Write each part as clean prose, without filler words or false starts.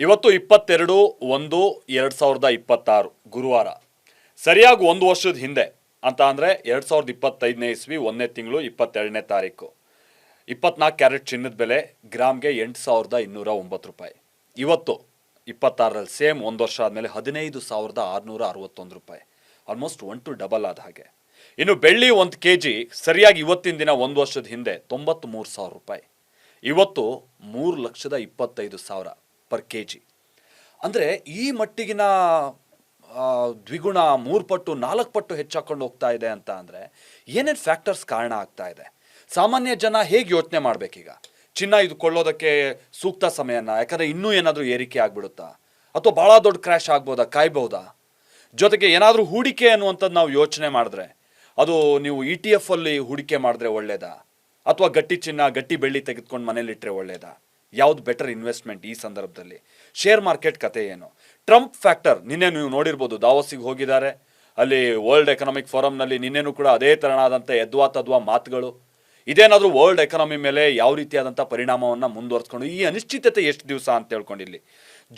ಇವತ್ತು 22/1/2026 ಗುರುವಾರ, ಸರಿಯಾಗಿ ಒಂದು ವರ್ಷದ ಹಿಂದೆ ಅಂತ ಅಂದರೆ 2025ನೇ ಇಸ್ವಿ 1ನೇ ತಿಂಗಳು 22ನೇ ತಾರೀಕು 24 ಕ್ಯಾರೆಟ್ ಚಿನ್ನದ ಬೆಲೆ ಗ್ರಾಮ್ಗೆ 8,209 ರೂಪಾಯಿ. ಇವತ್ತು 26ರಲ್ಲಿ ಸೇಮ್ ಒಂದು ವರ್ಷ ಆದಮೇಲೆ 15,661 ರೂಪಾಯಿ, ಆಲ್ಮೋಸ್ಟ್ 1 to ಡಬಲ್ ಆದ ಹಾಗೆ. ಇನ್ನು ಬೆಳ್ಳಿ 1 kg ಸರಿಯಾಗಿ ಇವತ್ತಿನ ದಿನ ಒಂದು ವರ್ಷದ ಹಿಂದೆ 93,000 ರೂಪಾಯಿ, ಇವತ್ತು 3,25,000 ಪರ್ kg. ಅಂದರೆ ಈ ಮಟ್ಟಿಗಿನ ದ್ವಿಗುಣ 3 ಪಟ್ಟು 4 ಪಟ್ಟು ಹೆಚ್ಚಾಕೊಂಡು ಹೋಗ್ತಾ ಇದೆ ಅಂತ ಅಂದರೆ ಏನೇನು ಫ್ಯಾಕ್ಟರ್ಸ್ ಕಾರಣ ಆಗ್ತಾ ಇದೆ? ಸಾಮಾನ್ಯ ಜನ ಹೇಗೆ ಯೋಚನೆ ಮಾಡಬೇಕೀಗ? ಚಿನ್ನ ಇದು ಕೊಳ್ಳೋದಕ್ಕೆ ಸೂಕ್ತ ಸಮಯನ, ಯಾಕಂದರೆ ಇನ್ನೂ ಏನಾದರೂ ಏರಿಕೆ ಆಗ್ಬಿಡುತ್ತಾ, ಅಥವಾ ಭಾಳ ದೊಡ್ಡ ಕ್ರ್ಯಾಶ್ ಆಗ್ಬೋದಾ, ಕಾಯ್ಬೋದಾ? ಜೊತೆಗೆ ಏನಾದರೂ ಹೂಡಿಕೆ ಅನ್ನುವಂಥದ್ದು ನಾವು ಯೋಚನೆ ಮಾಡಿದ್ರೆ ಅದು ನೀವು ETF ಅಲ್ಲಿ ಹೂಡಿಕೆ ಮಾಡಿದ್ರೆ ಒಳ್ಳೇದಾ, ಅಥವಾ ಗಟ್ಟಿ ಚಿನ್ನ ಗಟ್ಟಿ ಬೆಳ್ಳಿ ತೆಗೆದುಕೊಂಡು ಮನೇಲಿಟ್ಟರೆ ಒಳ್ಳೇದಾ? ಯಾವ್ದು ಬೆಟರ್ ಇನ್ವೆಸ್ಟ್ಮೆಂಟ್ ಈ ಸಂದರ್ಭದಲ್ಲಿ? ಶೇರ್ ಮಾರ್ಕೆಟ್ ಕತೆ ಏನು? ಟ್ರಂಪ್ ಫ್ಯಾಕ್ಟರ್ ನಿನ್ನೆ ನೀವು ನೋಡಿರ್ಬೋದು, ದಾವೋಸಿಗೆ ಹೋಗಿದ್ದಾರೆ. ಅಲ್ಲಿ ವರ್ಲ್ಡ್ ಎಕನಾಮಿಕ್ ಫೋರಮ್ನಲ್ಲಿ ನಿನ್ನೆನೂ ಕೂಡ ಅದೇ ತರನಾದಂಥ ಎದ್ವಾ ತದ್ವಾ ಮಾತುಗಳು. ಇದೇನಾದರೂ ವರ್ಲ್ಡ್ ಎಕನಾಮಿ ಮೇಲೆ ಯಾವ ರೀತಿಯಾದಂಥ ಪರಿಣಾಮವನ್ನು ಮುಂದುವರ್ಸ್ಕೊಂಡು ಈ ಅನಿಶ್ಚಿತತೆ ಎಷ್ಟು ದಿವಸ ಅಂತ ಹೇಳ್ಕೊಂಡಿಲ್ಲಿ.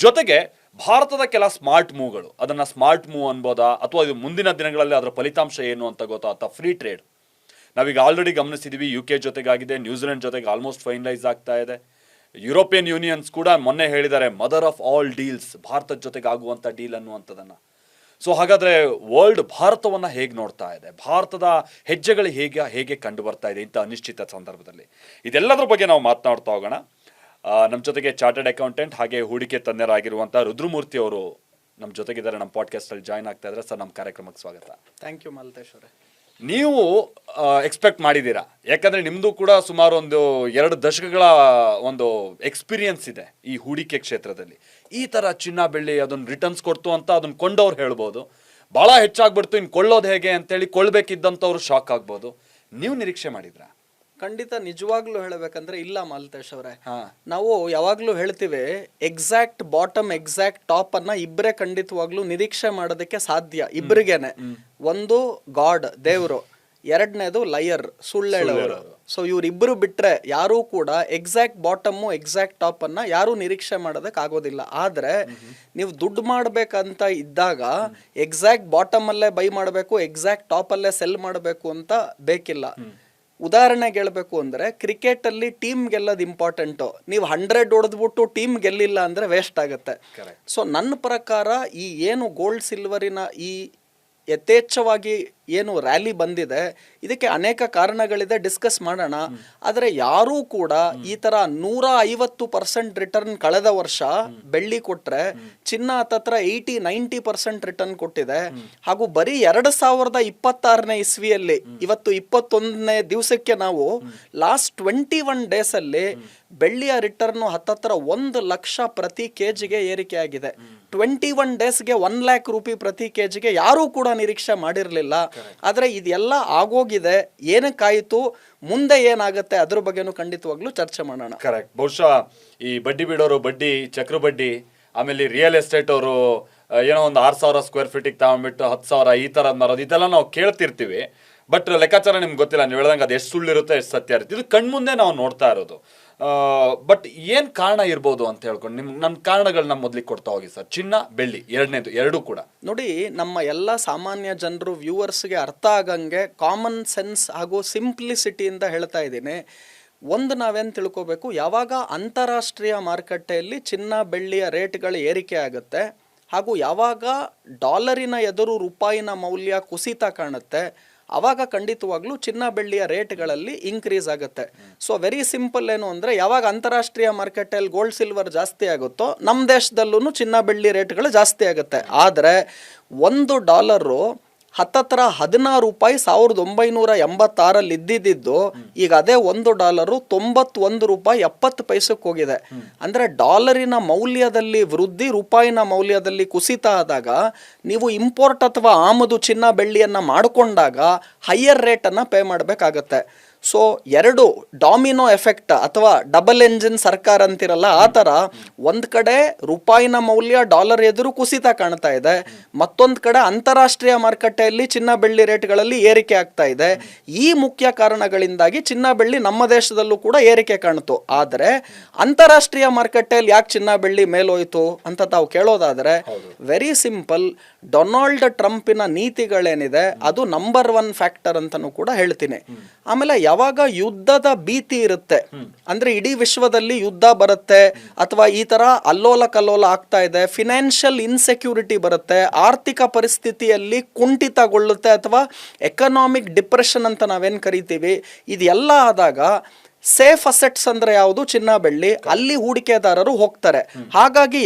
ಜೊತೆಗೆ ಭಾರತದ ಕೆಲ ಸ್ಮಾರ್ಟ್ ಮೂವ್ಗಳು, ಅದನ್ನು ಸ್ಮಾರ್ಟ್ ಮೂವ್ ಅನ್ಬೋದಾ, ಅಥವಾ ಇದು ಮುಂದಿನ ದಿನಗಳಲ್ಲಿ ಅದರ ಫಲಿತಾಂಶ ಏನು ಅಂತ ಗೊತ್ತಾ? ಅಥವಾ ಫ್ರೀ ಟ್ರೇಡ್ ನಾವೀಗ ಆಲ್ರೆಡಿ ಗಮನಿಸಿದ್ದೀವಿ, UK ಜೊತೆಗಾಗಿದೆ, ನ್ಯೂಜಿಲೆಂಡ್ ಜೊತೆಗೆ ಆಲ್ಮೋಸ್ಟ್ ಫೈನಲೈಸ್ ಆಗ್ತಾ ಇದೆ. ಯುರೋಪಿಯನ್ ಯೂನಿಯನ್ಸ್ ಕೂಡ ಮೊನ್ನೆ ಹೇಳಿದ್ದಾರೆ ಮದರ್ ಆಫ್ ಆಲ್ ಡೀಲ್ಸ್, ಭಾರತದ ಜೊತೆಗೆ ಆಗುವಂಥ ಡೀಲ್ ಅನ್ನುವಂಥದ್ದನ್ನು. ಸೊ ಹಾಗಾದರೆ ವರ್ಲ್ಡ್ ಭಾರತವನ್ನು ಹೇಗೆ ನೋಡ್ತಾ ಇದೆ, ಭಾರತದ ಹೆಜ್ಜೆಗಳು ಹೇಗೆ ಕಂಡು ಬರ್ತಾ ಇದೆ ಇಂಥ ಅನಿಶ್ಚಿತ ಸಂದರ್ಭದಲ್ಲಿ? ಇದೆಲ್ಲದರ ಬಗ್ಗೆ ನಾವು ಮಾತನಾಡ್ತಾ ಹೋಗೋಣ. ನಮ್ಮ ಜೊತೆಗೆ ಚಾರ್ಟರ್ಡ್ ಅಕೌಂಟೆಂಟ್ ಹಾಗೆ ಹೂಡಿಕೆ ತಜ್ಞರಾಗಿರುವಂಥ ರುದ್ರಮೂರ್ತಿ ಅವರು ನಮ್ಮ ಜೊತೆಗಿದ್ದಾರೆ, ನಮ್ಮ ಪಾಡ್ಕಾಸ್ಟಲ್ಲಿ ಜಾಯ್ನ್ ಆಗ್ತಾ ಇದ್ದಾರೆ. ಸರ್, ನಮ್ಮ ಕಾರ್ಯಕ್ರಮಕ್ಕೆ ಸ್ವಾಗತ. ಥ್ಯಾಂಕ್ ಯು ಮಾಲ್ತೇಶ್ ಅವರೇ. ನೀವು ಎಕ್ಸ್ಪೆಕ್ಟ್ ಮಾಡಿದ್ದೀರಾ? ಯಾಕಂದರೆ ನಿಮ್ಮದು ಕೂಡ ಸುಮಾರು ಒಂದು 2 ದಶಕಗಳ ಒಂದು ಎಕ್ಸ್ಪೀರಿಯನ್ಸ್ ಇದೆ ಈ ಹೂಡಿಕೆ ಕ್ಷೇತ್ರದಲ್ಲಿ. ಈ ಥರ ಚಿನ್ನ ಬೆಳ್ಳಿ ಅದನ್ನು ರಿಟರ್ನ್ಸ್ ಕೊಡ್ತು ಅಂತ ಅದನ್ನು ಕೊಂಡವ್ರು ಹೇಳ್ಬೋದು, ಭಾಳ ಹೆಚ್ಚಾಗ್ಬಿಡ್ತು ಇನ್ನು ಕೊಳ್ಳೋದು ಹೇಗೆ ಅಂತೇಳಿ ಕೊಳ್ಳಬೇಕಿದ್ದಂಥವ್ರು ಶಾಕ್ ಆಗ್ಬೋದು. ನೀವು ನಿರೀಕ್ಷೆ ಮಾಡಿದ್ರಾ? ಖಂಡಿತ ನಿಜವಾಗ್ಲೂ ಹೇಳಬೇಕಂದ್ರೆ ಇಲ್ಲ ಮಾಲ್ತೇಶ್ ಅವರೇ. ನಾವು ಯಾವಾಗ್ಲೂ ಹೇಳ್ತೀವಿ ಎಕ್ಸಾಕ್ಟ್ ಬಾಟಮ್ ಎಕ್ಸಾಕ್ಟ್ ಟಾಪ್ ಅನ್ನ ಇಬ್ಬರೇ ಖಂಡಿತವಾಗ್ಲೂ ನಿರೀಕ್ಷೆ ಮಾಡೋದಕ್ಕೆ ಸಾಧ್ಯ, ಇಬ್ಬರಿಗೇನೆ. ಒಂದು ಗಾಡ್ ದೇವರು, ಎರಡನೇದು ಲಯರ್ ಸುಳ್ಳೇಳವರು. ಸೊ ಇವ್ರಿಬ್ಬರು ಬಿಟ್ರೆ ಯಾರೂ ಕೂಡ ಎಕ್ಸಾಕ್ಟ್ ಬಾಟಮ್ಮು ಎಕ್ಸಾಕ್ಟ್ ಟಾಪ್ ಅನ್ನ ಯಾರೂ ನಿರೀಕ್ಷೆ ಮಾಡೋದಕ್ಕೆ ಆಗೋದಿಲ್ಲ. ಆದ್ರೆ ನೀವು ದುಡ್ಡು ಮಾಡ್ಬೇಕಂತ ಇದ್ದಾಗ ಎಕ್ಸಾಕ್ಟ್ ಬಾಟಮ್ ಅಲ್ಲೇ ಬೈ ಮಾಡಬೇಕು, ಎಕ್ಸಾಕ್ಟ್ ಟಾಪ್ ಅಲ್ಲೇ ಸೆಲ್ ಮಾಡಬೇಕು ಅಂತ ಬೇಕಿಲ್ಲ. ಉದಾಹರಣೆಗೆ ಹೇಳ್ಬೇಕು ಅಂದ್ರೆ ಕ್ರಿಕೆಟ್ ಅಲ್ಲಿ ಟೀಮ್ ಗೆಲ್ಲೋದು ಇಂಪಾರ್ಟೆಂಟು. ನೀವು 100 ಹೊಡೆದ್ಬಿಟ್ಟು ಟೀಮ್ ಗೆಲ್ಲಿಲ್ಲ ಅಂದ್ರೆ ವೇಸ್ಟ್ ಆಗುತ್ತೆ. ಸೊ ನನ್ನ ಪ್ರಕಾರ ಈ ಏನು ಗೋಲ್ಡ್ ಸಿಲ್ವರಿನ ಈ ಯಥೇಚ್ಛವಾಗಿ ಏನು ರ್ಯಾಲಿ ಬಂದಿದೆ, ಇದಕ್ಕೆ ಅನೇಕ ಕಾರಣಗಳಿದೆ, ಡಿಸ್ಕಸ್ ಮಾಡೋಣ. ಆದರೆ ಯಾರೂ ಕೂಡ ಈ ಥರ 150% ರಿಟರ್ನ್ ಕಳೆದ ವರ್ಷ ಬೆಳ್ಳಿ ಕೊಟ್ಟರೆ, ಚಿನ್ನ ಹತ್ತತ್ರ 80-90% ರಿಟರ್ನ್ ಕೊಟ್ಟಿದೆ. ಹಾಗೂ ಬರೀ 2026ನೇ ಇಸ್ವಿಯಲ್ಲಿ ಇವತ್ತು 21ನೇ ದಿವಸಕ್ಕೆ ನಾವು ಲಾಸ್ಟ್ 21 ಡೇಸಲ್ಲಿ ಬೆಳ್ಳಿಯ ರಿಟರ್ನು ಹತ್ತತ್ರ 1 ಲಕ್ಷ ಪ್ರತಿ ಕೆಜಿಗೆ ಏರಿಕೆ ಆಗಿದೆ. 21 ಡೇಸ್ಗೆ 1 ಲ್ಯಾಕ್ ರೂಪಾಯಿ ಪ್ರತಿ ಕೆಜಿಗೆ ಯಾರೂ ಕೂಡ ನಿರೀಕ್ಷೆ ಮಾಡಿರಲಿಲ್ಲ. ಆದ್ರೆ ಇದೆಲ್ಲ ಆಗೋಗಿದೆ, ಏನಕ್ಕಾಯಿತು, ಮುಂದೆ ಏನಾಗುತ್ತೆ ಅದ್ರ ಬಗ್ಗೆನೂ ಖಂಡಿತವಾಗ್ಲೂ ಚರ್ಚೆ ಮಾಡೋಣ. ಕರೆಕ್ಟ್. ಬಹುಶಃ ಈ ಬಡ್ಡಿ ಬಿಡೋರು ಬಡ್ಡಿ, ಚಕ್ರ ಬಡ್ಡಿ, ಆಮೇಲೆ ರಿಯಲ್ ಎಸ್ಟೇಟ್ ಅವರು ಏನೋ ಒಂದು 6,000 ಸ್ಕ್ವೇರ್ ಫೀಟಿಗೆ ತಗೊಂಡ್ಬಿಟ್ಟು 10,000 ಈ ಥರ ಮಾರೋದು, ಇದೆಲ್ಲ ನಾವು ಕೇಳ್ತಿರ್ತೀವಿ. ಬಟ್ ಲೆಕ್ಕಾಚಾರ ನಿಮ್ಗೆ ಗೊತ್ತಿಲ್ಲ, ನೀವು ಹೇಳ್ದಂಗೆ ಅದು ಎಷ್ಟು ಸುಳ್ಳಿರುತ್ತೆ ಎಷ್ಟು ಸತ್ಯ ಇರುತ್ತೆ, ಇದು ಕಣ್ಮುಂದೆ ನಾವು ನೋಡ್ತಾ ಇರೋದು. ಬಟ್ ಏನು ಕಾರಣ ಇರ್ಬೋದು ಅಂತ ಹೇಳ್ಕೊಂಡು ನನ್ನ ಕಾರಣಗಳನ್ನ ಮೊದಲಿಗೆ ಕೊಡ್ತಾ ಹೋಗಿ ಸರ್. ಚಿನ್ನ ಬೆಳ್ಳಿ ಎರಡೂ ಕೂಡ ನೋಡಿ, ನಮ್ಮ ಎಲ್ಲ ಸಾಮಾನ್ಯ ಜನರು ವ್ಯೂವರ್ಸ್ಗೆ ಅರ್ಥ ಆಗಂಗೆ ಕಾಮನ್ ಸೆನ್ಸ್ ಹಾಗೂ ಸಿಂಪ್ಲಿಸಿಟಿಯಿಂದ ಹೇಳ್ತಾ ಇದ್ದೀನಿ. ಒಂದು ನಾವೇನು ತಿಳ್ಕೋಬೇಕು, ಯಾವಾಗ ಅಂತಾರಾಷ್ಟ್ರೀಯ ಮಾರುಕಟ್ಟೆಯಲ್ಲಿ ಚಿನ್ನ ಬೆಳ್ಳಿಯ ರೇಟ್ಗಳು ಏರಿಕೆ ಆಗುತ್ತೆ ಹಾಗೂ ಯಾವಾಗ ಡಾಲರಿನ ಎದುರು ರೂಪಾಯಿನ ಮೌಲ್ಯ ಕುಸಿತ ಕಾಣುತ್ತೆ, ಆವಾಗ ಖಂಡಿತವಾಗ್ಲೂ ಚಿನ್ನ ಬೆಳ್ಳಿಯ ರೇಟ್ಗಳಲ್ಲಿ ಇನ್ಕ್ರೀಸ್ ಆಗುತ್ತೆ. ಸೊ ವೆರಿ ಸಿಂಪಲ್ ಏನು ಅಂದರೆ, ಯಾವಾಗ ಅಂತಾರಾಷ್ಟ್ರೀಯ ಮಾರ್ಕೆಟಲ್ಲಿ ಗೋಲ್ಡ್ ಸಿಲ್ವರ್ ಜಾಸ್ತಿ ಆಗುತ್ತೋ ನಮ್ಮ ದೇಶದಲ್ಲೂ ಚಿನ್ನ ಬೆಳ್ಳಿ ರೇಟ್ಗಳು ಜಾಸ್ತಿ ಆಗುತ್ತೆ. ಆದರೆ $1 ಹತ್ತತ್ರ 16 ರೂಪಾಯಿ 1986 ಇದ್ದಿದ್ದು ಈಗ ಅದೇ $1 91 ರೂಪಾಯಿ 70 ಪೈಸಕ್ಕೆ ಹೋಗಿದೆ. ಅಂದ್ರೆ ಡಾಲರಿನ ಮೌಲ್ಯದಲ್ಲಿ ವೃದ್ಧಿ, ರೂಪಾಯಿನ ಮೌಲ್ಯದಲ್ಲಿ ಕುಸಿತ ಆದಾಗ ನೀವು ಇಂಪೋರ್ಟ್ ಅಥವಾ ಆಮದು ಚಿನ್ನ ಬೆಳ್ಳಿಯನ್ನ ಮಾಡಿಕೊಂಡಾಗ ಹೈಯರ್ ರೇಟನ್ನು ಪೇ ಮಾಡಬೇಕಾಗತ್ತೆ. ಸೊ ಎರಡು ಡಾಮಿನೋ ಎಫೆಕ್ಟ್ ಅಥವಾ ಡಬಲ್ ಎಂಜಿನ್ ಸರ್ಕಾರ ಅಂತಿರಲ್ಲ ಆ ಥರ ಒಂದು ಕಡೆ ರೂಪಾಯಿನ ಮೌಲ್ಯ ಡಾಲರ್ ಎದುರು ಕುಸಿತ ಕಾಣ್ತಾ ಇದೆ, ಮತ್ತೊಂದು ಕಡೆ ಅಂತಾರಾಷ್ಟ್ರೀಯ ಮಾರುಕಟ್ಟೆಯಲ್ಲಿ ಚಿನ್ನ ಬೆಳ್ಳಿ ರೇಟ್ಗಳಲ್ಲಿ ಏರಿಕೆ ಆಗ್ತಾ ಇದೆ. ಈ ಮುಖ್ಯ ಕಾರಣಗಳಿಂದಾಗಿ ಚಿನ್ನ ಬೆಳ್ಳಿ ನಮ್ಮ ದೇಶದಲ್ಲೂ ಕೂಡ ಏರಿಕೆ ಕಾಣ್ತು. ಆದರೆ ಅಂತಾರಾಷ್ಟ್ರೀಯ ಮಾರುಕಟ್ಟೆಯಲ್ಲಿ ಯಾಕೆ ಚಿನ್ನ ಬೆಳ್ಳಿ ಮೇಲೋಯ್ತು ಅಂತ ತಾವು ಕೇಳೋದಾದ್ರೆ ವೆರಿ ಸಿಂಪಲ್, ಡೊನಾಲ್ಡ್ ಟ್ರಂಪಿನ ನೀತಿಗಳೇನಿದೆ ಅದು ನಂಬರ್ 1 ಫ್ಯಾಕ್ಟರ್ ಅಂತಾನೂ ಕೂಡ ಹೇಳ್ತೀನಿ. ಆಮೇಲೆ ಯಾವಾಗ ಯುದ್ಧದ ಭೀತಿ ಇರುತ್ತೆ ಅಂದ್ರೆ ಇಡೀ ವಿಶ್ವದಲ್ಲಿ ಯುದ್ಧ ಬರುತ್ತೆ ಅಥವಾ ಈ ತರ ಅಲ್ಲೋಲ ಕಲ್ಲೋಲ ಆಗ್ತಾ ಇದೆ, ಫಿನಾನ್ಷಿಯಲ್ ಇನ್ಸೆಕ್ಯೂರಿಟಿ ಬರುತ್ತೆ, ಆರ್ಥಿಕ ಪರಿಸ್ಥಿತಿಯಲ್ಲಿ ಕುಂಠಿತಗೊಳ್ಳುತ್ತೆ ಅಥವಾ ಎಕನಾಮಿಕ್ ಡಿಪ್ರೆಷನ್ ಅಂತ ನಾವೇನ್ ಕರಿತೀವಿ, ಇದೆಲ್ಲ ಆದಾಗ ಸೇಫ್ ಅಸೆಟ್ಸ್ ಅಂದ್ರೆ ಯಾವುದು? ಚಿನ್ನ ಬೆಳ್ಳಿ. ಅಲ್ಲಿ ಹೂಡಿಕೆದಾರರು ಹೋಗ್ತಾರೆ. ಹಾಗಾಗಿ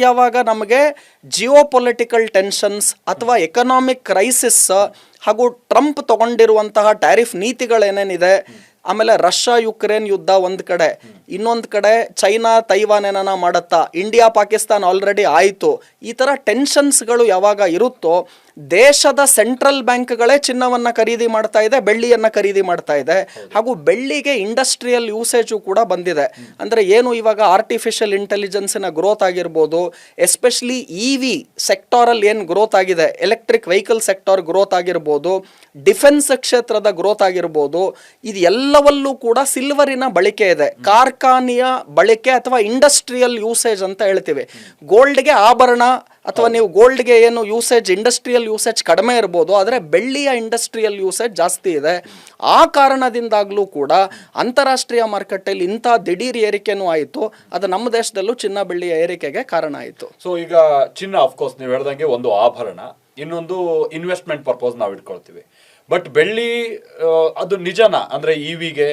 ಯಾವಾಗ ನಮಗೆ ಜಿಯೋ ಪೊಲಿಟಿಕಲ್ ಟೆನ್ಷನ್ಸ್ ಅಥವಾ ಎಕನಾಮಿಕ್ ಕ್ರೈಸಿಸ್ ಹಾಗೂ ಟ್ರಂಪ್ ತಗೊಂಡಿರುವಂತಹ ಟ್ಯಾರಿಫ್ ನೀತಿಗಳೇನೇನಿದೆ, ಆಮೇಲೆ ರಷ್ಯಾ ಯುಕ್ರೇನ್ ಯುದ್ಧ ಒಂದು ಕಡೆ, ಇನ್ನೊಂದು ಕಡೆ ಚೈನಾ ತೈವಾನ್ ಏನನ ಮಾಡತ್ತಾ, ಇಂಡಿಯಾ ಪಾಕಿಸ್ತಾನ ಆಲ್ರೆಡಿ ಆಯಿತು, ಈ ಥರ ಟೆನ್ಷನ್ಸ್ಗಳು ಯಾವಾಗ ಇರುತ್ತೋ ದೇಶದ ಸೆಂಟ್ರಲ್ ಬ್ಯಾಂಕ್ಗಳೇ ಚಿನ್ನವನ್ನು ಖರೀದಿ ಮಾಡ್ತಾ ಇದೆ, ಬೆಳ್ಳಿಯನ್ನು ಖರೀದಿ ಮಾಡ್ತಾ ಇದೆ. ಹಾಗೂ ಬೆಳ್ಳಿಗೆ ಇಂಡಸ್ಟ್ರಿಯಲ್ ಯೂಸೇಜು ಕೂಡ ಬಂದಿದೆ. ಅಂದರೆ ಏನು ಇವಾಗ ಆರ್ಟಿಫಿಷಿಯಲ್ ಇಂಟೆಲಿಜೆನ್ಸಿನ ಗ್ರೋತ್ ಆಗಿರ್ಬೋದು, ಎಸ್ಪೆಷಲಿ ಇವಿ ಸೆಕ್ಟಾರಲ್ಲಿ ಏನು ಗ್ರೋತ್ ಆಗಿದೆ, ಎಲೆಕ್ಟ್ರಿಕ್ ವೆಹಿಕಲ್ ಸೆಕ್ಟಾರ್ ಗ್ರೋತ್ ಆಗಿರ್ಬೋದು, ಡಿಫೆನ್ಸ್ ಕ್ಷೇತ್ರದ ಗ್ರೋತ್ ಆಗಿರ್ಬೋದು, ಇದು ಎಲ್ಲವಲ್ಲೂ ಕೂಡ ಸಿಲ್ವರಿನ ಬಳಕೆ ಇದೆ. ಕಾರ್ಖಾನೆಯ ಬಳಕೆ ಅಥವಾ ಇಂಡಸ್ಟ್ರಿಯಲ್ ಯೂಸೇಜ್ ಅಂತ ಹೇಳ್ತೀವಿ. ಗೋಲ್ಡ್ಗೆ ಆಭರಣ ಅಥವಾ ನೀವು ಗೋಲ್ಡ್ಗೆ ಏನು ಯೂಸೇಜ್ ಇಂಡಸ್ಟ್ರಿಯಲ್ ಯೂಸೇಜ್ ಕಡಿಮೆ ಇರ್ಬೋದು, ಆದರೆ ಬೆಳ್ಳಿಯ ಇಂಡಸ್ಟ್ರಿಯಲ್ ಯೂಸೇಜ್ ಜಾಸ್ತಿ ಇದೆ. ಆ ಕಾರಣದಿಂದಾಗಲೂ ಕೂಡ ಅಂತಾರಾಷ್ಟ್ರೀಯ ಮಾರುಕಟ್ಟೆಯಲ್ಲಿ ಇಂಥ ದಿಢೀರ್ ಏರಿಕೆನೂ ಆಯಿತು. ಅದು ನಮ್ಮ ದೇಶದಲ್ಲೂ ಚಿನ್ನ ಬೆಳ್ಳಿಯ ಏರಿಕೆಗೆ ಕಾರಣ ಆಯಿತು. ಸೊ ಈಗ ಚಿನ್ನ ಆಫ್ಕೋರ್ಸ್ ನೀವು ಹೇಳ್ದಂಗೆ ಒಂದು ಆಭರಣ, ಇನ್ನೊಂದು ಇನ್ವೆಸ್ಟ್ಮೆಂಟ್ ಪರ್ಪಸ್ ನಾವು ಇಟ್ಕೊಳ್ತೀವಿ. ಬಟ್ ಬೆಳ್ಳಿ ಅದು ನಿಜನಾ? ಅಂದರೆ ಇವಿಗೆ,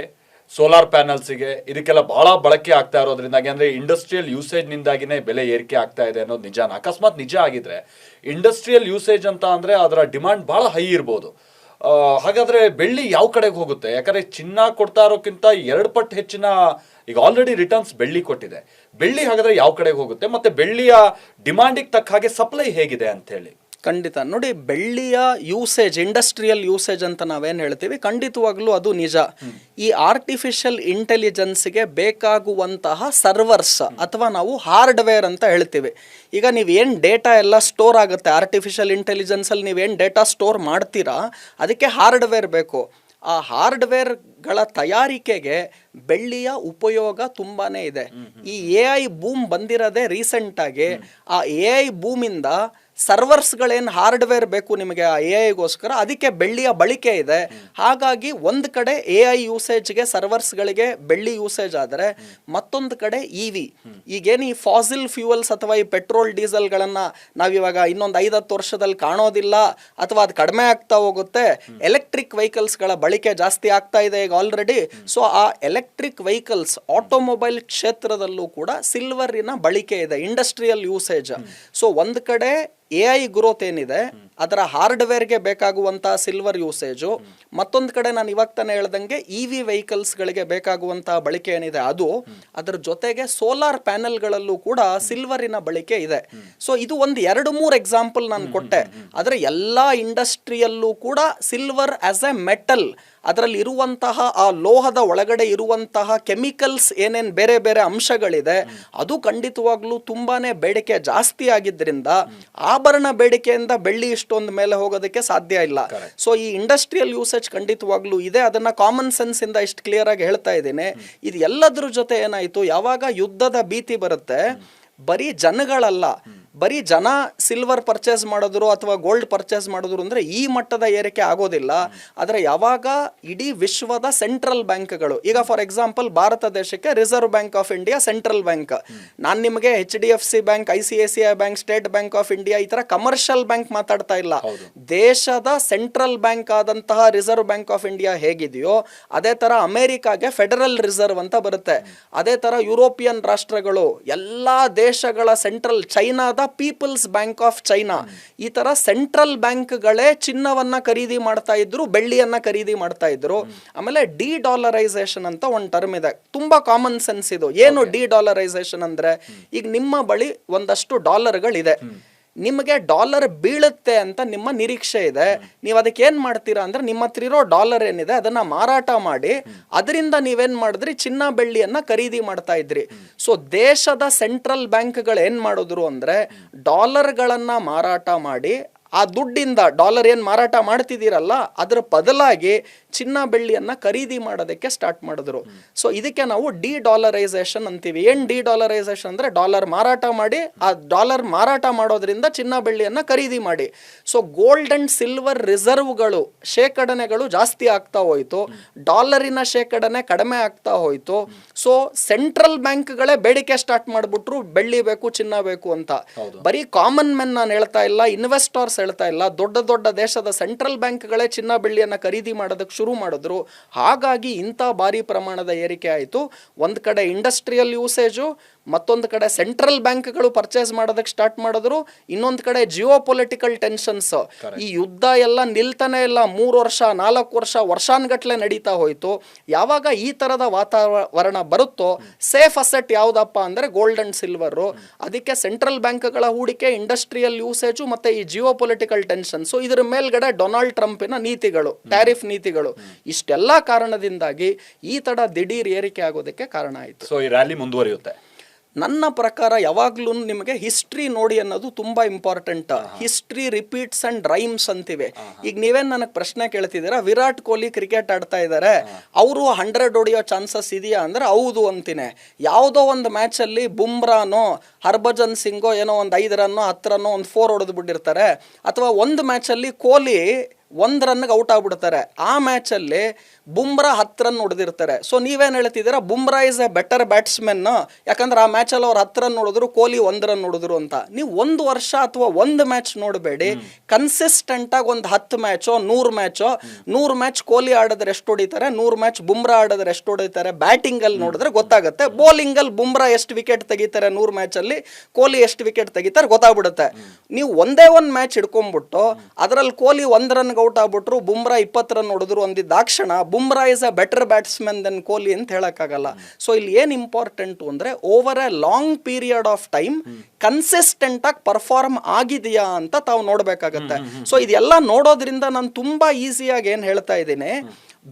ಸೋಲಾರ್ ಪ್ಯಾನಲ್ಸಿಗೆ ಇದಕ್ಕೆಲ್ಲ ಬಹಳ ಬಳಕೆ ಆಗ್ತಾ ಇರೋದ್ರಿಂದಾಗಿ, ಅಂದರೆ ಇಂಡಸ್ಟ್ರಿಯಲ್ ಯೂಸೇಜ್ನಿಂದಾಗಿನೇ ಬೆಲೆ ಏರಿಕೆ ಆಗ್ತಾ ಇದೆ ಅನ್ನೋದು ನಿಜಾನ? ಅಕಸ್ಮಾತ್ ನಿಜ ಆಗಿದ್ರೆ ಇಂಡಸ್ಟ್ರಿಯಲ್ ಯೂಸೇಜ್ ಅಂತ ಅಂದರೆ ಅದರ ಡಿಮಾಂಡ್ ಬಹಳ ಹೈ ಇರ್ಬೋದು. ಹಾಗಾದರೆ ಬೆಳ್ಳಿ ಯಾವ ಕಡೆಗೆ ಹೋಗುತ್ತೆ? ಯಾಕಂದರೆ ಚಿನ್ನ ಕೊಡ್ತಾ ಇರೋಕ್ಕಿಂತ 2 ಪಟ್ಟು ಹೆಚ್ಚಿನ ಈಗ ಆಲ್ರೆಡಿ ರಿಟರ್ನ್ಸ್ ಬೆಳ್ಳಿ ಕೊಟ್ಟಿದೆ. ಬೆಳ್ಳಿ ಹಾಗಾದರೆ ಯಾವ ಕಡೆಗೆ ಹೋಗುತ್ತೆ? ಮತ್ತು ಬೆಳ್ಳಿಯ ಡಿಮಾಂಡಿಗೆ ತಕ್ಕ ಹಾಗೆ ಸಪ್ಲೈ ಹೇಗಿದೆ ಅಂತ ಹೇಳಿ. ಖಂಡಿತ ನೋಡಿ, ಬೆಳ್ಳಿಯ ಯೂಸೇಜ್, ಇಂಡಸ್ಟ್ರಿಯಲ್ ಯೂಸೇಜ್ ಅಂತ ನಾವೇನು ಹೇಳ್ತೀವಿ, ಖಂಡಿತವಾಗ್ಲೂ ಅದು ನಿಜ. ಈ ಆರ್ಟಿಫಿಷಿಯಲ್ ಇಂಟೆಲಿಜೆನ್ಸ್ಗೆ ಬೇಕಾಗುವಂತಹ ಸರ್ವರ್ಸ್ ಅಥವಾ ನಾವು ಹಾರ್ಡ್ವೇರ್ ಅಂತ ಹೇಳ್ತೀವಿ. ಈಗ ನೀವೇನು ಡೇಟಾ ಎಲ್ಲ ಸ್ಟೋರ್ ಆಗುತ್ತೆ ಆರ್ಟಿಫಿಷಿಯಲ್ ಇಂಟೆಲಿಜೆನ್ಸಲ್ಲಿ, ನೀವೇನು ಡೇಟಾ ಸ್ಟೋರ್ ಮಾಡ್ತೀರಾ ಅದಕ್ಕೆ ಹಾರ್ಡ್ವೇರ್ ಬೇಕು. ಆ ಹಾರ್ಡ್ವೇರ್ಗಳ ತಯಾರಿಕೆಗೆ ಬೆಳ್ಳಿಯ ಉಪಯೋಗ ತುಂಬಾನೇ ಇದೆ. ಈ AI ಬೂಮ್ ಬಂದಿರೋದೇ ರೀಸೆಂಟಾಗಿ. ಆ AI ಬೂಮಿಂದ ಸರ್ವರ್ಸ್ಗಳೇನು ಹಾರ್ಡ್ವೇರ್ ಬೇಕು ನಿಮಗೆ ಆ AI-ಗೋಸ್ಕರ, ಅದಕ್ಕೆ ಬೆಳ್ಳಿಯ ಬಳಕೆ ಇದೆ. ಹಾಗಾಗಿ ಒಂದು ಕಡೆ AI ಯೂಸೇಜ್ಗೆ ಸರ್ವರ್ಸ್ಗಳಿಗೆ ಬೆಳ್ಳಿ ಯೂಸೇಜ್ ಆದರೆ, ಮತ್ತೊಂದು ಕಡೆ ಈಗೇನು ಈ ಫಾಸಿಲ್ ಫ್ಯೂಯಲ್ಸ್ ಅಥವಾ ಈ ಪೆಟ್ರೋಲ್ ಡೀಸೆಲ್ಗಳನ್ನು ನಾವಿವಾಗ ಇನ್ನೊಂದು 5-10 ವರ್ಷದಲ್ಲಿ ಕಾಣೋದಿಲ್ಲ ಅಥವಾ ಅದು ಕಡಿಮೆ ಆಗ್ತಾ ಹೋಗುತ್ತೆ. ಎಲೆಕ್ಟ್ರಿಕ್ ವೆಹಿಕಲ್ಸ್ಗಳ ಬಳಕೆ ಜಾಸ್ತಿ ಆಗ್ತಾ ಇದೆ ಈಗ ಆಲ್ರೆಡಿ. ಸೊ ಆ ಎಲೆಕ್ಟ್ರಿಕ್ ವೆಹಿಕಲ್ಸ್, ಆಟೋಮೊಬೈಲ್ ಕ್ಷೇತ್ರದಲ್ಲೂ ಕೂಡ ಸಿಲ್ವರಿನ ಬಳಕೆ ಇದೆ, ಇಂಡಸ್ಟ್ರಿಯಲ್ ಯೂಸೇಜ್. ಸೊ ಒಂದು ಕಡೆ AI ಗ್ರೋತ್ ಏನಿದೆ ಅದರ ಹಾರ್ಡ್ವೇರ್ಗೆ ಬೇಕಾಗುವಂತಹ ಸಿಲ್ವರ್ ಯೂಸೇಜು, ಮತ್ತೊಂದು ಕಡೆ ನಾನು ಇವಾಗ ತಾನೇ ಹೇಳ್ದಂಗೆ EV ವೆಹಿಕಲ್ಸ್ಗಳಿಗೆ ಬೇಕಾಗುವಂತಹ ಬಳಕೆ ಏನಿದೆ ಅದು, ಅದರ ಜೊತೆಗೆ ಸೋಲಾರ್ ಪ್ಯಾನೆಲ್ಗಳಲ್ಲೂ ಕೂಡ ಸಿಲ್ವರಿನ ಬಳಕೆ ಇದೆ. ಸೊ ಇದು ಒಂದು 2-3 ಎಕ್ಸಾಂಪಲ್ ನಾನು ಕೊಟ್ಟೆ. ಆದರೆ ಎಲ್ಲ ಇಂಡಸ್ಟ್ರಿಯಲ್ಲೂ ಕೂಡ ಸಿಲ್ವರ್ ಆಸ್ ಎ ಮೆಟಲ್, ಅದರಲ್ಲಿ ಇರುವಂತಹ ಆ ಲೋಹದ ಒಳಗಡೆ ಇರುವಂತಹ ಕೆಮಿಕಲ್ಸ್ ಏನೇನು ಬೇರೆ ಬೇರೆ ಅಂಶಗಳಿದೆ ಅದು ಖಂಡಿತವಾಗ್ಲೂ ತುಂಬಾನೇ ಬೇಡಿಕೆ ಜಾಸ್ತಿ ಆಗಿದ್ದರಿಂದ ಆಭರಣ ಬೇಡಿಕೆಯಿಂದ ಬೆಳ್ಳಿ ಇಷ್ಟೊಂದು ಮೇಲೆ ಹೋಗೋದಕ್ಕೆ ಸಾಧ್ಯ ಇಲ್ಲ. ಸೊ ಈ ಇಂಡಸ್ಟ್ರಿಯಲ್ ಯೂಸೇಜ್ ಖಂಡಿತವಾಗ್ಲೂ ಇದೆ. ಅದನ್ನ ಕಾಮನ್ ಸೆನ್ಸ್ ಇಂದ ಇಷ್ಟು ಕ್ಲಿಯರ್ ಆಗಿ ಹೇಳ್ತಾ ಇದ್ದೀನಿ. ಇದು ಎಲ್ಲದ್ರ ಜೊತೆ ಏನಾಯ್ತು, ಯಾವಾಗ ಯುದ್ಧದ ಭೀತಿ ಬರುತ್ತೆ, ಬರೀ ಜನಗಳಲ್ಲ, ಬರೀ ಜನ ಸಿಲ್ವರ್ ಪರ್ಚೇಸ್ ಮಾಡಿದ್ರು ಅಥವಾ ಗೋಲ್ಡ್ ಪರ್ಚೇಸ್ ಮಾಡಿದ್ರು ಅಂದರೆ ಈ ಮಟ್ಟದ ಏರಿಕೆ ಆಗೋದಿಲ್ಲ. ಆದರೆ ಯಾವಾಗ ಇಡೀ ವಿಶ್ವದ ಸೆಂಟ್ರಲ್ ಬ್ಯಾಂಕ್ಗಳು, ಈಗ ಫಾರ್ ಎಕ್ಸಾಂಪಲ್ ಭಾರತ ದೇಶಕ್ಕೆ reserve bank of India central bank, ನಾನು ನಿಮಗೆ HDFC bank, ICICI bank, state bank of India ಈ ಥರ ಕಮರ್ಷಿಯಲ್ ಬ್ಯಾಂಕ್ ಮಾತಾಡ್ತಾ ಇಲ್ಲ. ದೇಶದ ಸೆಂಟ್ರಲ್ ಬ್ಯಾಂಕ್ ಆದಂತಹ ರಿಸರ್ವ್ ಬ್ಯಾಂಕ್ ಆಫ್ ಇಂಡಿಯಾ ಹೇಗಿದೆಯೋ ಅದೇ ಥರ ಅಮೆರಿಕಾಗೆ ಫೆಡರಲ್ ರಿಸರ್ವ್ ಅಂತ ಬರುತ್ತೆ. ಅದೇ ಥರ ಯುರೋಪಿಯನ್ ರಾಷ್ಟ್ರಗಳು, ಎಲ್ಲ ದೇಶಗಳ ಸೆಂಟ್ರಲ್, ಚೈನಾದ ಪೀಪಲ್ಸ್ ಬ್ಯಾಂಕ್ ಆಫ್ ಚೈನಾ, ಈ ತರ ಸೆಂಟ್ರಲ್ ಬ್ಯಾಂಕ್ಗಳೇ ಚಿನ್ನವನ್ನ ಖರೀದಿ ಮಾಡ್ತಾ ಇದ್ರು, ಬೆಳ್ಳಿಯನ್ನ ಖರೀದಿ ಮಾಡ್ತಾ ಇದ್ರು. ಆಮೇಲೆ ಡಿ-ಡಾಲರೈಸೇಷನ್ ಅಂತ ಒಂದು ಟರ್ಮ್ ಇದೆ, ತುಂಬಾ ಕಾಮನ್ ಸೆನ್ಸ್ ಇದು. ಏನು ಡಿ-ಡಾಲರೈಸೇಷನ್ ಅಂದ್ರೆ, ಈಗ ನಿಮ್ಮ ಬಳಿ ಒಂದಷ್ಟು ಡಾಲರ್ಗಳಿದೆ, ನಿಮಗೆ ಡಾಲರ್ ಬೀಳುತ್ತೆ ಅಂತ ನಿಮ್ಮ ನಿರೀಕ್ಷೆ ಇದೆ. ನೀವು ಅದಕ್ಕೆ ಏನ್ ಮಾಡ್ತೀರಾ ಅಂದ್ರೆ ನಿಮ್ಮ ಹತ್ರ ಇರೋ ಡಾಲರ್ ಏನಿದೆ ಅದನ್ನ ಮಾರಾಟ ಮಾಡಿ ಅದರಿಂದ ನೀವೇನ್ ಮಾಡಿದ್ರಿ, ಚಿನ್ನ ಬೆಳ್ಳಿಯನ್ನ ಖರೀದಿ ಮಾಡ್ತಾ ಇದ್ರಿ. ಸೊ ದೇಶದ ಸೆಂಟ್ರಲ್ ಬ್ಯಾಂಕ್ಗಳು ಏನ್ ಮಾಡಿದ್ರು ಅಂದ್ರೆ ಡಾಲರ್ಗಳನ್ನ ಮಾರಾಟ ಮಾಡಿ ಆ ದುಡ್ಡಿಂದ ಡಾಲರ್ ಏನ್ ಮಾರಾಟ ಮಾಡ್ತಿದ್ದೀರಲ್ಲ ಅದರ ಬದಲಾಗಿ ಚಿನ್ನ ಬೆಳ್ಳಿಯನ್ನ ಖರೀದಿ ಮಾಡೋದಕ್ಕೆ ಸ್ಟಾರ್ಟ್ ಮಾಡಿದ್ರು. ಸೊ ಇದಕ್ಕೆ ನಾವು ಡಿ-ಡಾಲರೈಸೇಷನ್ ಅಂತೀವಿ. ಏನ್ ಡಿ-ಡಾಲರೈಸೇಷನ್ ಅಂದ್ರೆ ಡಾಲರ್ ಮಾರಾಟ ಮಾಡಿ ಆ ಡಾಲರ್ ಮಾರಾಟ ಮಾಡೋದ್ರಿಂದ ಚಿನ್ನ ಬೆಳ್ಳಿಯನ್ನ ಖರೀದಿ ಮಾಡಿ. ಸೊ ಗೋಲ್ಡ್ ಅಂಡ್ ಸಿಲ್ವರ್ ರಿಸರ್ವ್ಗಳು ಶೇಖರಣೆಗಳು ಜಾಸ್ತಿ ಆಗ್ತಾ ಹೋಯ್ತು, ಡಾಲರಿನ ಶೇಖರಣೆ ಕಡಿಮೆ ಆಗ್ತಾ ಹೋಯ್ತು. ಸೊ ಸೆಂಟ್ರಲ್ ಬ್ಯಾಂಕ್ಗಳೇ ಬೇಡಿಕೆ ಸ್ಟಾರ್ಟ್ ಮಾಡ್ಬಿಟ್ರು ಬೆಳ್ಳಿ ಬೇಕು ಚಿನ್ನ ಬೇಕು ಅಂತ. ಬರೀ ಕಾಮನ್ ಮೆನ್ ನಾನು ಹೇಳ್ತಾ ಇಲ್ಲ, ಇನ್ವೆಸ್ಟರ್ಸ್ ಹೇಳ್ತಾ ಇಲ್ಲ, ದೊಡ್ಡ ದೊಡ್ಡ ದೇಶದ ಸೆಂಟ್ರಲ್ ಬ್ಯಾಂಕ್ಗಳೇ ಚಿನ್ನ ಬೆಳ್ಳಿಯನ್ನ ಖರೀದಿ ಮಾಡೋದಕ್ಕೆ ಶುರು ಮಾಡಿದ್ರು. ಹಾಗಾಗಿ ಇಂಥ ಭಾರಿ ಪ್ರಮಾಣದ ಏರಿಕೆ ಆಯಿತು. ಒಂದು ಕಡೆ ಇಂಡಸ್ಟ್ರಿಯಲ್ ಯೂಸೇಜು, ಮತ್ತೊಂದು ಕಡೆ ಸೆಂಟ್ರಲ್ ಬ್ಯಾಂಕ್ಗಳು ಪರ್ಚೇಸ್ ಮಾಡೋದಕ್ಕೆ ಸ್ಟಾರ್ಟ್ ಮಾಡಿದ್ರು, ಇನ್ನೊಂದು ಕಡೆ ಜಿಯೋ ಪೊಲಿಟಿಕಲ್ ಟೆನ್ಷನ್ಸ್, ಈ ಯುದ್ಧ ಎಲ್ಲ ನಿಲ್ತಾನೆ ಇಲ್ಲ, 3 ವರ್ಷ 4 ವರ್ಷ ವರ್ಷಾನ್ಗಟ್ಲೆ ನಡೀತಾ ಹೋಯ್ತು. ಯಾವಾಗ ಈ ತರದ ವಾತಾವರಣ ಬರುತ್ತೋ ಸೇಫ್ ಅಸೆಟ್ ಯಾವ್ದಪ್ಪ ಅಂದ್ರೆ ಗೋಲ್ಡ್ ಅಂಡ್ ಸಿಲ್ವರ್. ಅದಕ್ಕೆ ಸೆಂಟ್ರಲ್ ಬ್ಯಾಂಕ್ಗಳ ಹೂಡಿಕೆ, ಇಂಡಸ್ಟ್ರಿಯಲ್ ಯೂಸೇಜು ಮತ್ತೆ ಈ ಜಿಯೋ ಪೊಲಿಟಿಕಲ್ ಟೆನ್ಷನ್ಸ್, ಇದರ ಮೇಲ್ಗಡೆ ಡೊನಾಲ್ಡ್ ಟ್ರಂಪಿನ ನೀತಿಗಳು, ಟ್ಯಾರಿಫ್ ನೀತಿಗಳು, ಇಷ್ಟೆಲ್ಲ ಕಾರಣದಿಂದಾಗಿ ಈ ತಡ ದಿಢೀರ್ ಏರಿಕೆ ಆಗೋದಕ್ಕೆ ಕಾರಣ ಆಯಿತು. ಸೊ ಈ ರ್ಯಾಲಿ ಮುಂದುವರಿಯುತ್ತೆ. ನನ್ನ ಪ್ರಕಾರ ಯಾವಾಗ್ಲೂ ನಿಮಗೆ ಹಿಸ್ಟ್ರಿ ನೋಡಿ ಅನ್ನೋದು ತುಂಬಾ important. History repeats and rhymes ಅಂತಿವೆ. ಈಗ ನೀವೇನ್ ನನಗೆ ಪ್ರಶ್ನೆ ಕೇಳ್ತಿದ್ದೀರಾ, ವಿರಾಟ್ ಕೊಹ್ಲಿ ಕ್ರಿಕೆಟ್ ಆಡ್ತಾ ಇದ್ದಾರೆ, ಅವರು 100 ಹೊಡೆಯೋ ಚಾನ್ಸಸ್ ಇದೆಯಾ ಅಂದ್ರೆ ಹೌದು ಅಂತೀನಿ. ಯಾವುದೋ ಒಂದು ಮ್ಯಾಚ್ ಅಲ್ಲಿ ಬುಮ್ರಾನೋ ಹರ್ಭಜನ್ ಸಿಂಗೋ ಏನೋ ಒಂದು 5 ರನ್ನೋ 10 ರನ್ನೋ ಒಂದು 4 ಹೊಡೆದು ಬಿಟ್ಟಿರ್ತಾರೆ, ಅಥವಾ ಒಂದು ಮ್ಯಾಚ್ ಅಲ್ಲಿ ಕೊಹ್ಲಿ 1 ರನ್ಗೆ ಔಟ್ ಆಗ್ಬಿಡ್ತಾರೆ, ಆ ಮ್ಯಾಚ್ ಅಲ್ಲಿ ಬುಮ್ರಾ 10 ರನ್ ಹೊಡೆದಿರ್ತಾರೆ. ಸೊ ನೀವೇನ್ ಹೇಳ್ತಿದ್ದೀರಾ, Bumrah is A better batsman, ಯಾಕಂದ್ರೆ ಆ ಮ್ಯಾಚ್ ಅಲ್ಲಿ ಅವ್ರು 10 ರನ್ ಹೊಡೆದ್ರು, ಕೊಹ್ಲಿ 1 ರನ್ ಹೊಡೆದ್ರು ಅಂತ. ನೀವು 1 ವರ್ಷ ಅಥವಾ 1 ಮ್ಯಾಚ್ ನೋಡಬೇಡಿ, ಕನ್ಸಿಸ್ಟೆಂಟ್ ಆಗಿ ಒಂದು 10 ಮ್ಯಾಚೋ 100 ಮ್ಯಾಚ್ ಕೊಹ್ಲಿ ಆಡಿದ್ರೆ ಎಷ್ಟು ಹೊಡಿತಾರೆ, 100 ಮ್ಯಾಚ್ ಬುಮ್ರಾ ಆಡಿದ್ರೆ ಎಷ್ಟು ಹೊಡಿತಾರೆ, ಬ್ಯಾಟಿಂಗ್ ಅಲ್ಲಿ ನೋಡಿದ್ರೆ ಗೊತ್ತಾಗುತ್ತೆ. ಬೌಲಿಂಗ್ ಅಲ್ಲಿ ಬುಮ್ರಾ ಎಷ್ಟು ವಿಕೆಟ್ ತೆಗಿತಾರೆ 100 ಮ್ಯಾಚ್ ಅಲ್ಲಿ, ಕೊಹ್ಲಿ ಎಷ್ಟು ವಿಕೆಟ್ ತೆಗಿತಾರೆ ಗೊತ್ತಾಗ್ಬಿಡುತ್ತೆ. ನೀವು ಒಂದೇ ಒಂದು ಮ್ಯಾಚ್ ಹಿಡ್ಕೊಂಡ್ಬಿಟ್ಟು ಅದರಲ್ಲಿ ಕೊಹ್ಲಿ 1 ರನ್ ಔಟ್ ಆಗ್ಬಿಟ್ರು, ಬುಮ್ರಾ 20 ರನ್ ಹೊಡೆದ್ರು ಅಂದಿದ್ದಾಕ್ಷಣ Bumrah is a better batsman than Kohli ಅಂತ ಹೇಳಕ್ಕಾಗಲ್ಲ. ಸೊ ಇಲ್ಲಿ ಏನ್ ಇಂಪಾರ್ಟೆಂಟ್ ಅಂದ್ರೆ over a long period of time consistent ಆಗಿ ಪರ್ಫಾರ್ಮ್ ಆಗಿದೆಯಾ ಅಂತ ತಾವು ನೋಡ್ಬೇಕಾಗತ್ತೆ. ಸೊ ಇದೆಲ್ಲ ನೋಡೋದ್ರಿಂದ ನಾನು ತುಂಬಾ ಈಸಿಯಾಗಿ ಏನ್ ಹೇಳ್ತಾ ಇದ್ದೀನಿ,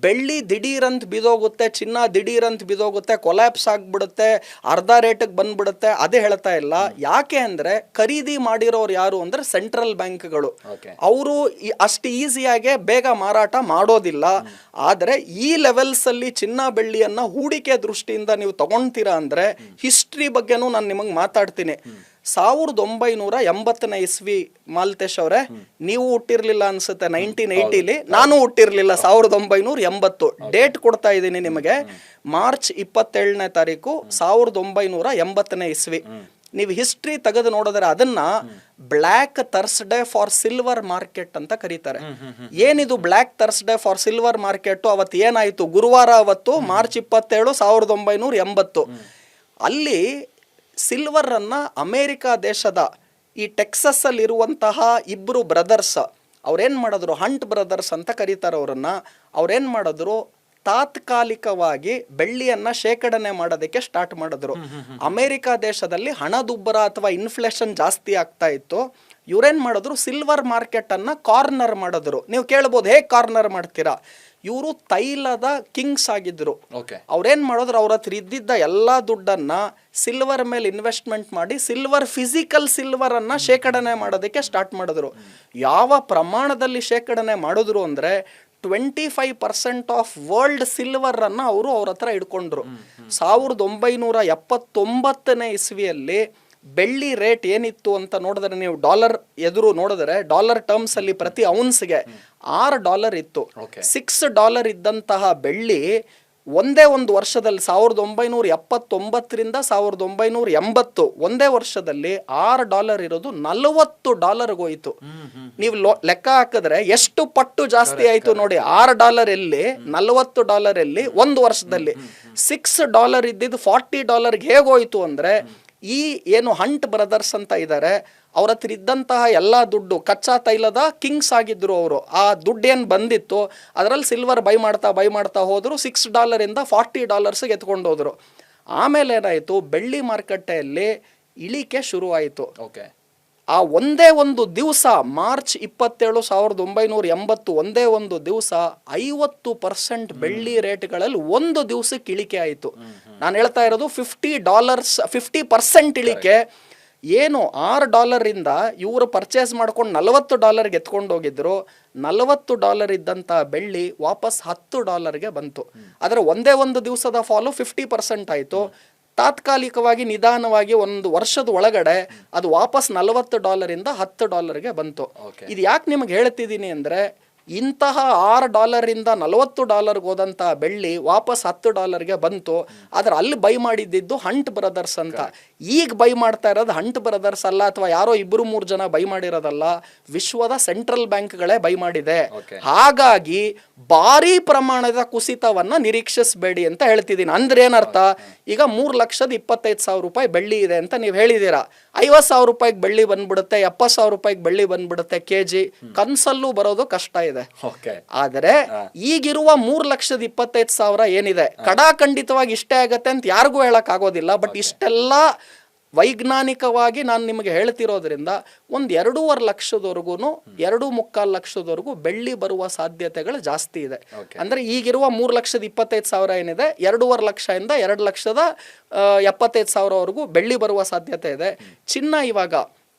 ಬೆಳ್ಳಿ ದಿಢೀರಂತ ಬಿದೋಗುತ್ತೆ, ಚಿನ್ನ ದಿಢೀರಂತ ಬಿದೋಗುತ್ತೆ, ಕೊಲ್ಯಾಪ್ಸ್ ಆಗ್ಬಿಡುತ್ತೆ, ಅರ್ಧ ರೇಟಿಗೆ ಬಂದ್ಬಿಡುತ್ತೆ, ಅದೇ ಹೇಳ್ತಾ ಇಲ್ಲ. ಯಾಕೆ ಅಂದ್ರೆ ಖರೀದಿ ಮಾಡಿರೋರು ಯಾರು ಅಂದ್ರೆ ಸೆಂಟ್ರಲ್ ಬ್ಯಾಂಕ್ಗಳು. ಅವರು ಅಷ್ಟು ಈಸಿಯಾಗೆ ಬೇಗ ಮಾರಾಟ ಮಾಡೋದಿಲ್ಲ. ಆದ್ರೆ ಈ ಲೆವೆಲ್ಸ್ ಅಲ್ಲಿ ಚಿನ್ನ ಬೆಳ್ಳಿಯನ್ನ ಹೂಡಿಕೆ ದೃಷ್ಟಿಯಿಂದ ನೀವು ತಗೊಂತೀರಾ ಅಂದ್ರೆ ಹಿಸ್ಟ್ರಿ ಬಗ್ಗೆನೂ ನಾನು ನಿಮಗೆ ಮಾತಾಡ್ತೀನಿ. 1980ನೇ ಇಸ್ವಿ ಮಾಲ್ತೇಶ್ ಅವರೇ, ನೀವು ಹುಟ್ಟಿರ್ಲಿಲ್ಲ ಅನ್ಸುತ್ತೆ 1980ಲಿ, ನಾನು ಹುಟ್ಟಿರ್ಲಿಲ್ಲ 1980. ಡೇಟ್ ಕೊಡ್ತಾ ಇದ್ದೀನಿ ನಿಮಗೆ, ಮಾರ್ಚ್ 27ನೇ ತಾರೀಕು 1980ನೇ ಇಸ್ವಿ. ನೀವು ಹಿಸ್ಟ್ರಿ ತೆಗೆದು ನೋಡಿದ್ರೆ ಅದನ್ನ black Thursday for silver market ಅಂತ ಕರೀತಾರೆ. ಏನಿದು black Thursday for silver market? ಅವತ್ತು ಏನಾಯ್ತು, ಗುರುವಾರ ಅವತ್ತು ಮಾರ್ಚ್ 27, 1980 ಅಲ್ಲಿ ಸಿಲ್ವರ್ ಅನ್ನ ಅಮೇರಿಕಾ ದೇಶದ ಈ ಟೆಕ್ಸಸ್ ಅಲ್ಲಿ ಇರುವಂತಹ 2 ಬ್ರದರ್ಸ್ ಅವ್ರೇನ್ ಮಾಡಿದ್ರು, ಹಂಟ್ ಬ್ರದರ್ಸ್ ಅಂತ ಕರೀತಾರೆ ಅವರನ್ನ, ಅವ್ರೇನ್ ಮಾಡಿದ್ರು, ತಾತ್ಕಾಲಿಕವಾಗಿ ಬೆಳ್ಳಿಯನ್ನ ಶೇಖರಣೆ ಮಾಡೋದಕ್ಕೆ ಸ್ಟಾರ್ಟ್ ಮಾಡಿದ್ರು. ಅಮೇರಿಕಾ ದೇಶದಲ್ಲಿ ಹಣದುಬ್ಬರ ಅಥವಾ ಇನ್ಫ್ಲೇಷನ್ ಜಾಸ್ತಿ ಆಗ್ತಾ ಇತ್ತು. ಇವ್ರೇನ್ ಮಾಡಿದ್ರು, ಸಿಲ್ವರ್ ಮಾರ್ಕೆಟ್ ಅನ್ನ ಕಾರ್ನರ್ ಮಾಡಿದ್ರು. ನೀವು ಕೇಳ್ಬೋದು, ಹೇಗೆ ಕಾರ್ನರ್ ಮಾಡ್ತೀರಾ? ಇವರು ತೈಲದ ಕಿಂಗ್ಸ್ ಆಗಿದ್ರು. ಅವ್ರೇನ್ ಮಾಡಿದ್ರು, ಅವ್ರ ಹತ್ರ ಇದ್ದಿದ್ದ ಎಲ್ಲಾ ದುಡ್ಡನ್ನ ಸಿಲ್ವರ್ ಮೇಲೆ ಇನ್ವೆಸ್ಟ್ಮೆಂಟ್ ಮಾಡಿ ಫಿಸಿಕಲ್ ಸಿಲ್ವರ್ ಅನ್ನ ಶೇಖರಣೆ ಮಾಡೋದಕ್ಕೆ ಸ್ಟಾರ್ಟ್ ಮಾಡಿದ್ರು. ಯಾವ ಪ್ರಮಾಣದಲ್ಲಿ ಶೇಖರಣೆ ಮಾಡಿದ್ರು ಅಂದ್ರೆ 25% ಆಫ್ ವರ್ಲ್ಡ್ ಸಿಲ್ವರ್ ಅನ್ನ ಅವರು ಅವ್ರ ಹತ್ರ ಇಟ್ಕೊಂಡ್ರು. 1979ನೇ ಇಸ್ವಿಯಲ್ಲಿ ಬೆಳ್ಳಿ ರೇಟ್ ಏನಿತ್ತು ಅಂತ ನೋಡಿದ್ರೆ, ನೀವು ಡಾಲರ್ ಎದುರು ನೋಡಿದ್ರೆ ಡಾಲರ್ ಟರ್ಮ್ಸ್ ಅಲ್ಲಿ ಪ್ರತಿ ಔನ್ಸ್ಗೆ $6 ಇತ್ತು. $6 ಇದ್ದಂತಹ ಬೆಳ್ಳಿ ಒಂದೇ ಒಂದು ವರ್ಷದಲ್ಲಿ 1979ರಿಂದ 1980 ಒಂದೇ ವರ್ಷದಲ್ಲಿ $6 ಇರೋದು $40 ಹೋಯ್ತು. ನೀವು ಲೆಕ್ಕ ಹಾಕಿದ್ರೆ ಎಷ್ಟು ಪಟ್ಟು ಜಾಸ್ತಿ ಆಯ್ತು ನೋಡಿ. $6 ಎಲ್ಲಿ, $40 ಎಲ್ಲಿ ಒಂದು ವರ್ಷದಲ್ಲಿ. $6 ಇದ್ದಿದ್ದು $40 ಹೇಗೋಯ್ತು ಅಂದ್ರೆ, ಈ ಏನು ಹಂಟ್ ಬ್ರದರ್ಸ್ ಅಂತ ಇದ್ದಾರೆ, ಅವ್ರ ಹತ್ರ ಇದ್ದಂತಹ ಎಲ್ಲ ದುಡ್ಡು, ಕಚ್ಚಾ ತೈಲದ ಕಿಂಗ್ಸ್ ಆಗಿದ್ರು ಅವರು. ಆ ದುಡ್ಡು ಏನು ಬಂದಿತ್ತು ಅದರಲ್ಲಿ ಸಿಲ್ವರ್ ಬೈ ಮಾಡ್ತಾ ಹೋದ್ರು. $6 $40 ಎತ್ಕೊಂಡು ಹೋದ್ರು. ಆಮೇಲೆ ಏನಾಯಿತು, ಬೆಳ್ಳಿ ಮಾರುಕಟ್ಟೆಯಲ್ಲಿ ಇಳಿಕೆ ಶುರು ಆಯಿತು. ಆ ಒಂದೇ ಒಂದು ದಿವಸ ಮಾರ್ಚ್ 27, 1980 ಒಂದೇ ಒಂದು ದಿವಸ 50% ಬೆಳ್ಳಿ ರೇಟ್ಗಳಲ್ಲಿ ಒಂದು ದಿವಸಕ್ಕೆ ಇಳಿಕೆ ಆಯಿತು. ನಾನು ಹೇಳ್ತಾ ಇರೋದು $50, 50% ಇಳಿಕೆ. ಏನು $6 ಇಂದ ಇವರು ಪರ್ಚೇಸ್ ಮಾಡ್ಕೊಂಡು $40 ಎತ್ಕೊಂಡು ಹೋಗಿದ್ರು, $40 ಇದ್ದಂಥ ಬೆಳ್ಳಿ ವಾಪಸ್ $10 ಬಂತು. ಆದರೆ ಒಂದೇ ಒಂದು ದಿವಸದ ಫಾಲು 50% ಆಯಿತು. ತಾತ್ಕಾಲಿಕವಾಗಿ ನಿಧಾನವಾಗಿ ಒಂದು ವರ್ಷದ ಒಳಗಡೆ ಅದು ವಾಪಸ್ $40 ಇಂದ $10 ಬಂತು. ಇದು ಯಾಕೆ ನಿಮ್ಗೆ ಹೇಳ್ತಿದ್ದೀನಿ ಅಂದರೆ, ಇಂತಹ $6 ಇಂದ $40 ಹೋದಂಥ ಬೆಳ್ಳಿ ವಾಪಸ್ $10 ಬಂತು. ಆದ್ರೆ ಅಲ್ಲಿ ಬೈ ಮಾಡಿದ್ದು ಹಂಟ್ ಬ್ರದರ್ಸ್ ಅಂತ. ಈಗ ಬೈ ಮಾಡ್ತಾ ಇರೋದು ಹಂಟ್ ಬ್ರದರ್ಸ್ ಅಲ್ಲ, ಅಥವಾ ಯಾರೋ 2-3 ಜನ ಬೈ ಮಾಡಿರೋದಲ್ಲ, ವಿಶ್ವದ ಸೆಂಟ್ರಲ್ ಬ್ಯಾಂಕ್ಗಳೇ ಬೈ ಮಾಡಿದೆ. ಹಾಗಾಗಿ ಭಾರಿ ಪ್ರಮಾಣದ ಕುಸಿತವನ್ನ ನಿರೀಕ್ಷಿಸಬೇಡಿ ಅಂತ ಹೇಳ್ತಿದ್ದೀನಿ. ಅಂದ್ರೆ ಏನರ್ಥ, ಈಗ 3,25,000 ರೂಪಾಯಿ ಬೆಳ್ಳಿ ಇದೆ ಅಂತ ನೀವು ಹೇಳಿದೀರಾ, 50,000 ರೂಪಾಯಿಗೆ ಬೆಳ್ಳಿ ಬಂದ್ಬಿಡುತ್ತೆ, 70,000 ರೂಪಾಯಿಗೆ ಬೆಳ್ಳಿ ಬಂದ್ಬಿಡುತ್ತೆ ಕೆಜಿ. ಕನ್ಸಲ್ಲೂ ಬರೋದು ಕಷ್ಟ ಇದೆ. ಆದರೆ ಈಗಿರುವ 3,25,000 ಏನಿದೆ, ಕಡಾಖಂಡಿತವಾಗಿ ಇಷ್ಟೇ ಆಗತ್ತೆ ಅಂತ ಯಾರಿಗೂ ಹೇಳಕ್ ಆಗೋದಿಲ್ಲ. ಬಟ್ ಇಷ್ಟೆಲ್ಲ ವೈಜ್ಞಾನಿಕವಾಗಿ ನಾನು ನಿಮಗೆ ಹೇಳ್ತಿರೋದ್ರಿಂದ ಒಂದು 2.5 ಲಕ್ಷದವರೆಗೂ 2.25 ಲಕ್ಷದವರೆಗೂ ಬೆಳ್ಳಿ ಬರುವ ಸಾಧ್ಯತೆಗಳು ಜಾಸ್ತಿ ಇದೆ. ಅಂದ್ರೆ ಈಗಿರುವ 3,25,000 ಏನಿದೆ, 2.5 ಲಕ್ಷದಿಂದ 2,75,000 ಬೆಳ್ಳಿ ಬರುವ ಸಾಧ್ಯತೆ ಇದೆ. ಚಿನ್ನ ಇವಾಗ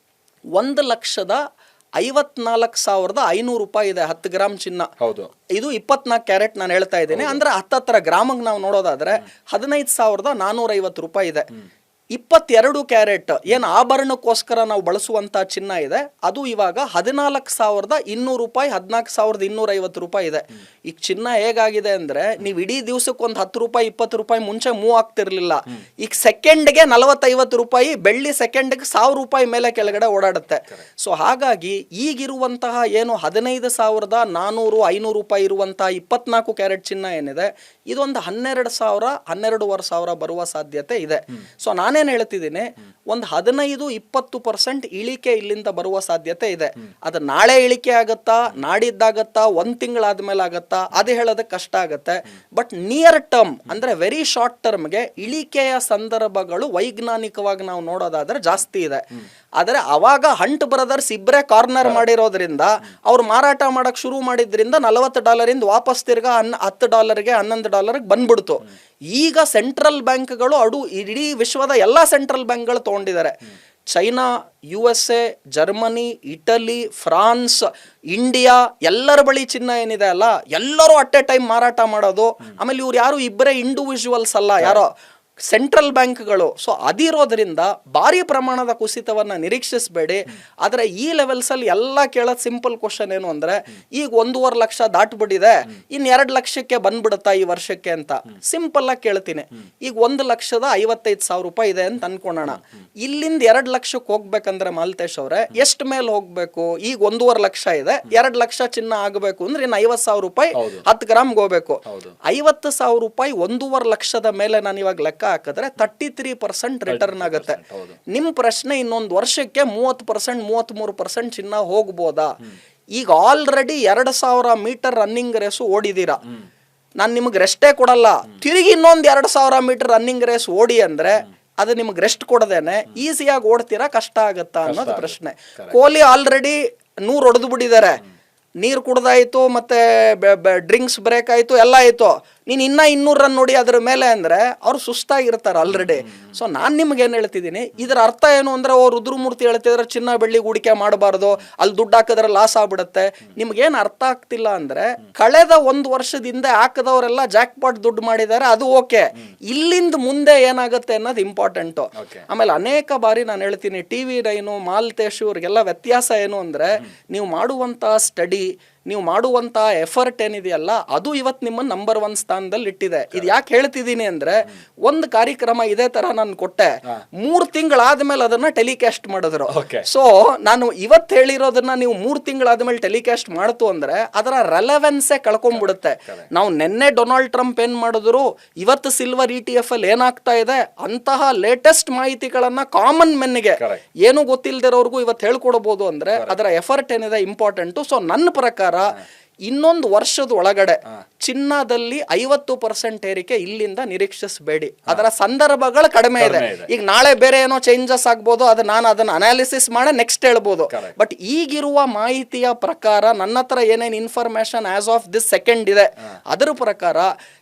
1,54,500 ರೂಪಾಯಿ ಇದೆ 10 ಗ್ರಾಮ್ ಚಿನ್ನ. ಇದು 24 ಕ್ಯಾರೆಟ್ ನಾನು ಹೇಳ್ತಾ ಇದ್ದೀನಿ. ಅಂದ್ರೆ 10 ಗ್ರಾಮಿಗೆ ನಾವು ನೋಡೋದಾದ್ರೆ 15,450 ರೂಪಾಯಿ ಇದೆ. 22 ಕ್ಯಾರೆಟ್ ಏನು ಆಭರಣಕ್ಕೋಸ್ಕರ ನಾವು ಬಳಸುವಂತ ಚಿನ್ನ ಇದೆ, ಅದು ಇವಾಗ 14,200 ರೂಪಾಯಿ, 14,250 ರೂಪಾಯಿ ಇದೆ. ಈಗ ಚಿನ್ನ ಹೇಗಾಗಿದೆ ಅಂದ್ರೆ, ನೀವು ಇಡೀ ದಿವಸಕ್ಕೆ ಒಂದು 10 ರೂಪಾಯಿ 20 ರೂಪಾಯಿ ಮುಂಚೆ ಮೂವ್ ಆಗ್ತಿರ್ಲಿಲ್ಲ. ಈಗ ಸೆಕೆಂಡ್ಗೆ 40-50 ರೂಪಾಯಿ, ಬೆಳ್ಳಿ ಸೆಕೆಂಡ್ಗೆ 1,000 ರೂಪಾಯಿ ಮೇಲೆ ಕೆಳಗಡೆ ಓಡಾಡುತ್ತೆ. ಸೊ ಹಾಗಾಗಿ ಈಗಿರುವಂತಹ ಏನು 15,400-500 ರೂಪಾಯಿ ಇರುವಂತಹ 24 ಕ್ಯಾರೆಟ್ ಚಿನ್ನ ಏನಿದೆ, ಇದೊಂದು 12,000, 12,500 ಬರುವ ಸಾಧ್ಯತೆ ಇದೆ. ಸೊ ನಾನೇನ್ ಹೇಳ್ತಿದ್ದೀನಿ, ಒಂದು 15-20% ಇಳಿಕೆ ಇಲ್ಲಿಂದ ಬರುವ ಸಾಧ್ಯತೆ ಇದೆ. ಅದು ನಾಳೆ ಇಳಿಕೆ ಆಗತ್ತಾ, ನಾಡಿದ್ದಾಗತ್ತಾ, 1 ತಿಂಗಳಾದ್ಮೇಲೆ ಆಗತ್ತಾ, ಅದು ಹೇಳೋದಕ್ಕೆ ಕಷ್ಟ ಆಗತ್ತೆ. ಬಟ್ ನಿಯರ್ ಟರ್ಮ್ ಅಂದ್ರೆ ವೆರಿ ಶಾರ್ಟ್ ಟರ್ಮ್ಗೆ ಇಳಿಕೆಯ ಸಂದರ್ಭಗಳು ವೈಜ್ಞಾನಿಕವಾಗಿ ನಾವು ನೋಡೋದಾದ್ರೆ ಜಾಸ್ತಿ ಇದೆ. ಆದರೆ ಅವಾಗ ಹಂಟ್ ಬ್ರದರ್ಸ್ ಇಬ್ಬರೇ ಕಾರ್ನರ್ ಮಾಡಿರೋದ್ರಿಂದ, ಅವ್ರು ಮಾರಾಟ ಮಾಡಕ್ ಶುರು ಮಾಡಿದ್ರಿಂದ $40 ಇಂದ ವಾಪಸ್ ತಿರ್ಗಾ $10, $11 ಬಂದ್ಬಿಡ್ತು. ಈಗ ಸೆಂಟ್ರಲ್ ಬ್ಯಾಂಕ್ಗಳು ಇಡೀ ವಿಶ್ವದ ಎಲ್ಲಾ ಸೆಂಟ್ರಲ್ ಬ್ಯಾಂಕ್ಗಳು ತಗೊಂಡಿದ್ದಾರೆ. China, USA, Germany, Italy, France, India, ಎಲ್ಲರ ಬಳಿ ಚಿನ್ನ ಏನಿದೆ ಅಲ್ಲ, ಎಲ್ಲರೂ ಅಟ್ ಎ ಟೈಮ್ ಮಾರಾಟ ಮಾಡೋದು. ಆಮೇಲೆ ಇವ್ರು ಯಾರು ಇಬ್ಬರೇ ಇಂಡಿವಿಜುವಲ್ಸ್ ಅಲ್ಲ, ಯಾರೋ ಸೆಂಟ್ರಲ್ ಬ್ಯಾಂಕ್ಗಳು. ಸೊ ಅದಿರೋದ್ರಿಂದ ಭಾರಿ ಪ್ರಮಾಣದ ಕುಸಿತವನ್ನ ನಿರೀಕ್ಷಿಸಬೇಡಿ. ಆದರೆ ಈ ಲೆವೆಲ್ಸ್ ಅಲ್ಲಿ ಎಲ್ಲ ಕೇಳೋದು ಸಿಂಪಲ್ ಕ್ವಶನ್ ಏನು ಅಂದ್ರೆ, ಈಗ 1.5 ಲಕ್ಷ ದಾಟ್ಬಿಟ್ಟಿದೆ, ಇನ್ನು 2 ಲಕ್ಷಕ್ಕೆ ಬಂದ್ಬಿಡುತ್ತಾ ಈ ವರ್ಷಕ್ಕೆ ಅಂತ ಸಿಂಪಲ್ ಆಗಿ ಕೇಳ್ತೀನಿ. ಈಗ 1,55,000 ರೂಪಾಯಿ ಇದೆ ಅಂತ ಅನ್ಕೊಳ್ಳೋಣ. ಇಲ್ಲಿಂದ 2 ಲಕ್ಷಕ್ಕೆ ಹೋಗ್ಬೇಕಂದ್ರೆ ಮಾಲ್ತೇಶ್ ಅವ್ರೆ ಎಷ್ಟು ಮೇಲೆ ಹೋಗ್ಬೇಕು? ಈಗ 1.5 ಲಕ್ಷ ಇದೆ, 2 ಲಕ್ಷ ಚಿನ್ನ ಆಗಬೇಕು ಅಂದ್ರೆ ಇನ್ನು 50,000 ರೂಪಾಯಿ 10 ಗ್ರಾಮ್ಗೆ ಹೋಗ್ಬೇಕು. 50,000 ರೂಪಾಯಿ 1.5 ಲಕ್ಷದ ಮೇಲೆ ನಾನು ಇವಾಗ ಲೆಕ್ಕ ಹಾಕಿದ್ರೆ 33% ರಿಟರ್ನ್ ಆಗುತ್ತೆ. ನಿಮ್ ಪ್ರಶ್ನೆ, ಇನ್ನೊಂದು ವರ್ಷಕ್ಕೆ 30%, 33% ಚಿನ್ನ ಹೋಗ್ಬೋದಾ? ಈಗ ಆಲ್ರೆಡಿ 2,000 ಮೀಟರ್ ರನ್ನಿಂಗ್ ರೇಸು ಓಡಿದೀರಾ. ನಾನು ನಿಮಗೆ ರೆಸ್ಟೇ ಕೊಡಲ್ಲ, ತಿರುಗಿ ಇನ್ನೊಂದು 2,000 ಮೀಟರ್ ರನ್ನಿಂಗ್ ರೇಸ್ ಓಡಿ ಅಂದ್ರೆ ಅದು ನಿಮ್ಗೆ ರೆಸ್ಟ್ ಕೊಡದೇನೆ ಈಸಿಯಾಗಿ ಓಡ್ತೀರಾ, ಕಷ್ಟ ಆಗತ್ತಾ ಅನ್ನೋದು ಪ್ರಶ್ನೆ. ಕೊಹ್ಲಿ ಆಲ್ರೆಡಿ 100 ಹೊಡೆದು ಬಿಟ್ಟಿದ್ದಾರೆ, ನೀರು ಕುಡ್ದಾಯ್ತು, ಮತ್ತೆ ಡ್ರಿಂಕ್ಸ್ ಬ್ರೇಕ್ ಆಯ್ತು, ಎಲ್ಲ ಆಯ್ತು. ನೀನು ಇನ್ನ 200 ರನ್ ನೋಡಿ ಅದ್ರ ಮೇಲೆ ಅಂದ್ರೆ ಅವ್ರು ಸುಸ್ತಾಗಿರ್ತಾರೆ ಆಲ್ರೆಡಿ. ಸೊ ನಾನು ನಿಮ್ಗೆ ಏನ್ ಹೇಳ್ತಿದ್ದೀನಿ, ಇದರ ಅರ್ಥ ಏನು ಅಂದ್ರೆ, ರುದ್ರಮೂರ್ತಿ ಹೇಳ್ತಿದ್ರೆ ಚಿನ್ನ ಬೆಳ್ಳಿ ಹೂಡಿಕೆ ಮಾಡಬಾರ್ದು, ಅಲ್ಲಿ ದುಡ್ಡು ಹಾಕಿದ್ರೆ ಲಾಸ್ ಆಗ್ಬಿಡುತ್ತೆ. ನಿಮ್ಗೇನ್ ಅರ್ಥ ಆಗ್ತಿಲ್ಲ ಅಂದ್ರೆ, ಕಳೆದ 1 ವರ್ಷದಿಂದ ಹಾಕದವರೆಲ್ಲ ಜಾಕ್ ಪಾಟ್ ದುಡ್ಡು ಮಾಡಿದ್ದಾರೆ, ಅದು ಓಕೆ. ಇಲ್ಲಿಂದ ಮುಂದೆ ಏನಾಗುತ್ತೆ ಅನ್ನೋದು ಇಂಪಾರ್ಟೆಂಟ್. ಆಮೇಲೆ ಅನೇಕ ಬಾರಿ ನಾನು ಹೇಳ್ತೀನಿ, TV9, ಮಾಲ್ತೇಶ್ ಇವ್ರಿಗೆಲ್ಲ ವ್ಯತ್ಯಾಸ ಏನು ಅಂದ್ರೆ, ನೀವು ಮಾಡುವಂತ ಸ್ಟಡಿ, ನೀವು ಮಾಡುವಂತ ಎಫರ್ಟ್ ಏನಿದೆಯಲ್ಲ, ಅದು ಇವತ್ತು ನಿಮ್ಮನ್ನ ನಂಬರ್ 1 ಸ್ಥಾನದಲ್ಲಿ ಇಟ್ಟಿದೆ. ಇದು ಯಾಕೆ ಹೇಳ್ತಿದ್ದೀನಿ ಅಂದ್ರೆ, ಒಂದು ಕಾರ್ಯಕ್ರಮ ಇದೇ ತರ ನಾನು ಕೊಟ್ಟೆ, 3 ತಿಂಗಳಾದ್ಮೇಲೆ ಅದನ್ನ ಟೆಲಿಕಾಸ್ಟ್ ಮಾಡಿದ್ರು. ಸೊ ನಾನು ಇವತ್ತು ಹೇಳಿರೋದನ್ನ ನೀವು 3 ತಿಂಗಳಾದ್ಮೇಲೆ ಟೆಲಿಕಾಸ್ಟ್ ಮಾಡ್ತು ಅಂದ್ರೆ ಅದರ ರೆಲೆವೆನ್ಸೇ ಕಳ್ಕೊಂಡ್ಬಿಡುತ್ತೆ. ನಾವು ನಿನ್ನೆ ಡೊನಾಲ್ಡ್ ಟ್ರಂಪ್ ಏನ್ ಮಾಡಿದ್ರು, ಇವತ್ತು ಸಿಲ್ವರ್ ETF ಅಲ್ಲಿ ಏನಾಗ್ತಾ ಇದೆ, ಅಂತಹ ಲೇಟೆಸ್ಟ್ ಮಾಹಿತಿಗಳನ್ನ ಕಾಮನ್ ಮೆನ್ಗೆ ಏನು ಗೊತ್ತಿಲ್ದಿರೋರ್ಗೂ ಇವತ್ತು ಹೇಳ್ಕೊಡ್ಬೋದು ಅಂದ್ರೆ ಅದರ ಎಫರ್ಟ್ ಏನಿದೆ ಇಂಪಾರ್ಟೆಂಟು. ಸೊ ನನ್ನ ಪ್ರಕಾರ ಇನ್ನೊಂದು ವರ್ಷದ ಒಳಗಡೆ ಚಿನ್ನದಲ್ಲಿ 50% ಏರಿಕೆ ಇಲ್ಲಿಂದ ನಿರೀಕ್ಷಿಸಬೇಡಿ. ಅದರ ಸಂದರ್ಭಗಳು ಕಡಿಮೆ ಇದೆ. ಈಗ ನಾಳೆ ಬೇರೆ ಏನೋ ಚೇಂಜಸ್ ಆಗ್ಬೋದು, ಅದು ನಾನು ಅದನ್ನ ಅನಾಲಿಸಿಸ್ ಮಾಡಿ ನೆಕ್ಸ್ಟ್ ಹೇಳ್ಬೋದು. ಬಟ್ ಈಗಿರುವ ಮಾಹಿತಿಯ ಪ್ರಕಾರ ನನ್ನ ಹತ್ರ ಏನೇನು information as of this second ಇದೆ, ಅದರ ಪ್ರಕಾರ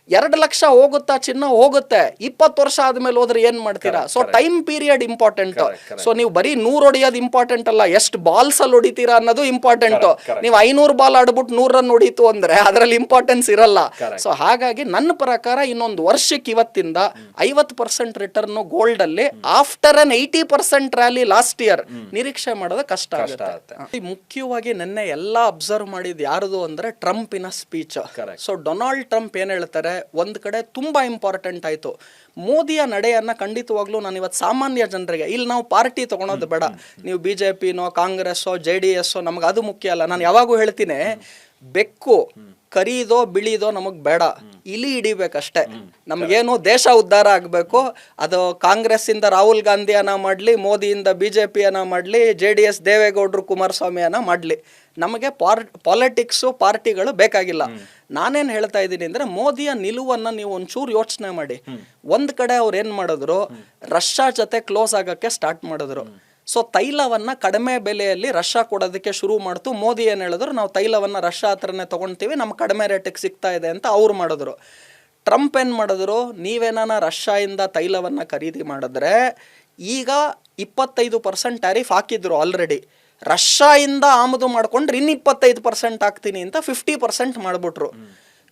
2 ಲಕ್ಷ ಹೋಗುತ್ತಾ ಚಿನ್ನ ಹೋಗುತ್ತೆ. 20 ವರ್ಷ ಆದ್ಮೇಲೆ ಹೋದ್ರೆ ಏನ್ ಮಾಡ್ತೀರಾ? So time period important. So ನೀವು ಬರೀ 100 ಹೊಡಿಯೋದು ಇಂಪಾರ್ಟೆಂಟ್ ಅಲ್ಲ, ಎಷ್ಟು ಬಾಲ್ಸ್ ಅಲ್ಲಿ ಹೊಡಿತೀರಾ ಅನ್ನೋದು ಇಂಪಾರ್ಟೆಂಟ್. ನೀವು 500 ಬಾಲ್ ಆಡ್ಬಿಟ್ಟು 100 ರನ್ ಹೊಡೀತು ಅಂದ್ರೆ ಅದರಲ್ಲಿ ಇಂಪಾರ್ಟೆನ್ಸ್ ಇರಲ್ಲ. ಸೊ ಹಾಗಾಗಿ ನನ್ನ ಪ್ರಕಾರ ಇನ್ನೊಂದು ವರ್ಷಕ್ಕೆ ಇವತ್ತಿಂದ 50% ರಿಟರ್ನ್ ಗೋಲ್ಡ್ ಅಲ್ಲಿ ಆಫ್ಟರ್ ಅನ್ 80% ರ್ಯಾಲಿ ಲಾಸ್ಟ್ ಇಯರ್ ನಿರೀಕ್ಷೆ ಮಾಡೋದು ಕಷ್ಟ ಆಗುತ್ತೆ. ಮುಖ್ಯವಾಗಿ ನಿನ್ನೆ ಎಲ್ಲ ಅಬ್ಸರ್ವ್ ಮಾಡಿದ್ ಯಾರದು ಅಂದ್ರೆ ಟ್ರಂಪಿನ ಸ್ಪೀಚ್. ಸೊ ಡೊನಾಲ್ಡ್ ಟ್ರಂಪ್ ಏನ್ ಹೇಳ್ತಾರೆ, ಒಂದ್ ಕಡೆ ತುಂಬಾ ಇಂಪಾರ್ಟೆಂಟ್ ಆಯ್ತು. ಮೋದಿಯ ನಡೆಯನ್ನ ಖಂಡಿತವಾಗ್ಲೂ ನಾನು ಇವತ್ತು ಸಾಮಾನ್ಯ ಜನರಿಗೆ, ಇಲ್ಲಿ ನಾವು ಪಾರ್ಟಿ ತಗೊಳೋದು ಬೇಡ, ನೀವು ಬಿಜೆಪಿನೋ ಕಾಂಗ್ರೆಸ್ಸೋ JDS ನಮ್ಗೆ ಅದು ಮುಖ್ಯ ಅಲ್ಲ. ನಾನು ಯಾವಾಗೂ ಹೇಳ್ತೀನಿ, ಬೆಕ್ಕು ಕರೀದೋ ಬಿಳಿದೋ ನಮಗ್ ಬೇಡ, ಇಲಿ ಹಿಡಿಬೇಕಷ್ಟೇ. ನಮಗೇನು ದೇಶ ಉದ್ಧಾರ ಆಗ್ಬೇಕು. ಅದು ಕಾಂಗ್ರೆಸ್ ಇಂದ ರಾಹುಲ್ ಗಾಂಧಿಯನ್ನ ಮಾಡ್ಲಿ, ಮೋದಿಯಿಂದ BJPಯನ್ನ ಮಾಡ್ಲಿ, JDS ದೇವೇಗೌಡರು ಕುಮಾರಸ್ವಾಮಿಯನ್ನ ಮಾಡ್ಲಿ, ನಮಗೆ ಪಾಲಿಟಿಕ್ಸು ಪಾರ್ಟಿಗಳು ಬೇಕಾಗಿಲ್ಲ. ನಾನೇನ್ ಹೇಳ್ತಾ ಇದ್ದೀನಿ ಅಂದ್ರೆ, ಮೋದಿಯ ನಿಲುವನ್ನ ನೀವು ಒಂಚೂರು ಯೋಚನೆ ಮಾಡಿ. ಒಂದ್ ಕಡೆ ಅವ್ರು ಏನ್ ಮಾಡಿದ್ರು, ರಷ್ಯಾ ಜೊತೆ ಕ್ಲೋಸ್ ಆಗಕ್ಕೆ ಸ್ಟಾರ್ಟ್ ಮಾಡಿದ್ರು. ಸೊ ತೈಲವನ್ನ ಕಡಿಮೆ ಬೆಲೆಯಲ್ಲಿ ರಷ್ಯಾ ಕೊಡೋದಕ್ಕೆ ಶುರು ಮಾಡ್ತು. ಮೋದಿ ಏನ್ ಹೇಳಿದ್ರು, ನಾವು ತೈಲವನ್ನ ರಷ್ಯಾ ಹತ್ರನೇ ತಗೊಳ್ತೀವಿ, ನಮ್ಗೆ ಕಡಿಮೆ ರೇಟಿಗೆ ಸಿಗ್ತಾ ಇದೆ ಅಂತ ಅವ್ರು ಮಾಡಿದ್ರು. ಟ್ರಂಪ್ ಏನ್ ಮಾಡಿದ್ರು, ನೀವೇನಾನ ರಷ್ಯಾ ಇಂದ ತೈಲವನ್ನ ಖರೀದಿ ಮಾಡಿದ್ರೆ ಈಗ 25% ಟ್ಯಾರಿಫ್ ಹಾಕಿದ್ರು ಆಲ್ರೆಡಿ. ರಷ್ಯಾ ಇಂದ ಆಮದು ಮಾಡ್ಕೊಂಡ್ರೆ ಇನ್ನು 25% ಹಾಕ್ತೀನಿ ಅಂತ 50% ಮಾಡ್ಬಿಟ್ರು.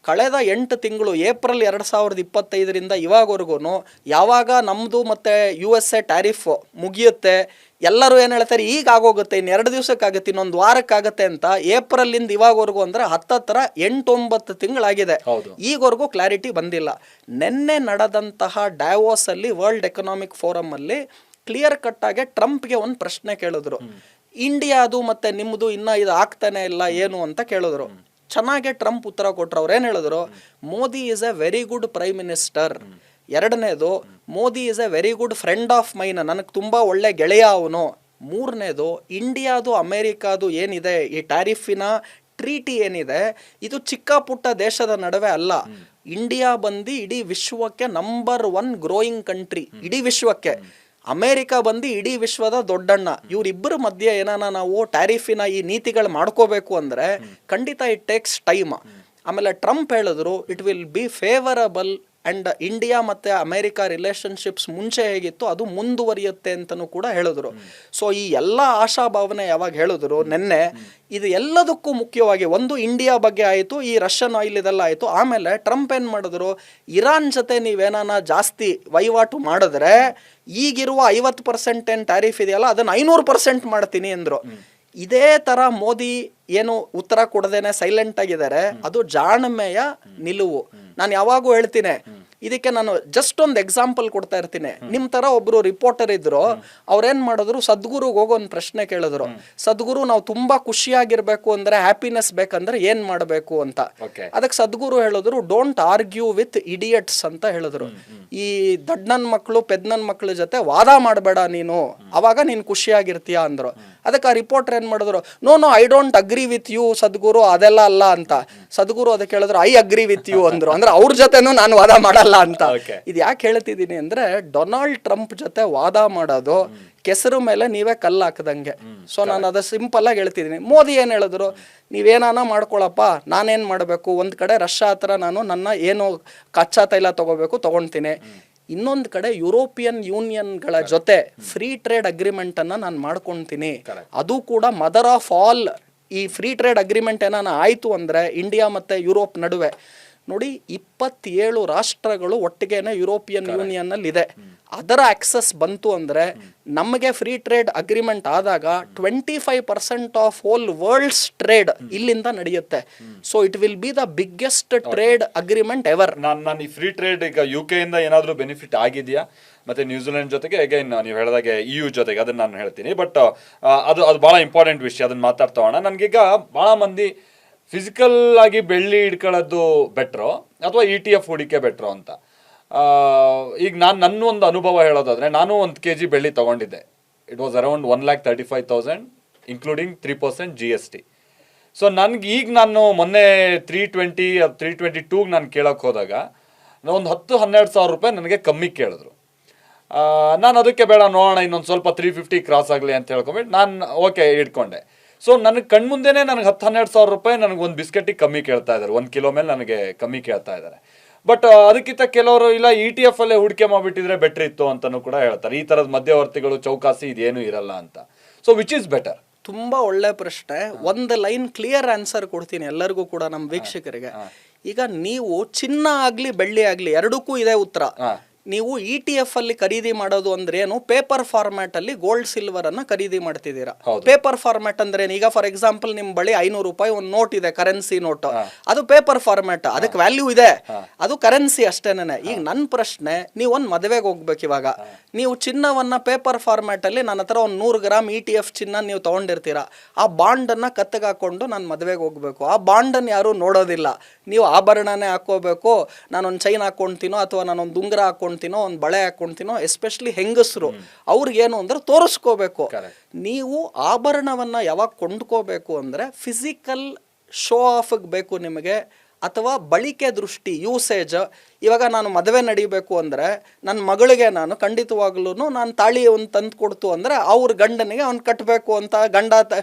ಕಳೆದ 8 ತಿಂಗಳು ಏಪ್ರಿಲ್ 2025 ಇವಾಗವರೆಗೂ ಯಾವಾಗ ನಮ್ಮದು ಮತ್ತು USA ಟ್ಯಾರಿಫ್ ಮುಗಿಯುತ್ತೆ, ಎಲ್ಲರೂ ಏನು ಹೇಳ್ತಾರೆ, ಈಗ ಆಗೋಗುತ್ತೆ, ಇನ್ನು 2 ದಿವಸಕ್ಕಾಗುತ್ತೆ, ಇನ್ನೊಂದು ವಾರಕ್ಕಾಗತ್ತೆ ಅಂತ. ಏಪ್ರಿಲಿಂದ ಇವಾಗವರೆಗೂ ಅಂದರೆ 8-9 ತಿಂಗಳಾಗಿದೆ. ಈವರೆಗೂ ಕ್ಲಾರಿಟಿ ಬಂದಿಲ್ಲ. ನಿನ್ನೆ ನಡೆದಂತಹ ಡ್ಯಾವೋಸ್ ಅಲ್ಲಿ ವರ್ಲ್ಡ್ ಎಕನಾಮಿಕ್ ಫೋರಮ್ ಅಲ್ಲಿ ಕ್ಲಿಯರ್ ಕಟ್ ಆಗಿ ಟ್ರಂಪ್ಗೆ ಒಂದು ಪ್ರಶ್ನೆ ಕೇಳಿದ್ರು, ಇಂಡಿಯಾದು ಮತ್ತೆ ನಿಮ್ಮದು ಇನ್ನ ಇದು ಆಗ್ತಾನೆ ಇಲ್ಲ ಏನು ಅಂತ ಕೇಳಿದ್ರು. ಚೆನ್ನಾಗೆ ಟ್ರಂಪ್ ಉತ್ತರ ಕೊಟ್ರು. ಅವ್ರು ಏನು ಹೇಳಿದ್ರು, Modi is a very good prime minister. ಎರಡನೇದು, Modi is a very good friend of mine, ನನಗೆ ತುಂಬ ಒಳ್ಳೆ ಗೆಳೆಯ ಅವನು. ಮೂರನೇದು, ಇಂಡಿಯಾದು ಅಮೇರಿಕಾದು ಏನಿದೆ ಈ ಟ್ಯಾರಿಫಿನ ಟ್ರೀಟಿ ಏನಿದೆ, ಇದು ಚಿಕ್ಕ ಪುಟ್ಟ ದೇಶದ ನಡುವೆ ಅಲ್ಲ. ಇಂಡಿಯಾ ಬಂದು ಇಡೀ ವಿಶ್ವಕ್ಕೆ ನಂಬರ್ 1 ಗ್ರೋಯಿಂಗ್ ಕಂಟ್ರಿ, ಇಡೀ ವಿಶ್ವಕ್ಕೆ. ಅಮೇರಿಕಾ ಬಂದು ಇಡೀ ವಿಶ್ವದ ದೊಡ್ಡಣ್ಣ. ಇವರಿಬ್ಬರ ಮಧ್ಯೆ ಏನಾನ ನಾವು ಟ್ಯಾರಿಫಿನ ಈ ನೀತಿಗಳು ಮಾಡ್ಕೋಬೇಕು ಅಂದ್ರೆ ಖಂಡಿತ ಇಟ್ ಟೇಕ್ಸ್ ಟೈಮ್. ಆಮೇಲೆ ಟ್ರಂಪ್ ಹೇಳಿದ್ರು, it will be favourable and India ಮತ್ತೆ ಅಮೇರಿಕಾ ರಿಲೇಶನ್ಶಿಪ್ಸ್ ಮುಂಚೆ ಹೇಗಿತ್ತು ಅದು ಮುಂದುವರಿಯುತ್ತೆ ಅಂತಲೂ ಕೂಡ ಹೇಳಿದ್ರು. ಸೊ ಈ ಎಲ್ಲ ಆಶಾಭಾವನೆ ಯಾವಾಗ ಹೇಳಿದ್ರು ನಿನ್ನೆ, ಇದು ಎಲ್ಲದಕ್ಕೂ ಮುಖ್ಯವಾಗಿ ಒಂದು ಇಂಡಿಯಾ ಬಗ್ಗೆ ಆಯಿತು, ಈ ರಷ್ಯನ್ ಆಯಿಲ್ ಇದೆಲ್ಲ ಆಯಿತು. ಆಮೇಲೆ ಟ್ರಂಪ್ ಏನು ಮಾಡಿದ್ರು, ಇರಾನ್ ಜೊತೆ ನೀವೇನಾನ ಜಾಸ್ತಿ ವಹಿವಾಟು ಮಾಡಿದ್ರೆ ಈಗಿರುವ 50% ಏನು ಟ್ಯಾರಿಫ್ ಇದೆಯಲ್ಲ ಅದನ್ನು 500% ಮಾಡ್ತೀನಿ ಅಂದರು. ಇದೇ ತರ ಮೋದಿ ಏನು ಉತ್ತರ ಕೊಡದೇನೆ ಸೈಲೆಂಟ್ ಆಗಿದ್ದಾರೆ, ಅದು ಜಾಣ್ಮೆಯ ನಿಲುವು. ನಾನು ಯಾವಾಗೂ ಹೇಳ್ತೀನಿ, ಇದಕ್ಕೆ ನಾನು ಜಸ್ಟ್ ಒಂದು ಎಕ್ಸಾಂಪಲ್ ಕೊಡ್ತಾ ಇರ್ತೀನಿ. ನಿಮ್ ತರ ಒಬ್ರು ರಿಪೋರ್ಟರ್ ಇದ್ರು, ಅವ್ರೇನ್ ಮಾಡಿದ್ರು, ಸದ್ಗುರುಗೆ ಹೋಗೋ ಒಂದು ಪ್ರಶ್ನೆ ಕೇಳಿದ್ರು, ಸದ್ಗುರು ನಾವು ತುಂಬಾ ಖುಷಿಯಾಗಿರ್ಬೇಕು ಅಂದ್ರೆ, ಹ್ಯಾಪಿನೆಸ್ ಬೇಕಂದ್ರೆ ಏನ್ ಮಾಡಬೇಕು ಅಂತ. ಅದಕ್ಕೆ ಸದ್ಗುರು ಹೇಳಿದ್ರು, ಡೋಂಟ್ ಆರ್ಗ್ಯೂ ವಿತ್ ಇಡಿಯಟ್ಸ್ ಅಂತ ಹೇಳಿದ್ರು. ಈ ದಡ್ಡನ್ ಮಕ್ಕಳು ಪೆದ್ನನ್ ಮಕ್ಕಳ ಜೊತೆ ವಾದ ಮಾಡಬೇಡ ನೀನು, ಅವಾಗ ನೀನ್ ಖುಷಿಯಾಗಿರ್ತೀಯ ಅಂದ್ರು. ಅದಕ್ಕೆ ಆ ರಿಪೋರ್ಟರ್ ಏನ್ ಮಾಡಿದ್ರು, no I don't agree with you Sadhguru, ಅದೆಲ್ಲ ಅಲ್ಲ ಅಂತ. ಸದ್ಗುರು ಅದಕ್ಕೆ ಹೇಳಿದ್ರು, ಐ ಅಗ್ರಿ ವಿತ್ ಯು ಅಂದ್ರು. ಅಂದ್ರೆ ಅವ್ರ ಜೊತೆನೂ ನಾನು ವಾದ ಮಾಡಲ್ಲ ಅಂತ. ಇದು ಯಾಕೆ ಹೇಳ್ತಿದ್ದೀನಿ ಅಂದ್ರೆ, ಡೊನಾಲ್ಡ್ ಟ್ರಂಪ್ ಜೊತೆ ವಾದ ಮಾಡೋದು ಕೆಸರು ಮೇಲೆ ನೀವೇ ಕಲ್ಲು ಹಾಕದಂಗೆ. ಸೊ ನಾನು ಅದು ಸಿಂಪಲ್ ಆಗಿ ಹೇಳ್ತಿದ್ದೀನಿ. ಮೋದಿ ಏನ್ ಹೇಳಿದ್ರು, ನೀವೇನಾನ ಮಾಡ್ಕೊಳಪ್ಪ, ನಾನೇನ್ ಮಾಡಬೇಕು, ಒಂದ್ ಕಡೆ ರಷ್ಯಾ ಹತ್ರ ನಾನು ನನ್ನ ಏನು ಕಚ್ಚಾ ತೈಲ ತಗೊಳ್ತೀನಿ, ಇನ್ನೊಂದು ಕಡೆ ಯುರೋಪಿಯನ್ ಯೂನಿಯನ್ಗಳ ಜೊತೆ ಫ್ರೀ ಟ್ರೇಡ್ ಅಗ್ರಿಮೆಂಟ್ ಅನ್ನ ನಾನು ಮಾಡ್ಕೊಳ್ತೀನಿ. ಅದು ಕೂಡ ಮದರ್ ಆಫ್ ಆಲ್. ಈ ಫ್ರೀ ಟ್ರೇಡ್ ಅಗ್ರಿಮೆಂಟ್ ಏನಾನ ಆಯ್ತು ಅಂದ್ರೆ ಇಂಡಿಯಾ ಮತ್ತೆ ಯುರೋಪ್ ನಡುವೆ, ನೋಡಿ 27 ರಾಷ್ಟ್ರಗಳು ಒಟ್ಟಿಗೆನೆ ಯುರೋಪಿಯನ್ ಯೂನಿಯನ್ ಅಲ್ಲಿ ಇದೆ. ಅದರ ಆಕ್ಸೆಸ್ ಬಂತು ಅಂದ್ರೆ ನಮಗೆ ಫ್ರೀ ಟ್ರೇಡ್ ಅಗ್ರಿಮೆಂಟ್ ಆದಾಗ 25% ಆಫ್ ಹೋಲ್ ವರ್ಲ್ಡ್ಸ್ ಟ್ರೇಡ್ ಇಲ್ಲಿಂದ ನಡೆಯುತ್ತೆ. So it will be the biggest trade agreement ever. ನಾನು ಈ ಫ್ರೀ ಟ್ರೇಡ್ ಈಗ UK ಇಂದ ಏನಾದ್ರೂ ಬೆನಿಫಿಟ್ ಆಗಿದೆಯಾ, ಮತ್ತೆ ನ್ಯೂಜಿಲೆಂಡ್ ಜೊತೆಗೆ ಅಗೈನ್ ನೀವು ಹೇಳಿದಾಗೆ EU ಜೊತೆಗೆ, ಅದನ್ನ ನಾನು ಹೇಳ್ತೀನಿ. ಬಟ್ ಅದು ಬಹಳ ಇಂಪಾರ್ಟೆಂಟ್ ವಿಷಯ, ಅದನ್ನ ಮಾತಾಡ್ತೋಣ. ನನ್ಗೀಗ ಬಹಳ ಮಂದಿ ಫಿಸಿಕಲ್ ಆಗಿ ಬೆಳ್ಳಿ ಇಡ್ಕೊಳ್ಳೋದು ಬೆಟ್ರೋ ಅಥವಾ ETF ಹೂಡಿಕೆ ಬೆಟ್ರೋ ಅಂತ. ಈಗ ನನ್ನ ಒಂದು ಅನುಭವ ಹೇಳೋದಾದ್ರೆ, ನಾನು 1 kg ಬೆಳ್ಳಿ ತಗೊಂಡಿದ್ದೆ. It was around 1,35,000 including 3% GST. So ನನ್ಗೆ ಈಗ ನಾನು ಮೊನ್ನೆ 320 322 ನಾನು ಕೇಳಕ್ಕೆ ಹೋದಾಗ ಒಂದು 10-12 ಸಾವಿರ ರೂಪಾಯಿ ನನಗೆ ಕಮ್ಮಿ ಕೇಳಿದ್ರು. ನಾನು ಅದಕ್ಕೆ ಬೇಡ ನೋಡೋಣ ಇನ್ನೊಂದು ಸ್ವಲ್ಪ 350 ಕ್ರಾಸ್ ಆಗಲಿ ಅಂತ ಹೇಳ್ಕೊಂಬಿಟ್ಟು ನಾನು ಓಕೆ ಇಟ್ಕೊಂಡೆ. ಸೊ ನನಗೆ ಕಣ್ಮುಂದೆನೇ ನನಗೆ 10-12 ಸಾವಿರ ರೂಪಾಯಿ ನನಗೆ ಒಂದು ಬಿಸ್ಕೆಟಿಗೆ ಕಮ್ಮಿ ಕೇಳ್ತಾ ಇದ್ದಾರೆ, 1 ಕಿಲೋ ಮೇಲೆ ನನಗೆ ಕಮ್ಮಿ ಕೇಳ್ತಾ ಇದ್ದಾರೆ. ಬಟ್ ಅದಕ್ಕಿಂತ ಕೆಲವರು ಇಲ್ಲ ETF ಅಲ್ಲೇ ಹೂಡಿಕೆ ಮಾಡಿಬಿಟ್ಟಿದ್ರೆ ಬೆಟ್ರ್ ಇತ್ತು ಅಂತಲೂ ಕೂಡ ಹೇಳ್ತಾರೆ. ಈ ಥರದ ಮಧ್ಯವರ್ತಿಗಳು ಚೌಕಾಸಿ ಇದೇನು ಇರಲ್ಲ ಅಂತ. So which is better? ತುಂಬಾ ಒಳ್ಳೆ ಪ್ರಶ್ನೆ. ಒಂದು ಲೈನ್ ಕ್ಲಿಯರ್ ಆನ್ಸರ್ ಕೊಡ್ತೀನಿ ಎಲ್ಲರಿಗೂ ಕೂಡ, ನಮ್ಮ ವೀಕ್ಷಕರಿಗೆ. ಈಗ ನೀವು ಚಿನ್ನ ಆಗ್ಲಿ ಬೆಳ್ಳಿ ಆಗ್ಲಿ ಎರಡಕ್ಕೂ ಇದೆ ಉತ್ತರ. ನೀವು ETF ಅಲ್ಲಿ ಖರೀದಿ ಮಾಡೋದು ಅಂದ್ರೆ ಏನು, ಪೇಪರ್ ಫಾರ್ಮ್ಯಾಟ್ ಅಲ್ಲಿ ಗೋಲ್ಡ್ ಸಿಲ್ವರ್ ಅನ್ನ ಖರೀದಿ ಮಾಡ್ತಿದ್ದೀರಾ. ಪೇಪರ್ ಫಾರ್ಮ್ಯಾಟ್ ಅಂದ್ರೆ ಈಗ ಫಾರ್ ಎಕ್ಸಾಂಪಲ್ ನಿಮ್ ಬಳಿ 500 ರೂಪಾಯಿ ಒಂದು ನೋಟ್ ಇದೆ, ಕರೆನ್ಸಿ ನೋಟ್, ಅದು ಪೇಪರ್ ಫಾರ್ಮ್ಯಾಟ್, ಅದಕ್ಕೆ ವ್ಯಾಲ್ಯೂ ಇದೆ, ಅದು ಕರೆನ್ಸಿ ಅಷ್ಟೇನೆ. ಈಗ ನನ್ನ ಪ್ರಶ್ನೆ, ನೀವು ಒಂದು ಮದುವೆಗೆ ಹೋಗ್ಬೇಕು, ಇವಾಗ ನೀವು ಚಿನ್ನವನ್ನ ಪೇಪರ್ ಫಾರ್ಮ್ಯಾಟ್ ಅಲ್ಲಿ ನನ್ನ ಹತ್ರ ಒಂದು 100 ಗ್ರಾಮ್ ETF ಚಿನ್ನ ನೀವು ತಗೊಂಡಿರ್ತೀರಾ, ಆ ಬಾಂಡ್ ಅನ್ನ ಕತ್ತಗೆ ಹಾಕೊಂಡು ನಾನು ಮದುವೆಗೆ ಹೋಗ್ಬೇಕು. ಆ ಬಾಂಡ್ ಅನ್ನು ಯಾರು ನೋಡೋದಿಲ್ಲ, ನೀವು ಆಭರಣನೇ ಹಾಕೋಬೇಕು. ನಾನೊಂದು ಚೈನ್ ಹಾಕೊಂತೀನೋ ಅಥವಾ ನಾನೊಂದು ಉಂಗುರ ಹಾಕೊಂತೀನೋ, ಒಂದು ಬಳೆ ಹಾಕೊಂತೀನೋ, ಎಸ್ಪೆಷಲಿ ಹೆಂಗಸರು ಅವ್ರಿಗೇನು ಅಂದ್ರೆ ತೋರಿಸ್ಕೋಬೇಕು. ನೀವು ಆಭರಣವನ್ನ ಯಾವಾಗ ಕೊಂಡ್ಕೋಬೇಕು ಅಂದ್ರೆ ಫಿಸಿಕಲ್ ಶೋ ಆಫ್ ಬೇಕು ನಿಮಗೆ, ಅಥವಾ ಬಳಕೆ ದೃಷ್ಟಿ, ಯೂಸೇಜ್. ಇವಾಗ ನಾನು ಮದುವೆ ನಡಿಬೇಕು ಅಂದರೆ ನನ್ನ ಮಗಳಿಗೆ ನಾನು ಖಂಡಿತವಾಗ್ಲೂ ನಾನು ತಾಳಿ ಒಂದು ತಂದು ಕೊಡ್ತು ಅಂದರೆ ಅವ್ರ ಗಂಡನಿಗೆ ಅವ್ನು ಕಟ್ಟಬೇಕು ಅಂತ, ಗಂಡ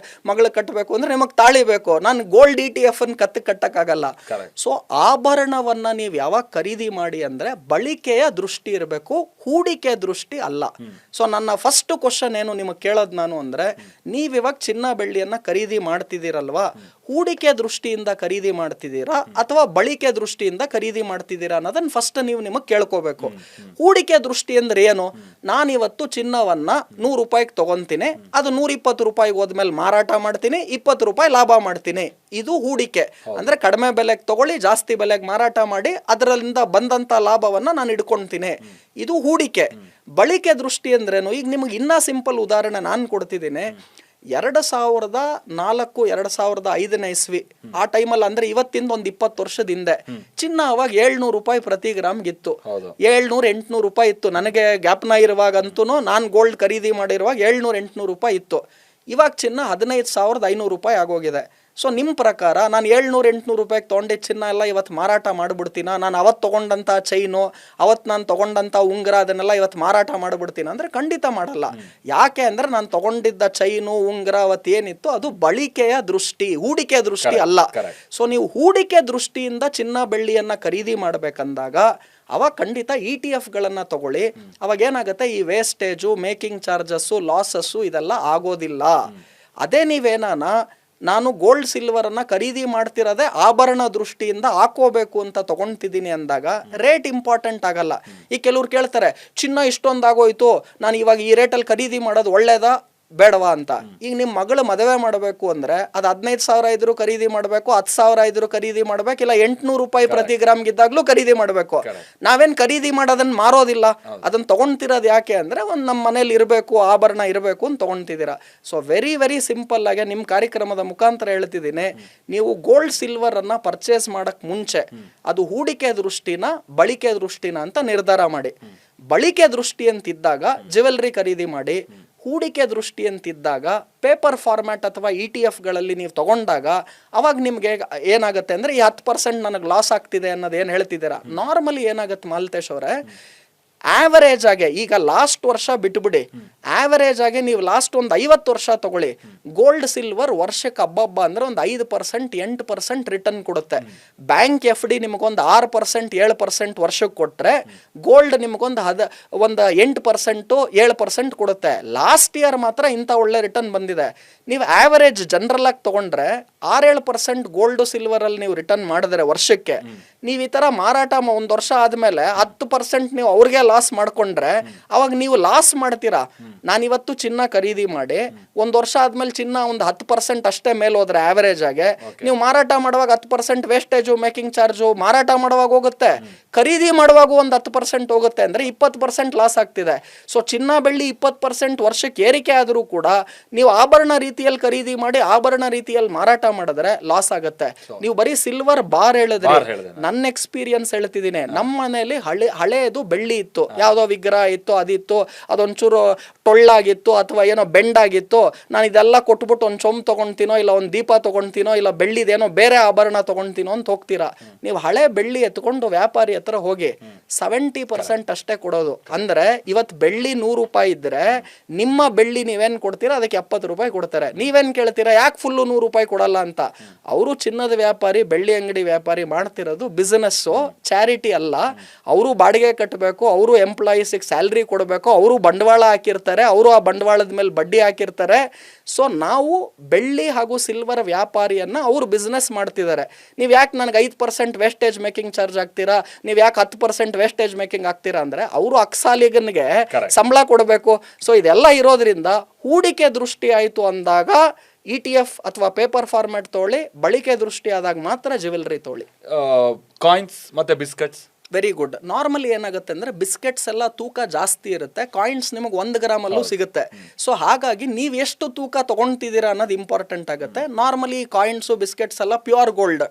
ಮಗಳಿಗೆ ಕಟ್ಟಬೇಕು ಅಂದರೆ ನಿಮಗೆ ತಾಳಿ ಬೇಕು. ನಾನು ಗೋಲ್ಡ್ ETF ಅನ್ನು ಕಟ್ಟಕ್ಕಾಗಲ್ಲ. ಸೊ ಆಭರಣವನ್ನು ನೀವು ಯಾವಾಗ ಖರೀದಿ ಮಾಡಿ ಅಂದರೆ ಬಳಕೆಯ ದೃಷ್ಟಿ ಇರಬೇಕು, ಹೂಡಿಕೆ ದೃಷ್ಟಿ ಅಲ್ಲ. ಸೊ ನನ್ನ ಫಸ್ಟ್ ಕ್ವಶನ್ ಏನು ನಿಮಗೆ ಕೇಳೋದು ನಾನು ಅಂದರೆ, ನೀವಿವಾಗ ಚಿನ್ನ ಬೆಳ್ಳಿಯನ್ನು ಖರೀದಿ ಮಾಡ್ತಿದ್ದೀರಲ್ವಾ, ಹೂಡಿಕೆ ದೃಷ್ಟಿಯಿಂದ ಖರೀದಿ ಮಾಡ್ತಿದ್ದೀರಾ ಅಥವಾ ಬಳಕೆ ದೃಷ್ಟಿಯಿಂದ ಖರೀದಿ ಮಾಡ್ತಿದ್ದೀರಾ ಅನ್ನೋದನ್ನ ಫಸ್ಟ್ ನೀವು ನಿಮಗೆ ಕೇಳ್ಕೋಬೇಕು. ಹೂಡಿಕೆ ದೃಷ್ಟಿ ಅಂದ್ರೆ ಏನು, ನಾನಿವತ್ತು ಚಿನ್ನವನ್ನ 100 ರೂಪಾಯಿಗೆ ತಗೊಂತೀನಿ, ಅದು 120 ರೂಪಾಯಿಗೆ ಹೋದ್ಮೇಲೆ ಮಾರಾಟ ಮಾಡ್ತೀನಿ, 20 ರೂಪಾಯಿ ಲಾಭ ಮಾಡ್ತೀನಿ. ಇದು ಹೂಡಿಕೆ ಅಂದ್ರೆ ಕಡಿಮೆ ಬೆಲೆಗೆ ತಗೊಳ್ಳಿ, ಜಾಸ್ತಿ ಬೆಲೆಗೆ ಮಾರಾಟ ಮಾಡಿ ಅದರಿಂದ ಬಂದಂತ ಲಾಭವನ್ನ ನಾನು ಇಟ್ಕೊಂತೀನಿ. ಇದು ಹೂಡಿಕೆ. ಬಳಕೆ ದೃಷ್ಟಿ ಅಂದ್ರೇನು, ಈಗ ನಿಮಗೆ ಇನ್ನ ಸಿಂಪಲ್ ಉದಾಹರಣೆ ನಾನು ಕೊಡ್ತಿದ್ದೀನಿ. 2004 2005 ಇಸ್ವಿ ಆ ಟೈಮಲ್ಲಿ ಅಂದ್ರೆ ಇವತ್ತಿಂದ ಒಂದು 20 ವರ್ಷದ ಹಿಂದೆ ಚಿನ್ನ ಅವಾಗ 700 ರೂಪಾಯಿ ಪ್ರತಿ ಗ್ರಾಮ್ಗಿತ್ತು. 700-800 ರೂಪಾಯಿ ಇತ್ತು. ನನಗೆ ಗ್ಯಾಪ್ನ ಇರುವಾಗಂತೂ ನಾನು ಗೋಲ್ಡ್ ಖರೀದಿ ಮಾಡಿರುವಾಗ 700-800 ರೂಪಾಯಿ ಇತ್ತು. ಇವಾಗ ಚಿನ್ನ 15,500 ರೂಪಾಯಿ ಆಗೋಗಿದೆ. ಸೊ ನಿಮ್ಮ ಪ್ರಕಾರ ನಾನು 700-800 ರೂಪಾಯಿಗೆ ತೊಗೊಂಡಿದ್ದ ಚಿನ್ನ ಎಲ್ಲ ಇವತ್ತು ಮಾರಾಟ ಮಾಡಿಬಿಡ್ತೀನ? ನಾನು ಅವತ್ತು ತೊಗೊಂಡಂಥ ಚೈನು, ಅವತ್ತು ನಾನು ತೊಗೊಂಡಂಥ ಉಂಗುರ, ಅದನ್ನೆಲ್ಲ ಇವತ್ತು ಮಾರಾಟ ಮಾಡಿಬಿಡ್ತೀನಿ ಅಂದರೆ ಖಂಡಿತ ಮಾಡಲ್ಲ. ಯಾಕೆ ಅಂದರೆ ನಾನು ತೊಗೊಂಡಿದ್ದ ಚೈನು ಉಂಗುರ ಅವತ್ತು ಏನಿತ್ತು ಅದು ಬಳಕೆಯ ದೃಷ್ಟಿ, ಹೂಡಿಕೆ ದೃಷ್ಟಿ ಅಲ್ಲ. ಸೊ ನೀವು ಹೂಡಿಕೆ ದೃಷ್ಟಿಯಿಂದ ಚಿನ್ನ ಬೆಳ್ಳಿಯನ್ನು ಖರೀದಿ ಮಾಡಬೇಕಂದಾಗ ಅವಾಗ ಖಂಡಿತ ETF ತಗೊಳ್ಳಿ. ಅವಾಗ ಏನಾಗುತ್ತೆ, ಈ ವೇಸ್ಟೇಜು, ಮೇಕಿಂಗ್ ಚಾರ್ಜಸ್ಸು, ಲಾಸಸ್ಸು ಇದೆಲ್ಲ ಆಗೋದಿಲ್ಲ. ಅದೇ ನಾನು ಗೋಲ್ಡ್ ಸಿಲ್ವರ್ ಅನ್ನ ಖರೀದಿ ಮಾಡ್ತಿರೋದೇ ಆಭರಣ ದೃಷ್ಟಿಯಿಂದ ಹಾಕೋಬೇಕು ಅಂತ ತಗೊಂತಿದ್ದೀನಿ ಅಂದಾಗ ರೇಟ್ ಇಂಪಾರ್ಟೆಂಟ್ ಆಗಲ್ಲ. ಈ ಕೆಲವ್ರು ಕೇಳ್ತಾರೆ, ಚಿನ್ನ ಇಷ್ಟೊಂದು ಆಗೋಯ್ತು, ನಾನು ಇವಾಗ ಈ ರೇಟಲ್ಲಿ ಖರೀದಿ ಮಾಡೋದು ಒಳ್ಳೇದಾ ಬೇಡವಾ ಅಂತ. ಈಗ ನಿಮ್ಮ ಮಗಳು ಮದುವೆ ಮಾಡಬೇಕು ಅಂದ್ರೆ ಅದು 15,000 ಇದ್ರು ಖರೀದಿ ಮಾಡಬೇಕು, 10,000 ಇದ್ರು ಖರೀದಿ ಮಾಡ್ಬೇಕು, ಇಲ್ಲ 800 ರೂಪಾಯಿ ಪ್ರತಿ ಗ್ರಾಮ್ಗಿದ್ದಾಗ್ಲೂ ಖರೀದಿ ಮಾಡಬೇಕು. ನಾವೇನ್ ಖರೀದಿ ಮಾಡೋದನ್ನ ಮಾರೋದಿಲ್ಲ, ಅದನ್ನ ತಗೊಂತಿರೋದು ಯಾಕೆ ಅಂದ್ರೆ ಒಂದು ನಮ್ಮ ಮನೇಲಿ ಇರಬೇಕು, ಆಭರಣ ಇರಬೇಕು ಅಂತ ತಗೊಂತಿದ್ದೀರಾ. ಸೊ ವೆರಿ ವೆರಿ ಸಿಂಪಲ್ ಆಗಿ ನಿಮ್ಮ ಕಾರ್ಯಕ್ರಮದ ಮುಖಾಂತರ ಹೇಳ್ತಿದ್ದೀನಿ, ನೀವು ಗೋಲ್ಡ್ ಸಿಲ್ವರ್ ಅನ್ನ ಪರ್ಚೇಸ್ ಮಾಡಕ್ ಮುಂಚೆ ಅದು ಹೂಡಿಕೆ ದೃಷ್ಟಿನ ಬಳಕೆ ದೃಷ್ಟಿನ ಅಂತ ನಿರ್ಧಾರ ಮಾಡಿ. ಬಳಕೆ ದೃಷ್ಟಿ ಅಂತಿದ್ದಾಗ ಜ್ಯುವೆಲ್ರಿ ಖರೀದಿ ಮಾಡಿ, ಹೂಡಿಕೆ ದೃಷ್ಟಿ ಅಂತಿದ್ದಾಗ ಪೇಪರ್ ಫಾರ್ಮ್ಯಾಟ್ ಅಥವಾ ETF ನೀವು ತಗೊಂಡಾಗ ಅವಾಗ ನಿಮಗೆ ಏನಾಗುತ್ತೆ ಅಂದರೆ ಈ 10% ನನಗೆ ಲಾಸ್ ಆಗ್ತಿದೆ ಅನ್ನೋದು ಏನು ಹೇಳ್ತಿದ್ದೀರಾ. ನಾರ್ಮಲಿ ಏನಾಗುತ್ತೆ ಮಾಲ್ತೇಶ್ ಅವರೇ, ಆವರೇಜ್ ಆಗಿ ಈಗ ಲಾಸ್ಟ್ ವರ್ಷ ಬಿಟ್ಬಿಡಿ, ಆವರೇಜ್ ಆಗಿ ನೀವು ಲಾಸ್ಟ್ ಒಂದು 50 ವರ್ಷ ತಗೊಳ್ಳಿ, ಗೋಲ್ಡ್ ಸಿಲ್ವರ್ ವರ್ಷಕ್ಕೆ ಹಬ್ಬ ಅಂದ್ರೆ ಒಂದು 5% 8% ರಿಟರ್ನ್ ಕೊಡುತ್ತೆ. ಬ್ಯಾಂಕ್ FD ನಿಮಗೊಂದು 6% 7% ವರ್ಷಕ್ಕೆ ಕೊಟ್ಟರೆ ಗೋಲ್ಡ್ ನಿಮಗೊಂದು 8% 7% ಕೊಡುತ್ತೆ. ಲಾಸ್ಟ್ ಇಯರ್ ಮಾತ್ರ ಇಂಥ ಒಳ್ಳೆ ರಿಟರ್ನ್ ಬಂದಿದೆ. ನೀವು ಆವರೇಜ್ ಜನರಲ್ ಆಗಿ ತಗೊಂಡ್ರೆ 6-7% ಗೋಲ್ಡ್ ಸಿಲ್ವರ್ ಅಲ್ಲಿ ನೀವು ರಿಟರ್ನ್ ಮಾಡಿದ್ರೆ ವರ್ಷಕ್ಕೆ, ನೀವು ಈ ತರ ಮಾರಾಟ ಒಂದು ವರ್ಷ ಆದ್ಮೇಲೆ 10% ನೀವು ಅವ್ರಿಗೆ ಲಾಸ್ ಮಾಡ್ಕೊಂಡ್ರೆ ಅವಾಗ ನೀವು ಲಾಸ್ ಮಾಡ್ತೀರಾ. ನಾನಿವತ್ತು ಚಿನ್ನ ಖರೀದಿ ಮಾಡಿ ಒಂದು ವರ್ಷ ಆದ್ಮೇಲೆ ಚಿನ್ನ ಒಂದು 10% ಅಷ್ಟೇ ಮೇಲೆ ಹೋದ್ರೆ ಆವರೇಜ್ ಆಗಿ, ನೀವು ಮಾರಾಟ ಮಾಡುವಾಗ 10% ವೇಸ್ಟೇಜು, ಮೇಕಿಂಗ್ ಚಾರ್ಜು ಮಾರಾಟ ಮಾಡುವಾಗ ಹೋಗುತ್ತೆ, ಖರೀದಿ ಮಾಡುವಾಗ ಒಂದು 10% ಹೋಗುತ್ತೆ, ಅಂದ್ರೆ 20% ಲಾಸ್ ಆಗ್ತಿದೆ. ಸೊ ಚಿನ್ನ ಬೆಳ್ಳಿ 20% ವರ್ಷಕ್ಕೆ ಏರಿಕೆ ಆದರೂ ಕೂಡ ನೀವು ಆಭರಣ ರೀತಿಯಲ್ಲಿ ಖರೀದಿ ಮಾಡಿ ಆಭರಣ ರೀತಿಯಲ್ಲಿ ಮಾರಾಟ ಮಾಡಿದ್ರೆ ಲಾಸ್ ಆಗುತ್ತೆ. ನೀವು ಬರೀ ಸಿಲ್ವರ್ ಬಾರ್ ಹೇಳಿದ್ರೆ, ನನ್ನ ಎಕ್ಸ್ಪೀರಿಯನ್ಸ್ ಹೇಳ್ತಿದ್ದೀನಿ, ನಮ್ಮ ಮನೆಯಲ್ಲಿ ಹಳೆಯದು ಬೆಳ್ಳಿ ಇತ್ತು, ಇತ್ತು, ಯಾವುದೋ ವಿಗ್ರಹ ಇತ್ತು, ಅದಿತ್ತು, ಅದೊಂಚೂರು ಟೊಳ್ಳಾಗಿತ್ತು ಅಥವಾ ಏನೋ ಬೆಂಡಾಗಿತ್ತು, ನಾನು ಇದೆಲ್ಲ ಕೊಟ್ಬಿಟ್ಟು ಒಂದು ಚೊಂಬು ತೊಗೊಳ್ತೀನೋ ಇಲ್ಲ ಒಂದು ದೀಪ ತೊಗೊಳ್ತೀನೋ ಇಲ್ಲ ಬೆಳ್ಳಿದೇನೋ ಬೇರೆ ಆಭರಣ ತೊಗೊಳ್ತೀನೋ ಅಂತ ಹೋಗ್ತೀರಾ. ನೀವು ಹಳೆ ಬೆಳ್ಳಿ ಎತ್ಕೊಂಡು ವ್ಯಾಪಾರಿ ಹತ್ರ ಹೋಗಿ 70% ಅಷ್ಟೇ ಕೊಡೋದು. ಅಂದ್ರೆ ಇವತ್ತು ಬೆಳ್ಳಿ 100 ರೂಪಾಯಿ ಇದ್ರೆ ನಿಮ್ಮ ಬೆಳ್ಳಿ ನೀವೇನ್ ಕೊಡ್ತೀರಾ ಅದಕ್ಕೆ 70 ರೂಪಾಯಿ ಕೊಡ್ತಾರೆ. ನೀವೇನ್ ಕೇಳ್ತೀರಾ ಯಾಕೆ ಫುಲ್ಲು 100 ರೂಪಾಯಿ ಕೊಡಲ್ಲ ಅಂತ. ಅವರು ಚಿನ್ನದ ವ್ಯಾಪಾರಿ, ಬೆಳ್ಳಿ ಅಂಗಡಿ ವ್ಯಾಪಾರಿ ಮಾಡ್ತಿರೋದು ಬಿಸಿನೆಸ್ಸು, ಚಾರಿಟಿ ಅಲ್ಲ. ಅವರು ಬಾಡಿಗೆ ಕಟ್ಟಬೇಕು, ಅವರು ಎಂಪ್ಲಾಯೀಸಿಗೆ ಸ್ಯಾಲ್ರಿ ಕೊಡಬೇಕು, ಅವರು ಬಂಡವಾಳ ಹಾಕಿರ್ತಾರೆ, ಅವರು ಆ ಬಂಡವಾಳದ ಮೇಲೆ ಬಡ್ಡಿ ಹಾಕಿರ್ತಾರೆ. ಸೊ ನಾವು ಬೆಳ್ಳಿ ಹಾಗೂ ಸಿಲ್ವರ್ ವ್ಯಾಪಾರಿಯನ್ನ ಅವರು ಬಿಸ್ನೆಸ್ ಮಾಡ್ತಿದ್ದಾರೆ. ನೀವು ಯಾಕೆ ನನಗೆ 5% ವೇಸ್ಟೇಜ್ ಮೇಕಿಂಗ್ ಚಾರ್ಜ್ ಆಗ್ತೀರಾ, ನೀವು ಯಾಕೆ 10% ವೇಸ್ಟೇಜ್ ಮೇಕಿಂಗ್ ಆಗ್ತೀರಾ ಅಂದ್ರೆ ಅವರು ಅಕ್ಸಾಲಿಗನ್ಗೆ ಸಂಬಳ ಕೊಡಬೇಕು. ಸೊ ಇದೆಲ್ಲ ಇರೋದ್ರಿಂದ ಹೂಡಿಕೆ ದೃಷ್ಟಿ ಆಯಿತು ಅಂದಾಗ ETF ಅಥವಾ ಪೇಪರ್ ಫಾರ್ಮ್ಯಾಟ್ ತೊಗೊಳ್ಳಿ, ಬಳಕೆ ದೃಷ್ಟಿ ಆದಾಗ ಮಾತ್ರ ಜ್ಯುವೆಲ್ರಿ ತೊಗೊಳ್ಳಿ. ಕಾಯಿನ್ಸ್ ಮತ್ತೆ ಬಿಸ್ಕೆಟ್ಸ್ ವೆರಿ ಗುಡ್. ನಾರ್ಮಲಿ ಏನಾಗುತ್ತೆ ಅಂದರೆ ಬಿಸ್ಕೆಟ್ಸ್ ಎಲ್ಲ ತೂಕ ಜಾಸ್ತಿ ಇರುತ್ತೆ, ಕಾಯಿನ್ಸ್ ನಿಮಗೆ 1 ಗ್ರಾಮಲ್ಲೂ ಸಿಗುತ್ತೆ. ಸೊ ಹಾಗಾಗಿ ನೀವು ಎಷ್ಟು ತೂಕ ತೊಗೊಳ್ತಿದ್ದೀರಾ ಅನ್ನೋದು ಇಂಪಾರ್ಟೆಂಟ್ ಆಗುತ್ತೆ. ನಾರ್ಮಲಿ ಕಾಯಿನ್ಸು ಬಿಸ್ಕೆಟ್ಸ್ ಎಲ್ಲ ಪ್ಯೂರ್ ಗೋಲ್ಡ್,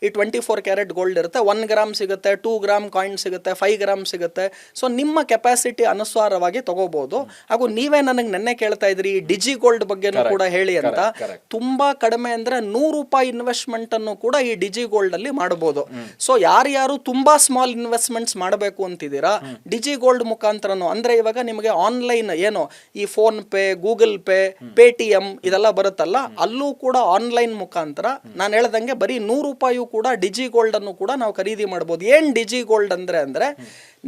ಈ 24 ಕ್ಯಾರೆಟ್ ಗೋಲ್ಡ್ ಇರುತ್ತೆ. 1 ಗ್ರಾಮ್ ಸಿಗುತ್ತೆ, 2 ಗ್ರಾಮ್ ಕಾಯಿನ್ ಸಿಗುತ್ತೆ, 5 ಗ್ರಾಮ್ ಸಿಗುತ್ತೆ. ಸೊ ನಿಮ್ಮ ಕೆಪಾಸಿಟಿ ಅನುಸಾರವಾಗಿ ತಗೋಬಹುದು. ಹಾಗೂ ನೀವೇ ನನಗೆ ನೆನ್ನೆ ಕೇಳ್ತಾ ಇದ್ರಿ ಈ ಡಿಜಿ ಗೋಲ್ಡ್ ಬಗ್ಗೆನೂ ಕೂಡ ಹೇಳಿ ಅಂತ. ತುಂಬಾ ಕಡಿಮೆ ಅಂದ್ರೆ 100 ರೂಪಾಯಿ ಇನ್ವೆಸ್ಟ್ಮೆಂಟ್ ಅನ್ನು ಕೂಡ ಈ ಡಿಜಿ ಗೋಲ್ಡ್ ಅಲ್ಲಿ ಮಾಡಬಹುದು. ಸೊ ಯಾರ್ಯಾರು ತುಂಬಾ ಸ್ಮಾಲ್ ಇನ್ವೆಸ್ಟ್ಮೆಂಟ್ಸ್ ಮಾಡಬೇಕು ಅಂತಿದ್ದೀರಾ ಡಿಜಿ ಗೋಲ್ಡ್ ಮುಖಾಂತರನು, ಅಂದ್ರೆ ಇವಾಗ ನಿಮಗೆ ಆನ್ಲೈನ್ ಏನು ಈ phone pay, Google pay, Paytm ಇದೆಲ್ಲ ಬರುತ್ತಲ್ಲ, ಅಲ್ಲೂ ಕೂಡ ಆನ್ಲೈನ್ ಮುಖಾಂತರ ನಾನು ಹೇಳ್ದಂಗೆ ಬರೀ 100 ರೂಪಾಯಿ ಕೂಡ ಡಿಜಿ ಗೋಲ್ಡ್ ಅನ್ನು ಕೂಡ ನಾವು ಖರೀದಿ ಮಾಡಬಹುದು. ಏನ್ ಡಿಜಿ ಗೋಲ್ಡ್ ಅಂದ್ರೆ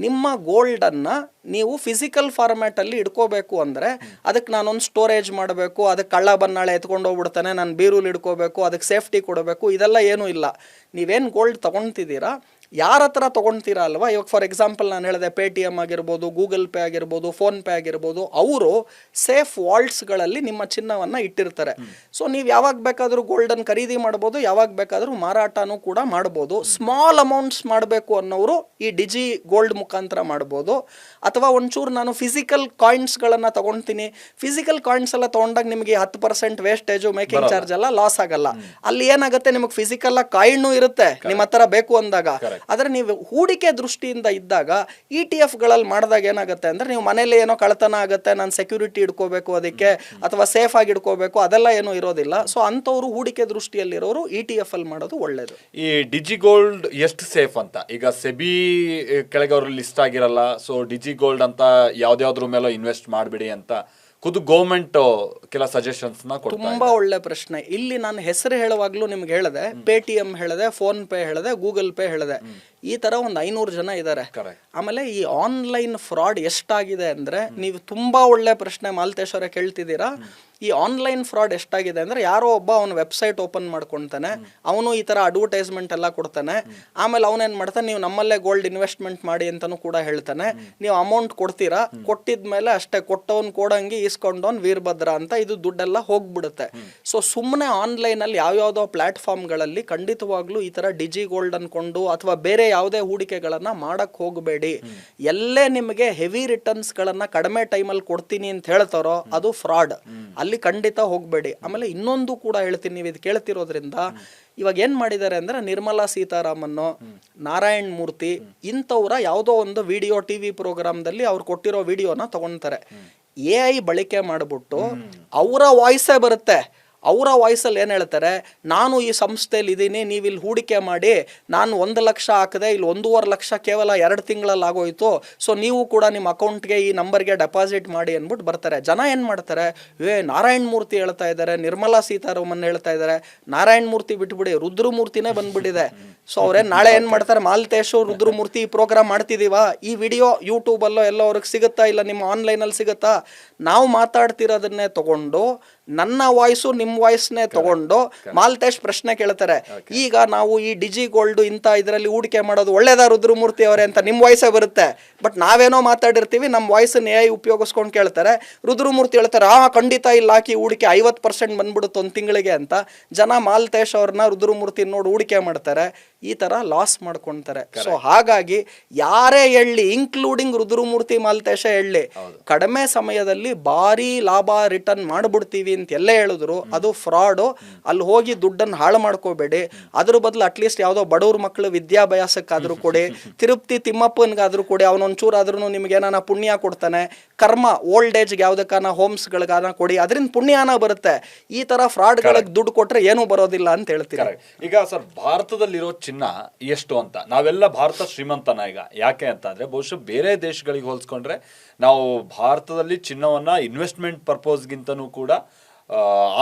ನಿಮ್ಮ ಗೋಲ್ಡ್ ಅನ್ನ ನೀವು ಫಿಸಿಕಲ್ ಫಾರ್ಮ್ಯಾಟ್ ಅಲ್ಲಿ ಇಡ್ಕೋಬೇಕು ಅಂದ್ರೆ ಅದಕ್ಕೆ ನಾನೊಂದು ಸ್ಟೋರೇಜ್ ಮಾಡಬೇಕು, ಅದಕ್ಕೆ ಕಳ್ಳ ಬನ್ನಾಳೆ ಎತ್ಕೊಂಡು ಹೋಗ್ಬಿಡ್ತಾನೆ, ನಾನು ಬೀರೂಲ್ ಇಡ್ಕೋಬೇಕು, ಅದಕ್ಕೆ ಸೇಫ್ಟಿ ಕೊಡಬೇಕು, ಇದೆಲ್ಲ ಏನೂ ಇಲ್ಲ. ನೀವೇನು ಗೋಲ್ಡ್ ತಗೊಳ್ತಿದ್ದೀರಾ ಯಾರ ಹತ್ರ ತೊಗೊಳ್ತೀರಾ ಅಲ್ವಾ. ಇವಾಗ ಫಾರ್ ಎಕ್ಸಾಂಪಲ್ ನಾನು ಹೇಳಿದೆ ಪೇಟಿಎಮ್ ಆಗಿರ್ಬೋದು, ಗೂಗಲ್ ಪೇ ಆಗಿರ್ಬೋದು, ಫೋನ್ ಪೇ ಆಗಿರ್ಬೋದು, ಅವರು ಸೇಫ್ ವಾಲ್ಟ್ಸ್ಗಳಲ್ಲಿ ನಿಮ್ಮ ಚಿನ್ನವನ್ನು ಇಟ್ಟಿರ್ತಾರೆ. ಸೊ ನೀವು ಯಾವಾಗ ಬೇಕಾದರೂ ಗೋಲ್ಡನ್ ಖರೀದಿ ಮಾಡ್ಬೋದು, ಯಾವಾಗ ಬೇಕಾದರೂ ಮಾರಾಟನೂ ಕೂಡ ಮಾಡ್ಬೋದು. ಸ್ಮಾಲ್ ಅಮೌಂಟ್ಸ್ ಮಾಡಬೇಕು ಅನ್ನೋರು ಈ ಡಿಜಿ ಗೋಲ್ಡ್ ಮುಖಾಂತರ ಮಾಡ್ಬೋದು. ಅಥವಾ ಒಂಚೂರು ನಾನು ಫಿಸಿಕಲ್ ಕಾಯಿನ್ಸ್ಗಳನ್ನು ತೊಗೊಳ್ತೀನಿ, ಫಿಸಿಕಲ್ ಕಾಯಿನ್ಸ್ ಎಲ್ಲ ತೊಗೊಂಡಾಗ ನಿಮಗೆ 10% ವೇಸ್ಟೇಜು, ಮೇಕಿಂಗ್ ಚಾರ್ಜ್ ಎಲ್ಲ ಲಾಸ್ ಆಗಲ್ಲ. ಅಲ್ಲಿ ಏನಾಗುತ್ತೆ, ನಿಮಗೆ ಫಿಸಿಕಲ್ ಕಾಯಿನ್ನೂ ಇರುತ್ತೆ ನಿಮ್ಮ ಹತ್ರ ಬೇಕು ಅಂದಾಗ. ಆದರೆ ನೀವು ಹೂಡಿಕೆ ದೃಷ್ಟಿಯಿಂದ ಇದ್ದಾಗ ETF ಗಳಲ್ಲಿ ಮಾಡಿದಾಗ ಏನಾಗುತ್ತೆ ಅಂದ್ರೆ ನೀವು ಮನೇಲಿ ಏನೋ ಕಳ್ಳತನ ಆಗುತ್ತೆ, ನಾನು ಸೆಕ್ಯೂರಿಟಿ ಇಟ್ಕೋಬೇಕು ಅದಕ್ಕೆ ಅಥವಾ ಸೇಫ್ ಆಗಿ ಇಟ್ಕೋಬೇಕು, ಅದೆಲ್ಲ ಏನೂ ಇರೋದಿಲ್ಲ. ಸೊ ಅಂಥವ್ರು ಹೂಡಿಕೆ ದೃಷ್ಟಿಯಲ್ಲಿರೋರು ETF ಅಲ್ಲಿ ಮಾಡೋದು ಒಳ್ಳೇದು. ಈ ಡಿಜಿ ಗೋಲ್ಡ್ ಎಷ್ಟು ಸೇಫ್ ಅಂತ ಈಗ ಸೆಬಿ ಕೆಳಗೆ ಅವರು ಲಿಸ್ಟ್ ಆಗಿರಲ್ಲ. ಸೊ ಡಿಜಿ ಗೋಲ್ಡ್ ಅಂತ ಯಾವ್ದಾವ್ದ್ರ ಮೇಲೋ ಇನ್ವೆಸ್ಟ್ ಮಾಡಬೇಡಿ ಅಂತ ಖುದ್ದು ಗೌರ್ಮೆಂಟ್ ಕೆಲ ಸಜೆಷನ್ಸ್ ನ ಕೊಡ್ತಾ ಇದೆ. ತುಂಬಾ ಒಳ್ಳೆ ಪ್ರಶ್ನೆ. ಇಲ್ಲಿ ನಾನು ಹೆಸರು ಹೇಳುವಾಗ್ಲೂ ನಿಮ್ಗೆ ಹೇಳಿದೆ, ಪೇಟಿಎಂ ಹೇಳಿದೆ, ಫೋನ್ ಪೇ ಹೇಳಿದೆ, ಗೂಗಲ್ ಪೇ ಹೇಳಿದೆ. ಈ ತರ ಒಂದು 500 ಜನ ಇದ್ದಾರೆ. ಆಮೇಲೆ ಈ ಆನ್ಲೈನ್ ಫ್ರಾಡ್ ಎಷ್ಟಾಗಿದೆ ಅಂದ್ರೆ, ನೀವು ತುಂಬಾ ಒಳ್ಳೆ ಪ್ರಶ್ನೆ ಮಾಲ್ತೇಶ್ವರ ಕೇಳ್ತಿದ್ದೀರಾ. ಈ ಆನ್ಲೈನ್ ಫ್ರಾಡ್ ಎಷ್ಟಾಗಿದೆ ಅಂದ್ರೆ, ಯಾರೋ ಒಬ್ಬ ಅವನು ವೆಬ್ಸೈಟ್ ಓಪನ್ ಮಾಡ್ಕೊಳ್ತಾನೆ, ಅವನು ಈ ತರ ಅಡ್ವರ್ಟೈಸ್ಮೆಂಟ್ ಎಲ್ಲ ಕೊಡ್ತಾನೆ. ಆಮೇಲೆ ಅವನೇನ್ ಮಾಡ್ತಾನೆ, ನೀವು ನಮ್ಮಲ್ಲೇ ಗೋಲ್ಡ್ ಇನ್ವೆಸ್ಟ್ಮೆಂಟ್ ಮಾಡಿ ಅಂತಾನು ಕೂಡ ಹೇಳ್ತಾನೆ. ನೀವು ಅಮೌಂಟ್ ಕೊಡ್ತೀರಾ, ಕೊಟ್ಟಿದ್ಮೇಲೆ ಅಷ್ಟೇ ಕೊಟ್ಟವನ್ ಕೊಡಂಗಿ ಇಸ್ಕೊಂಡವನ್ ವೀರಭದ್ರ ಅಂತ ಇದು ದುಡ್ಡೆಲ್ಲ ಹೋಗ್ಬಿಡುತ್ತೆ. ಸೊ ಸುಮ್ಮನೆ ಆನ್ಲೈನ್ ಅಲ್ಲಿ ಯಾವ್ಯಾವ್ದೋ ಪ್ಲಾಟ್ಫಾರ್ಮ್ಗಳಲ್ಲಿ ಖಂಡಿತವಾಗ್ಲೂ ಈ ತರ ಡಿಜಿ ಗೋಲ್ಡ್ ಅನ್ಕೊಂಡು ಅಥವಾ ಬೇರೆ ಯಾವುದೇ ಹೂಡಿಕೆಗಳನ್ನ ಮಾಡಕ್ ಹೋಗಬೇಡಿ. ಎಲ್ಲೇ ನಿಮಗೆ ಹೆವಿ ರಿಟರ್ನ್ಸ್ ಗಳನ್ನ ಕಡಿಮೆ ಟೈಮಲ್ಲಿ ಕೊಡ್ತೀನಿ ಅಂತ ಹೇಳ್ತಾರೋ ಅದು ಫ್ರಾಡ್, ಅಲ್ಲಿ ಖಂಡಿತ ಹೋಗಬೇಡಿ. ಆಮೇಲೆ ಇನ್ನೊಂದು ಕೂಡ ಹೇಳ್ತೀನಿ, ನೀವು ಇದು ಕೇಳ್ತಿರೋದ್ರಿಂದ ಇವಾಗ ಏನ್ ಮಾಡಿದ್ದಾರೆ ಅಂದ್ರೆ, ನಿರ್ಮಲಾ ಸೀತಾರಾಮನ್, ನಾರಾಯಣ್ ಮೂರ್ತಿ ಇಂಥವ್ರ ಯಾವುದೋ ಒಂದು ವಿಡಿಯೋ TV ಪ್ರೋಗ್ರಾಮ್ದಲ್ಲಿ ಅವ್ರು ಕೊಟ್ಟಿರೋ ವಿಡಿಯೋನ ತಗೊಳ್ತಾರೆ. AI ಬಳಕೆ ಮಾಡಿಬಿಟ್ಟು ಅವರ ವಾಯ್ಸೇ ಬರುತ್ತೆ. ಅವರ ವಾಯ್ಸಲ್ಲಿ ಏನು ಹೇಳ್ತಾರೆ, ನಾನು ಈ ಸಂಸ್ಥೆಯಲ್ಲಿ ಇದ್ದೀನಿ, ನೀವು ಇಲ್ಲಿ ಹೂಡಿಕೆ ಮಾಡಿ, ನಾನು 1 ಲಕ್ಷ ಹಾಕಿದೆ, ಇಲ್ಲಿ 1.5 ಲಕ್ಷ ಕೇವಲ 2 ತಿಂಗಳಲ್ಲಿ ಆಗೋಯ್ತು, ಸೊ ನೀವು ಕೂಡ ನಿಮ್ಮ ಅಕೌಂಟ್ಗೆ ಈ ನಂಬರ್ಗೆ ಡೆಪಾಸಿಟ್ ಮಾಡಿ ಅಂದ್ಬಿಟ್ಟು ಬರ್ತಾರೆ. ಜನ ಏನು ಮಾಡ್ತಾರೆ, ನಾರಾಯಣ್ ಮೂರ್ತಿ ಹೇಳ್ತಾ ಇದ್ದಾರೆ, ನಿರ್ಮಲಾ ಸೀತಾರಾಮನ್ ಹೇಳ್ತಾ ಇದ್ದಾರೆ, ನಾರಾಯಣ್ ಮೂರ್ತಿ ಬಿಟ್ಬಿಡಿ, ರುದ್ರಮೂರ್ತಿನೇ ಬಂದ್ಬಿಟ್ಟಿದೆ. ಸೊ ಅವ್ರೇನು ನಾಳೆ ಏನು ಮಾಡ್ತಾರೆ, ಮಾಲ್ತೇಶು ರುದ್ರಮೂರ್ತಿ ಈ ಪ್ರೋಗ್ರಾಮ್ ಮಾಡ್ತಿದ್ದೀವಾ, ಈ ವಿಡಿಯೋ ಯೂಟ್ಯೂಬಲ್ಲೋ ಎಲ್ಲೋ ಅವ್ರಿಗೆ ಸಿಗುತ್ತಾ, ಇಲ್ಲ ನಿಮ್ಮ ಆನ್ಲೈನಲ್ಲಿ ಸಿಗುತ್ತಾ, ನಾವು ಮಾತಾಡ್ತಿರೋದನ್ನೇ ತಗೊಂಡು ನನ್ನ ವಾಯ್ಸು ನಿಮ್ಮ ವಾಯ್ಸ್ನೇ ತಗೊಂಡು ಮಾಲ್ತೇಶ್ ಪ್ರಶ್ನೆ ಕೇಳ್ತಾರೆ, ಈಗ ನಾವು ಈ ಡಿಜಿ ಗೋಲ್ಡ್ ಇಂಥ ಇದರಲ್ಲಿ ಹೂಡಿಕೆ ಮಾಡೋದು ಒಳ್ಳೇದಾ ರುದ್ರಮೂರ್ತಿ ಅವರೇ ಅಂತ ನಿಮ್ಮ ವಾಯ್ಸೇ ಬರುತ್ತೆ. ಬಟ್ ನಾವೇನೋ ಮಾತಾಡಿರ್ತೀವಿ, ನಮ್ಮ ವಾಯ್ಸನ್ನ AI ಉಪಯೋಗಿಸ್ಕೊಂಡು ಕೇಳ್ತಾರೆ. ರುದ್ರಮೂರ್ತಿ ಹೇಳ್ತಾರೆ, ಖಂಡಿತ ಇಲ್ಲಿ ಹಾಕಿ ಹೂಡಿಕೆ 50% ಬಂದ್ಬಿಡುತ್ತೆ 1 ತಿಂಗಳಿಗೆ ಅಂತ. ಜನ ಮಾಲ್ತೇಶ್ ಅವ್ರನ್ನ ರುದ್ರಮೂರ್ತಿ ನೋಡಿ ಹೂಡಿಕೆ ಮಾಡ್ತಾರೆ, ಈ ತರ ಲಾಸ್ ಮಾಡ್ಕೊಂತಾರೆ. ಸೊ ಹಾಗಾಗಿ ಯಾರೇ ಹೇಳಿ, ಇನ್ಕ್ಲೂಡಿಂಗ್ ರುದ್ರಮೂರ್ತಿ ಮಾಲ್ತೇಶ ಹೇಳಿ, ಕಡಿಮೆ ಸಮಯದಲ್ಲಿ ಭಾರಿ ಲಾಭ ರಿಟರ್ನ್ ಮಾಡ್ಬಿಡ್ತೀವಿ ಅಂತ ಎಲ್ಲೇ ಹೇಳಿದ್ರು ಅದು ಫ್ರಾಡು. ಅಲ್ಲಿ ಹೋಗಿ ದುಡ್ಡನ್ನು ಹಾಳು ಮಾಡ್ಕೋಬೇಡಿ. ಅದ್ರ ಬದಲು ಅಟ್ಲೀಸ್ಟ್ ಯಾವುದೋ ಬಡವ್ರ ಮಕ್ಕಳು ವಿದ್ಯಾಭ್ಯಾಸಕ್ಕಾದ್ರೂ ಕೊಡಿ, ತಿರುಪತಿ ತಿಮ್ಮಪ್ಪನಿಗಾದ್ರೂ ಕೊಡಿ, ಅವನೊಂಚೂರು ಆದ್ರೂ ನಿಮ್ಗೆ ಏನಾನ ಪುಣ್ಯ ಕೊಡ್ತಾನೆ. ಕರ್ಮ ಓಲ್ಡ್ ಏಜ್ಗೆ ಯಾವ್ದಕ್ಕಾನ ಹೋಮ್ಸ್ಗಳಿಗಾನ ಕೊಡಿ, ಅದರಿಂದ ಪುಣ್ಯನ ಬರುತ್ತೆ. ಈ ತರ ಫ್ರಾಡ್ಗಳಿಗೆ ದುಡ್ಡು ಕೊಟ್ರೆ ಏನೂ ಬರೋದಿಲ್ಲ ಅಂತ ಹೇಳ್ತೀನಿ. ಈಗ ಸರ್, ಭಾರತದಲ್ಲಿರೋ ಚಿನ್ನ ಎಷ್ಟು ಅಂತ ನಾವೆಲ್ಲ ಭಾರತ ಶ್ರೀಮಂತನ ಈಗ ಯಾಕೆ ಅಂತ ಅಂದ್ರೆ ಬಹುಶಃ ಬೇರೆ ದೇಶಗಳಿಗೆ ಹೋಲಿಸ್ಕೊಂಡ್ರೆ ನಾವು ಭಾರತದಲ್ಲಿ ಚಿನ್ನವನ್ನ ಇನ್ವೆಸ್ಟ್ಮೆಂಟ್ ಪರ್ಪೋಸ್ಗಿಂತನೂ ಕೂಡ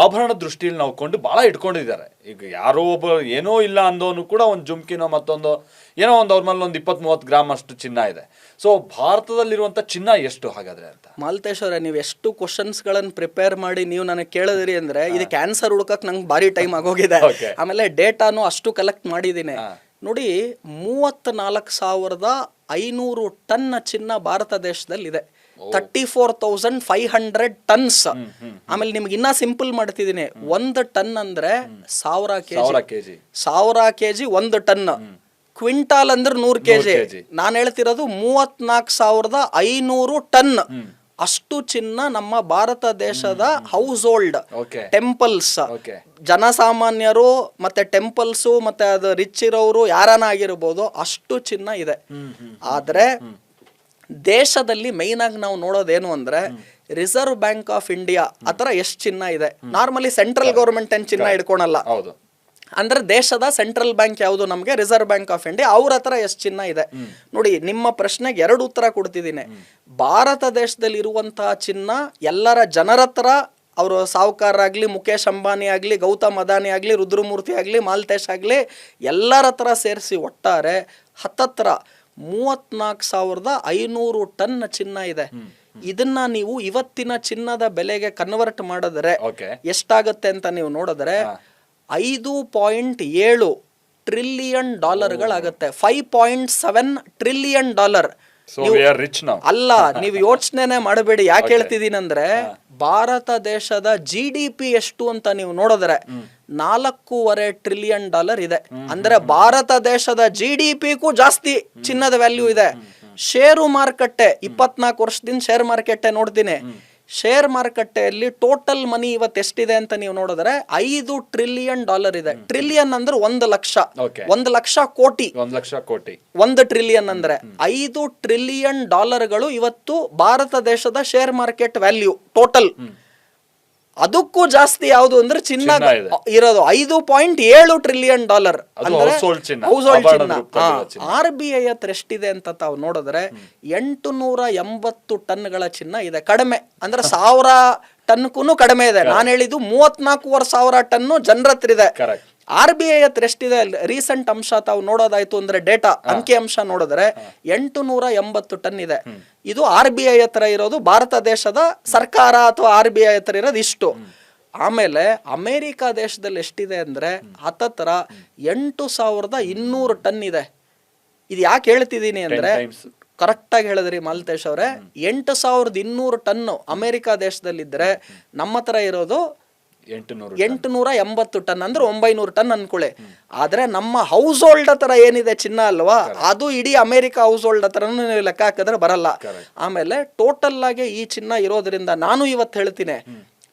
ಆಭರಣ ದೃಷ್ಟಿಯಲ್ಲಿ ನಾವು ಕೊಂಡು ಬಹಳ ಇಟ್ಕೊಂಡಿದ್ದಾರೆ. ಈಗ ಯಾರೋ ಒಬ್ಬ ಏನೋ ಇಲ್ಲ ಅಂದೋನು ಕೂಡ ಒಂದು ಜುಮ್ಕಿನೋ ಮತ್ತೊಂದು ಏನೋ ಒಂದು ಅವ್ರ ಮೇಲೆ ಒಂದು 20-30 ಗ್ರಾಮ್ ಅಷ್ಟು ಚಿನ್ನ ಇದೆ. ಸೊ ಭಾರತದಲ್ಲಿರುವಂತ ಚಿನ್ನ ಎಷ್ಟು ಹಾಗಾದ್ರೆ ಅಂತ? ಮಾಲ್ತೇಶ್ ಅವರೇ, ನೀವು ಎಷ್ಟು ಕ್ವಶನ್ಸ್ಗಳನ್ನು ಪ್ರಿಪೇರ್ ಮಾಡಿ ನೀವು ನನಗೆ ಕೇಳಿದ್ರಿ ಅಂದ್ರೆ ಇದಕ್ಕೆ ಆನ್ಸರ್ ಹುಡುಕಕ್ ನಂಗೆ ಭಾರಿ ಟೈಮ್ ಆಗೋಗಿದೆ. ಆಮೇಲೆ ಡೇಟಾನು ಅಷ್ಟು ಕಲೆಕ್ಟ್ ಮಾಡಿದ್ದೀನಿ. ನೋಡಿ, 34,500 ಟನ್ ಚಿನ್ನ ಭಾರತ ದೇಶದಲ್ಲಿ ಇದೆ. 34,500 ಟನ್ಸ್. ಆಮೇಲೆ ನಿಮ್ಗೆ ಇನ್ನ ಸಿಂಪಲ್ ಮಾಡ್ತಿದ್ದೀನಿ. 1 ಟನ್ ಅಂದ್ರೆ 1000 ಕೆಜಿ. 1000 KG 1 ton. ಕ್ವಿಂಟಾಲ್ ಅಂದ್ರೆ 100 ಕೆಜಿ. ನಾನು ಹೇಳ್ತಿರೋದು 34,500 ಟನ್ ಅಷ್ಟು ಚಿನ್ನ ನಮ್ಮ ಭಾರತ ದೇಶದ ಹೌಸ್ ಹೋಲ್ಡ್ ಟೆಂಪಲ್ಸ್, ಜನಸಾಮಾನ್ಯರು ಮತ್ತೆ ಟೆಂಪಲ್ಸ್ ಮತ್ತೆ ಅದು ರಿಚ್ ಇರೋರು ಯಾರನ್ನ ಆಗಿರ್ಬೋದು, ಅಷ್ಟು ಚಿನ್ನ ಇದೆ. ಆದ್ರೆ ದೇಶದಲ್ಲಿ ಮೈನ್ ಆಗಿ ನಾವು ನೋಡೋದೇನು ಅಂದ್ರೆ ರಿಸರ್ವ್ ಬ್ಯಾಂಕ್ ಆಫ್ ಇಂಡಿಯಾ ಆತರ ಎಷ್ಟು ಚಿನ್ನ ಇದೆ. ನಾರ್ಮಲಿ ಸೆಂಟ್ರಲ್ ಗೌರ್ಮೆಂಟ್ ಏನ್ ಚಿನ್ನ ಇಟ್ಕೊಳಲ್ಲ. ಅಂದ್ರೆ ದೇಶದ ಸೆಂಟ್ರಲ್ ಬ್ಯಾಂಕ್ ಯಾವುದು ನಮಗೆ? Reserve bank of India. ಅವ್ರ ಹತ್ರ ಎಷ್ಟು ಚಿನ್ನ ಇದೆ ನೋಡಿ. ನಿಮ್ಮ ಪ್ರಶ್ನೆಗೆ 2 ಉತ್ತರ ಕೊಡ್ತಿದ್ದೀನಿ. ಭಾರತ ದೇಶದಲ್ಲಿ ಇರುವಂತಹ ಚಿನ್ನ ಎಲ್ಲರ ಜನರ ಹತ್ರ, ಅವರು ಸಾಹುಕಾರರಾಗ್ಲಿ, ಮುಖೇಶ್ ಅಂಬಾನಿ ಆಗ್ಲಿ, ಗೌತಮ್ ಅದಾನಿ ಆಗ್ಲಿ, ರುದ್ರಮೂರ್ತಿ ಆಗ್ಲಿ, ಮಾಲ್ತೇಶ್ ಆಗ್ಲಿ, ಎಲ್ಲರ ಹತ್ರ ಸೇರಿಸಿ ಒಟ್ಟಾರೆ ಹತ್ತತ್ರ 34,500 ಟನ್ ಚಿನ್ನ ಇದೆ. ಇದನ್ನ ನೀವು ಇವತ್ತಿನ ಚಿನ್ನದ ಬೆಲೆಗೆ ಕನ್ವರ್ಟ್ ಮಾಡಿದ್ರೆ ಎಷ್ಟಾಗತ್ತೆ ಅಂತ ನೀವು ನೋಡಿದ್ರೆ $5.7 ಟ್ರಿಲಿಯನ್ ಡಾಲರ್ಗಳಾಗತ್ತೆ. $5.7 trillion dollar. ಅಲ್ಲ, ನೀವು ಯೋಚನೆ ಮಾಡಬೇಡಿ. ಯಾಕೆ ಹೇಳ್ತಿದ್ದೀನಿ ಅಂದ್ರೆ ಭಾರತ ದೇಶದ GDP ಎಷ್ಟು ಅಂತ ನೀವು ನೋಡಿದ್ರೆ $4.5 ಟ್ರಿಲಿಯನ್ ಇದೆ. ಅಂದ್ರೆ ಭಾರತ ದೇಶದ GDP-ಗೂ ಜಾಸ್ತಿ ಚಿನ್ನದ ವ್ಯಾಲ್ಯೂ ಇದೆ. ಷೇರು ಮಾರುಕಟ್ಟೆ 24 ವರ್ಷದಿಂದ ಶೇರ್ ಮಾರ್ಕೆಟ್ ನೋಡ್ತೀನಿ. ಶೇರ್ ಮಾರುಕಟ್ಟೆಯಲ್ಲಿ ಟೋಟಲ್ ಮನಿ ಇವತ್ತು ಎಷ್ಟಿದೆ ಅಂತ ನೀವು ನೋಡಿದ್ರೆ $5 ಟ್ರಿಲಿಯನ್ ಇದೆ. ಟ್ರಿಲಿಯನ್ ಅಂದ್ರೆ 1 ಲಕ್ಷ, 1 ಲಕ್ಷ ಕೋಟಿ, 1 ಟ್ರಿಲಿಯನ್ ಅಂದ್ರೆ 5 ಟ್ರಿಲಿಯನ್ ಡಾಲರ್ಗಳು ಇವತ್ತು ಭಾರತ ದೇಶದ ಶೇರ್ ಮಾರ್ಕೆಟ್ ವ್ಯಾಲ್ಯೂ ಟೋಟಲ್. ಅದಕ್ಕೂ ಜಾಸ್ತಿ ಯಾವುದು ಅಂದ್ರೆ ಚಿನ್ನ ಇರೋದು $5.7 ಟ್ರಿಲಿಯನ್ ಹೌಸ್ ಹೋಲ್ಡ್ ಚಿನ್ನ. RBI ಹತ್ರ ಎಷ್ಟಿದೆ ಅಂತ ತಾವು ನೋಡಿದ್ರೆ 880 ಟನ್ಗಳ ಚಿನ್ನ ಇದೆ. ಕಡಿಮೆ ಅಂದ್ರೆ 1000 ಟನ್ಗೂ ಕಡಿಮೆ ಇದೆ. ನಾನು ಹೇಳಿದ್ದು 34,500 ಟನ್ನು ಜನರ ಹತ್ರ ಇದೆ. RBI ಹತ್ರ ಎಷ್ಟಿದೆ? ರೀಸೆಂಟ್ ಅಂಶ ತಾವು ನೋಡೋದಾಯ್ತು ಅಂದ್ರೆ ಡೇಟಾ ಅಂಕಿ ಅಂಶ ನೋಡಿದ್ರೆ 880 ಟನ್ ಇದೆ. ಇದು RBI ಹತ್ರ ಇರೋದು. ಭಾರತ ದೇಶದ ಸರ್ಕಾರ ಅಥವಾ RBI ಹತ್ರ ಇರೋದು ಇಷ್ಟು. ಆಮೇಲೆ ಅಮೆರಿಕ ದೇಶದಲ್ಲಿ ಎಷ್ಟಿದೆ ಅಂದ್ರೆ ಹತ್ತತ್ರ 8,200 ಟನ್ ಇದೆ. ಇದು ಯಾಕೆ ಹೇಳ್ತಿದ್ದೀನಿ ಅಂದ್ರೆ ಕರೆಕ್ಟ್ ಆಗಿ ಹೇಳಿದ್ರಿ ಮಾಲ್ತೇಶ್ ಅವ್ರೆ. 8,200 ಟನ್ ಅಮೆರಿಕ ದೇಶದಲ್ಲಿದ್ರೆ ನಮ್ಮ ಹತ್ರ ಇರೋದು 880 ಟನ್ ಅಂದ್ರೆ 900 ಟನ್ ಅನ್ಕೊಳ್ಳಿ. ಆದ್ರೆ ನಮ್ಮ ಹೌಸ್ ಹೋಲ್ಡ್ ಹತ್ರ ಏನಿದೆ ಚಿನ್ನ ಅಲ್ವಾ, ಅದು ಇಡೀ ಅಮೆರಿಕ ಹೌಸ್ ಹೋಲ್ಡ್ ಹತ್ರನೂ ಲೆಕ್ಕ ಹಾಕಿದ್ರೆ ಬರಲ್ಲ. ಆಮೇಲೆ ಟೋಟಲ್ ಆಗಿ ಈ ಚಿನ್ನ ಇರೋದ್ರಿಂದ ನಾನು ಇವತ್ತು ಹೇಳ್ತೀನಿ,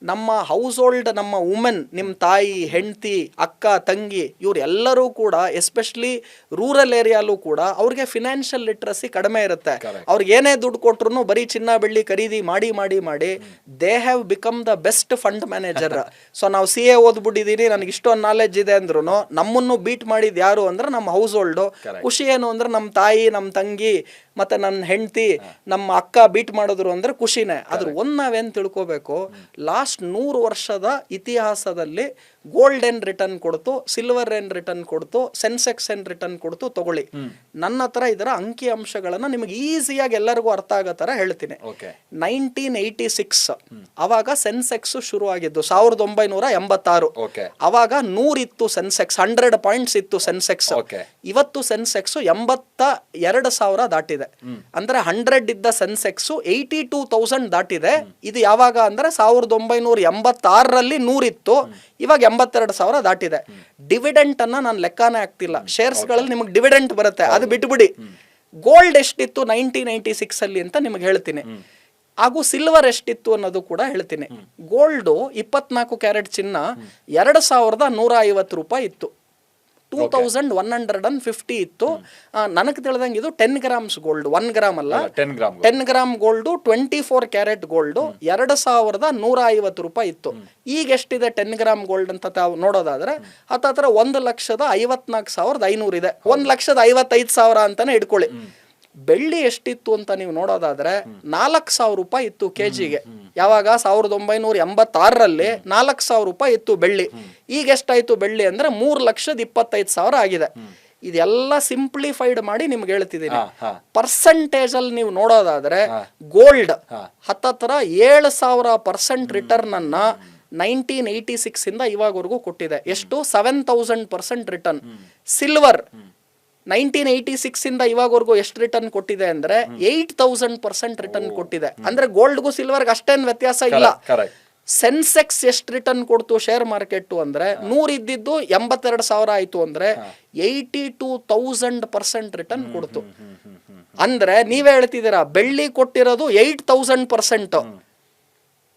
ನಮ್ಮ ಹೌಸ್ ಹೋಲ್ಡ್, ನಮ್ಮ ವುಮೆನ್, ನಿಮ್ಮ ತಾಯಿ, ಹೆಂಡತಿ, ಅಕ್ಕ, ತಂಗಿ, ಇವರೆಲ್ಲರೂ ಕೂಡ ಎಸ್ಪೆಷಲಿ ರೂರಲ್ ಏರಿಯಾಲೂ ಕೂಡ ಅವ್ರಿಗೆ ಫಿನಾನ್ಷಿಯಲ್ ಲಿಟ್ರಸಿ ಕಡಿಮೆ ಇರುತ್ತೆ. ಅವ್ರಿಗೆ ಏನೇ ದುಡ್ಡು ಕೊಟ್ರು ಬರೀ ಚಿನ್ನ ಬೆಳ್ಳಿ ಖರೀದಿ ಮಾಡಿ ಮಾಡಿ ಮಾಡಿ they have become the best fund manager. So ನಾವು CA ಓದ್ಬಿಟ್ಟಿದೀನಿ, ನನಗೆ ಇಷ್ಟೊಂದು ನಾಲೆಜ್ ಇದೆ ಅಂದ್ರೂ ನಮ್ಮನ್ನು ಬೀಟ್ ಮಾಡಿದ್ ಯಾರು ಅಂದ್ರೆ ನಮ್ಮ ಹೌಸ್ ಹೋಲ್ಡ್. ಖುಷಿ ಏನು ಅಂದ್ರೆ ನಮ್ಮ ತಾಯಿ, ನಮ್ಮ ತಂಗಿ ಮತ್ತೆ ನನ್ನ ಹೆಂಡತಿ, ನಮ್ಮ ಅಕ್ಕ ಬೀಟ್ ಮಾಡಿದ್ರು ಅಂದ್ರೆ ಖುಷಿನೇ. ಅದ್ರ ಒಂದ್ ನಾವೇನ್ ತಿಳ್ಕೋಬೇಕು, ಲಾಸ್ಟ್ 100 ವರ್ಷದ ಇತಿಹಾಸದಲ್ಲಿ ಗೋಲ್ಡ್ ಏನ್ ರಿಟರ್ನ್ ಕೊಡ್ತು, ಸಿಲ್ವರ್ ಏನ್ ರಿಟರ್ನ್ ಕೊಡ್ತು, ಸೆನ್ಸೆಕ್ಸ್ ಏನ್ ರಿಟರ್ನ್ ಕೊಡ್ತು ತಗೊಳ್ಳಿ. ನನ್ನ ಹತ್ರ ಇದರ ಅಂಕಿ ಅಂಶಗಳನ್ನ ನಿಮಗೆ ಈಸಿಯಾಗಿ ಎಲ್ಲರಿಗೂ ಅರ್ಥ ಆಗೋ ತರ ಹೇಳ್ತೀನಿ. 1986 ಅವಾಗ ಸೆನ್ಸೆಕ್ಸ್ ಶುರು ಆಗಿದ್ದು 1986. ಅವಾಗ 100 ಇತ್ತು ಸೆನ್ಸೆಕ್ಸ್, 100 ಪಾಯಿಂಟ್ಸ್ ಇತ್ತು ಸೆನ್ಸೆಕ್ಸ್. ಇವತ್ತು ಸೆನ್ಸೆಕ್ಸ್ 82,000 ದಾಟಿದೆ. ಅಂದ್ರೆ 100 ಇದ್ದ ಸೆನ್ಸೆಕ್ಸ್ 82,000 ದಾಟಿದೆ. ಇದು ಯಾವಾಗ ಅಂದ್ರೆ 1986ರಲ್ಲಿ 100 ಇತ್ತು, ಇವಾಗ 82,000 ದಾಟಿದೆ. ಡಿವಿಡೆಂಟ್ ಅನ್ನ ನಾನು ಲೆಕ್ಕಾನೇ ಆಗ್ತಿಲ್ಲ. ಶೇರ್ಸ್ ಗಳಲ್ಲಿ ನಿಮಗೆ ಡಿವಿಡೆಂಟ್ ಬರುತ್ತೆ, ಅದು ಬಿಟ್ಬಿಡಿ. ಗೋಲ್ಡ್ ಎಷ್ಟಿತ್ತು 1996 ಅಲ್ಲಿ ಅಂತ ನಿಮಗೆ ಹೇಳ್ತೀನಿ. ಹಾಗೂ ಸಿಲ್ವರ್ ಎಷ್ಟಿತ್ತು ಅನ್ನೋದು ಕೂಡ ಹೇಳ್ತೀನಿ. ಗೋಲ್ಡು 24 ಕ್ಯಾರೆಟ್ ಚಿನ್ನ 2150 ರೂಪಾಯಿ ಇತ್ತು, 2150 ಇತ್ತು. ನನಗೆ ತಿಳಿದಂಗೆ ಇದು 10 ಗ್ರಾಮ್ಸ್ ಗೋಲ್ಡ್, 1 ಗ್ರಾಮ್ ಅಲ್ಲ, 10 ಗ್ರಾಮ್ ಗೋಲ್ಡು 24 ಕ್ಯಾರೆಟ್ ಗೋಲ್ಡು 2150 ರೂಪಾಯಿ ಇತ್ತು. ಈಗ ಎಷ್ಟಿದೆ 10 ಗ್ರಾಮ್ ಗೋಲ್ಡ್ ಅಂತ ತಾವು ನೋಡೋದಾದ್ರೆ ಹತ್ತತ್ರ 1,54,500 ಇದೆ, 1,55,000 ಅಂತಾನೆ ಇಟ್ಕೊಳ್ಳಿ. ಬೆಳ್ಳಿ ಎಷ್ಟಿತ್ತು ಅಂತ ನೀವು ನೋಡೋದಾದ್ರೆ 4,000 ರೂಪಾಯಿ ಇತ್ತು ಕೆಜಿಗೆ. ಯಾವಾಗ 1986ರಲ್ಲಿ 4,000 ರೂಪಾಯಿ ಇತ್ತು ಬೆಳ್ಳಿ. ಈಗ ಎಷ್ಟಾಯ್ತು ಬೆಳ್ಳಿ ಅಂದ್ರೆ 3,25,000 ಆಗಿದೆ. ಇದೆಲ್ಲ ಸಿಂಪ್ಲಿಫೈಡ್ ಮಾಡಿ ನಿಮ್ಗೆ ಹೇಳ್ತಿದ್ದೀನಿ. ಪರ್ಸೆಂಟೇಜ್ ಅಲ್ಲಿ ನೀವು ನೋಡೋದಾದ್ರೆ ಗೋಲ್ಡ್ ಹತ್ತತ್ರ 7,000% ರಿಟರ್ನ್ ಅನ್ನ 1986 ಇಂದ ಇವಾಗವರೆಗೂ ಕೊಟ್ಟಿದೆ. ಎಷ್ಟು? 7,000% ರಿಟರ್ನ್. ಸಿಲ್ವರ್ 1986 ಇಂದ ಇವಾಗವರೆಗೂ ಎಷ್ಟು ರಿಟರ್ನ್ ಕೊಟ್ಟಿದೆ ಅಂದ್ರೆ 8,000% ರಿಟರ್ನ್ ಕೊಟ್ಟಿದೆ. ಅಂದ್ರೆ ಗೋಲ್ಡ್ಗೂ ಸಿಲ್ವರ್ಗೆ ಅಷ್ಟೇನು ವ್ಯತ್ಯಾಸ ಇಲ್ಲ. ಸೆನ್ಸೆಕ್ಸ್ ಎಷ್ಟು ರಿಟರ್ನ್ ಕೊಡ್ತು ಶೇರ್ ಮಾರ್ಕೆಟ್ ಅಂದ್ರೆ 100 ಇದ್ದಿದ್ದು 82,000 ಆಯ್ತು ಅಂದ್ರೆ 82,000% ರಿಟರ್ನ್ ಕೊಡ್ತು. ಅಂದ್ರೆ ನೀವೇ ಹೇಳ್ತಿದ್ದೀರಾ ಬೆಳ್ಳಿ ಕೊಟ್ಟಿರೋದು 8,000%,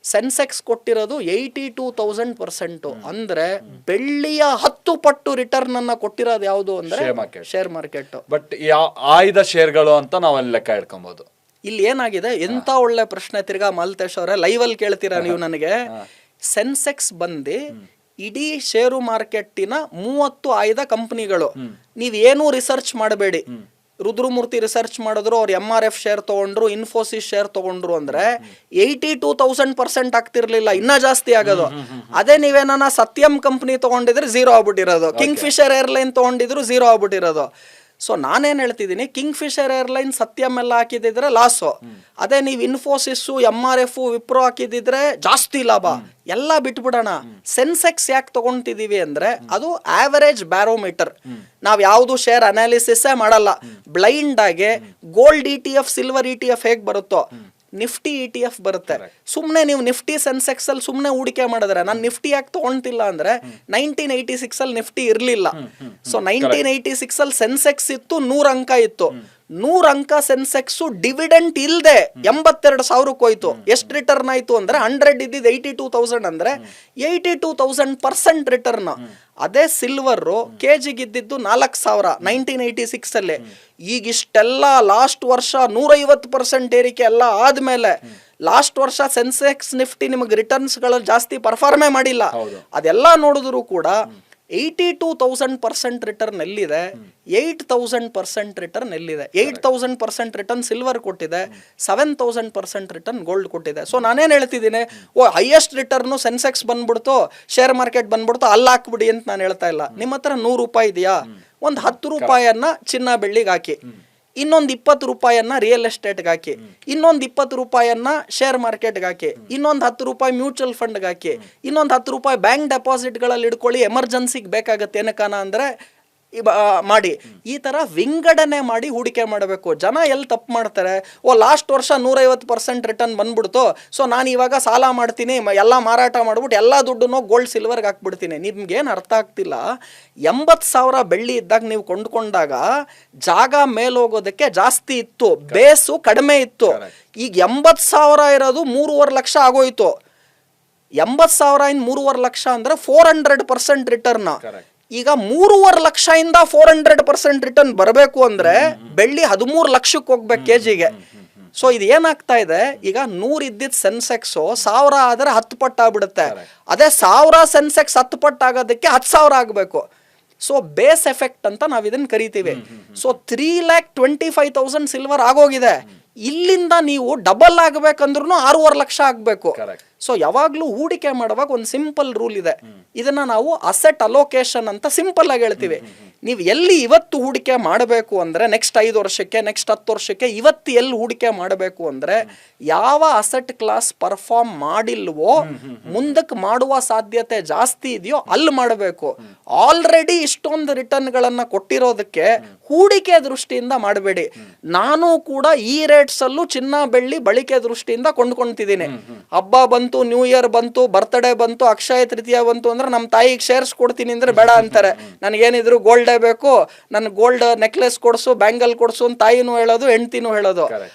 ಸೆನ್ಸೆಕ್ಸ್ ಕೊಟ್ಟಿರೋದು 82,000%. ಅಂದ್ರೆ ಬೆಳ್ಳಿಯ 10 ಪಟ್ಟು ರಿಟರ್ನ್ ಅನ್ನ ಕೊಟ್ಟಿರೋದು ಯಾವುದು ಅಂದ್ರೆ ಶೇರ್ ಮಾರ್ಕೆಟ್. ಬಟ್ ಆಯ್ದ ಶೇರ್ಗಳು ಅಂತ ನಾವ್ ಲೆಕ್ಕ ಇಟ್ಕೊಬಹುದು. ಇಲ್ಲಿ ಏನಾಗಿದೆ, ಎಂತ ಒಳ್ಳೆ ಪ್ರಶ್ನೆ ತಿರ್ಗಾ ಮಾಲ್ತೇಶ್ ಅವರೇ, ಲೈವ್ ಅಲ್ಲಿ ಕೇಳ್ತೀರಾ ನೀವು ನನಗೆ. ಸೆನ್ಸೆಕ್ಸ್ ಬಂದು ಇಡೀ ಷೇರು ಮಾರ್ಕೆಟಿನ 30 ಆಯ್ದ ಕಂಪನಿಗಳು. ನೀವೇನೂ ರಿಸರ್ಚ್ ಮಾಡಬೇಡಿ. ರುದ್ರಮೂರ್ತಿ ರಿಸರ್ಚ್ ಮಾಡಿದ್ರು, ಅವ್ರು MRF ಶೇರ್ ತಗೊಂಡ್ರು, ಇನ್ಫೋಸಿಸ್ ಶೇರ್ ತಗೊಂಡ್ರು ಅಂದ್ರೆ 82,000% ಆಗ್ತಿರ್ಲಿಲ್ಲ, ಇನ್ನ ಜಾಸ್ತಿ ಆಗೋದು. ಅದೇ ನೀವೇನ ಸತ್ಯಂ ಕಂಪನಿ ತಗೊಂಡಿದ್ರೆ 0 ಆಗ್ಬಿಟ್ಟಿರೋದು, ಕಿಂಗ್ ಫಿಶರ್ ಏರ್ಲೈನ್ ತಗೊಂಡಿದ್ರು 0 ಆಗ್ಬಿಟ್ಟಿರೋದು. ಸೊ ನಾನೇನ್ ಹೇಳ್ತಿದ್ದೀನಿ, ಕಿಂಗ್ ಫಿಶರ್ ಏರ್ಲೈನ್ ಸತ್ಯಂ ಎಲ್ಲ ಹಾಕಿದಿದ್ರೆ ಲಾಸು. ಅದೇ ನೀವು ಇನ್ಫೋಸಿಸ್ MRF ವಿಪ್ರೋ ಹಾಕಿದಿದ್ರೆ ಜಾಸ್ತಿ ಲಾಭ. ಎಲ್ಲ ಬಿಟ್ಬಿಡೋಣ. ಸೆನ್ಸೆಕ್ಸ್ ಯಾಕೆ ತಗೊಂತಿದೀವಿ ಅಂದ್ರೆ ಅದು ಆವರೇಜ್ ಬ್ಯಾರೋಮೀಟರ್. ನಾವ್ ಯಾವ್ದು ಶೇರ್ ಅನಾಲಿಸಿಸ್ ಮಾಡಲ್ಲ. ಬ್ಲೈಂಡ್ ಆಗಿ ಗೋಲ್ಡ್ ETF ಸಿಲ್ವರ್ ETF ಹೇಗ್ ಬರುತ್ತೋ ನಿಫ್ಟಿ ETF ಬರುತ್ತೆ. ಸುಮ್ನೆ ನೀವು ನಿಫ್ಟಿ ಸೆನ್ಸೆಕ್ಸ್ ಅಲ್ಲಿ ಸುಮ್ನೆ ಹೂಡಿಕೆ ಮಾಡಿದ್ರೆ, ನಾನು ನಿಫ್ಟಿ ಯಾಕೆ ತಗೊಂತಿಲ್ಲ ಅಂದ್ರೆ 1986 ಅಲ್ಲಿ ನಿಫ್ಟಿ ಇರ್ಲಿಲ್ಲ. ಸೊ 1986 ಅಲ್ಲಿ ಸೆನ್ಸೆಕ್ಸ್ ಇತ್ತು, 100 ಅಂಕ ಇತ್ತು. 100 ಅಂಕ ಸೆನ್ಸೆಕ್ಸ್ ಡಿವಿಡೆಂಟ್ ಇಲ್ದೆ 82,000 ಹೋಯ್ತು. ಎಷ್ಟು ರಿಟರ್ನ್ ಆಯ್ತು ಅಂದ್ರೆ 100 ಇದ್ದಿದ್ದು 82,000 ಅಂದ್ರೆ 82,000% ರಿಟರ್ನ್. ಅದೇ ಸಿಲ್ವರ್ ಕೆಜಿಗಿದ್ದಿದ್ದು 4,000 1986 ಅಲ್ಲಿ. ಈಗ ಇಷ್ಟೆಲ್ಲ ಲಾಸ್ಟ್ ವರ್ಷ 150% ಏರಿಕೆ ಎಲ್ಲ ಆದ್ಮೇಲೆ ಲಾಸ್ಟ್ ವರ್ಷ ಸೆನ್ಸೆಕ್ಸ್ ನಿಫ್ಟಿ ನಿಮಗೆ ರಿಟರ್ನ್ಸ್ ಗಳು ಜಾಸ್ತಿ ಪರ್ಫಾರ್ಮೇ ಮಾಡಿಲ್ಲ. ಅದೆಲ್ಲ ನೋಡಿದ್ರು ಕೂಡ 82,000% ರಿಟರ್ನ್ ಎಲ್ಲಿದೆ, 8,000% ರಿಟರ್ನ್ ಎಲ್ಲಿದೆ. 8,000% ರಿಟರ್ನ್ ಸಿಲ್ವರ್ ಕೊಟ್ಟಿದೆ, 7,000% ರಿಟರ್ನ್ ಗೋಲ್ಡ್ ಕೊಟ್ಟಿದೆ. ಸೊ ನಾನೇನ್ ಹೇಳ್ತಿದ್ದೀನಿ, ಹೈಯೆಸ್ಟ್ ರಿಟರ್ನ್ ಸೆನ್ಸೆಕ್ಸ್ ಬಂದ್ಬಿಡ್ತು, ಶೇರ್ ಮಾರ್ಕೆಟ್ ಬಂದ್ಬಿಡ್ತು, ಅಲ್ಲಿ ಹಾಕ್ಬಿಡಿ ಅಂತ ನಾನು ಹೇಳ್ತಾ ಇಲ್ಲ. ನಿಮ್ಮ ಹತ್ರ 100 ರೂಪಾಯಿ ಇದೆಯಾ, ಒಂದು 10 ರೂಪಾಯಿಯನ್ನ ಚಿನ್ನ ಬೆಳ್ಳಿಗೆ ಹಾಕಿ, ಇನ್ನೊಂದು 20 ರೂಪಾಯಿಯನ್ನ ರಿಯಲ್ ಎಸ್ಟೇಟ್ಗೆ ಹಾಕಿ, ಇನ್ನೊಂದು 20 ರೂಪಾಯಿಯನ್ನ ಶೇರ್ ಮಾರ್ಕೆಟ್ಗೆ ಹಾಕಿ, ಇನ್ನೊಂದು 10 ರೂಪಾಯಿ ಮ್ಯೂಚುವಲ್ ಫಂಡ್ಗೆ ಹಾಕಿ, ಇನ್ನೊಂದು 10 ರೂಪಾಯಿ ಬ್ಯಾಂಕ್ ಡೆಪಾಸಿಟ್ಗಳಲ್ಲಿ ಇಟ್ಕೊಳ್ಳಿ, ಎಮರ್ಜೆನ್ಸಿಗೆ ಬೇಕಾಗತ್ತೆ ಏನಕ್ಕನ ಅಂದ್ರೆ ಮಾಡಿ. ಈ ತರ ವಿಂಗಡಣೆ ಮಾಡಿ ಹೂಡಿಕೆ ಮಾಡಬೇಕು. ಜನ ಎಲ್ಲಿ ತಪ್ಪು ಮಾಡ್ತಾರೆ, ಲಾಸ್ಟ್ ವರ್ಷ 150% ರಿಟರ್ನ್ ಬಂದ್ಬಿಡ್ತು, ಸೊ ನಾನು ಇವಾಗ ಸಾಲ ಮಾಡ್ತೀನಿ, ಎಲ್ಲ ಮಾರಾಟ ಮಾಡ್ಬಿಟ್ಟು ಎಲ್ಲ ದುಡ್ಡನ್ನು ಗೋಲ್ಡ್ ಸಿಲ್ವರ್ಗೆ ಹಾಕ್ಬಿಡ್ತೀನಿ. ನಿಮ್ಗೇನು ಅರ್ಥ ಆಗ್ತಿಲ್ಲ. 80,000 ಬೆಳ್ಳಿ ಇದ್ದಾಗ ನೀವು ಕೊಂಡ್ಕೊಂಡಾಗ ಜಾಗ ಮೇಲೋಗೋದಕ್ಕೆ ಜಾಸ್ತಿ ಇತ್ತು, ಬೇಸು ಕಡಿಮೆ ಇತ್ತು. ಈಗ 80,000 ಇರೋದು 3.5 ಲಕ್ಷ ಆಗೋಯ್ತು. 80,000 ಇಂದ 3.5 ಲಕ್ಷ ಅಂದ್ರೆ 400% ರಿಟರ್ನ್. ಈಗ 3.5 ಲಕ್ಷದಿಂದ 400% ರಿಟರ್ನ್ ಬರಬೇಕು ಅಂದ್ರೆ ಬೆಳ್ಳಿ 13 ಲಕ್ಷಕ್ಕೆ ಹೋಗ್ಬೇಕು ಕೆಜಿಗೆ. ಸೊ ಇದು ಏನಾಗ್ತಾ ಇದೆ, ಈಗ 100 ಇದ್ದಿದ್ ಸೆನ್ಸೆಕ್ಸ್ 1000 ಆದ್ರೆ 10 ಪಟ್ಟು ಆಗ್ಬಿಡುತ್ತೆ. ಅದೇ 1000 ಸೆನ್ಸೆಕ್ಸ್ 10 ಪಟ್ಟು ಆಗೋದಕ್ಕೆ 10,000 ಆಗಬೇಕು. ಸೊ ಬೇಸ್ ಎಫೆಕ್ಟ್ ಅಂತ ನಾವ್ ಇದನ್ನ ಕರಿತೀವಿ. ಸೊ 3,25,000 ಸಿಲ್ವರ್ ಆಗೋಗಿದೆ. ಇಲ್ಲಿಂದ ನೀವು ಡಬಲ್ ಆಗ್ಬೇಕಂದ್ರೂ 6.5 ಲಕ್ಷ ಆಗ್ಬೇಕು. ಸೊ ಯಾವಾಗ್ಲೂ ಹೂಡಿಕೆ ಮಾಡುವಾಗ ಒಂದು ಸಿಂಪಲ್ ರೂಲ್ ಇದೆ. ಇದನ್ನ ನಾವು ಅಸೆಟ್ ಅಲೋಕೇಶನ್ ಅಂತ ಸಿಂಪಲ್ ಆಗಿ ಹೇಳ್ತೀವಿ. ನೀವು ಎಲ್ಲಿ ಇವತ್ತು ಹೂಡಿಕೆ ಮಾಡಬೇಕು ಅಂದ್ರೆ ನೆಕ್ಸ್ಟ್ 5 ವರ್ಷಕ್ಕೆ, ನೆಕ್ಸ್ಟ್ 10 ವರ್ಷಕ್ಕೆ ಇವತ್ತು ಎಲ್ಲಿ ಹೂಡಿಕೆ ಮಾಡಬೇಕು ಅಂದ್ರೆ ಯಾವ ಅಸೆಟ್ ಕ್ಲಾಸ್ ಪರ್ಫಾರ್ಮ್ ಮಾಡಿಲ್ವೋ, ಮುಂದಕ್ಕೆ ಮಾಡುವ ಸಾಧ್ಯತೆ ಜಾಸ್ತಿ ಇದೆಯೋ ಅಲ್ಲಿ ಮಾಡಬೇಕು. ಆಲ್ರೆಡಿ ಇಷ್ಟೊಂದು ರಿಟರ್ನ್ ಗಳನ್ನ ಕೊಟ್ಟಿರೋದಕ್ಕೆ ಹೂಡಿಕೆ ದೃಷ್ಟಿಯಿಂದ ಮಾಡಬೇಡಿ. ನಾನು ಕೂಡ ಈ ರೇಟ್ಸ್ ಅಲ್ಲೂ ಚಿನ್ನ ಬೆಳ್ಳಿ ಬಳಕೆ ದೃಷ್ಟಿಯಿಂದ ಕೊಂಡ್ಕೊಂತಿದ್ದೀನಿ. ಹಬ್ಬ ಬಂತು ಬಂತು, ನ್ಯೂ ಇಯರ್ ಬಂತು, ಬರ್ತ್ಡೇ ಬಂತು, ಅಕ್ಷಯ ತೃತೀಯ ಬಂತು ಅಂದ್ರೆ ನಮ್ಮ ತಾಯಿಗೆ ಶೇರ್ಸ್ ಕೊಡ್ತೀನಿ ಅಂದ್ರೆ ಬೇಡ ಅಂತಾರೆ. ನನಗೇನಿದ್ರು ಗೋಲ್ಡೇ ಬೇಕು, ನನ್ ಗೋಲ್ಡ್ ನೆಕ್ಲೆಸ್ ಕೊಡ್ಸು, ಬ್ಯಾಂಗಲ್ ಕೊಡ್ಸು ಅಂತ ತಾಯಿನೂ ಹೇಳೋದು, ಹೆಂಡ್ತಿನೂ ಹೇಳೋದು.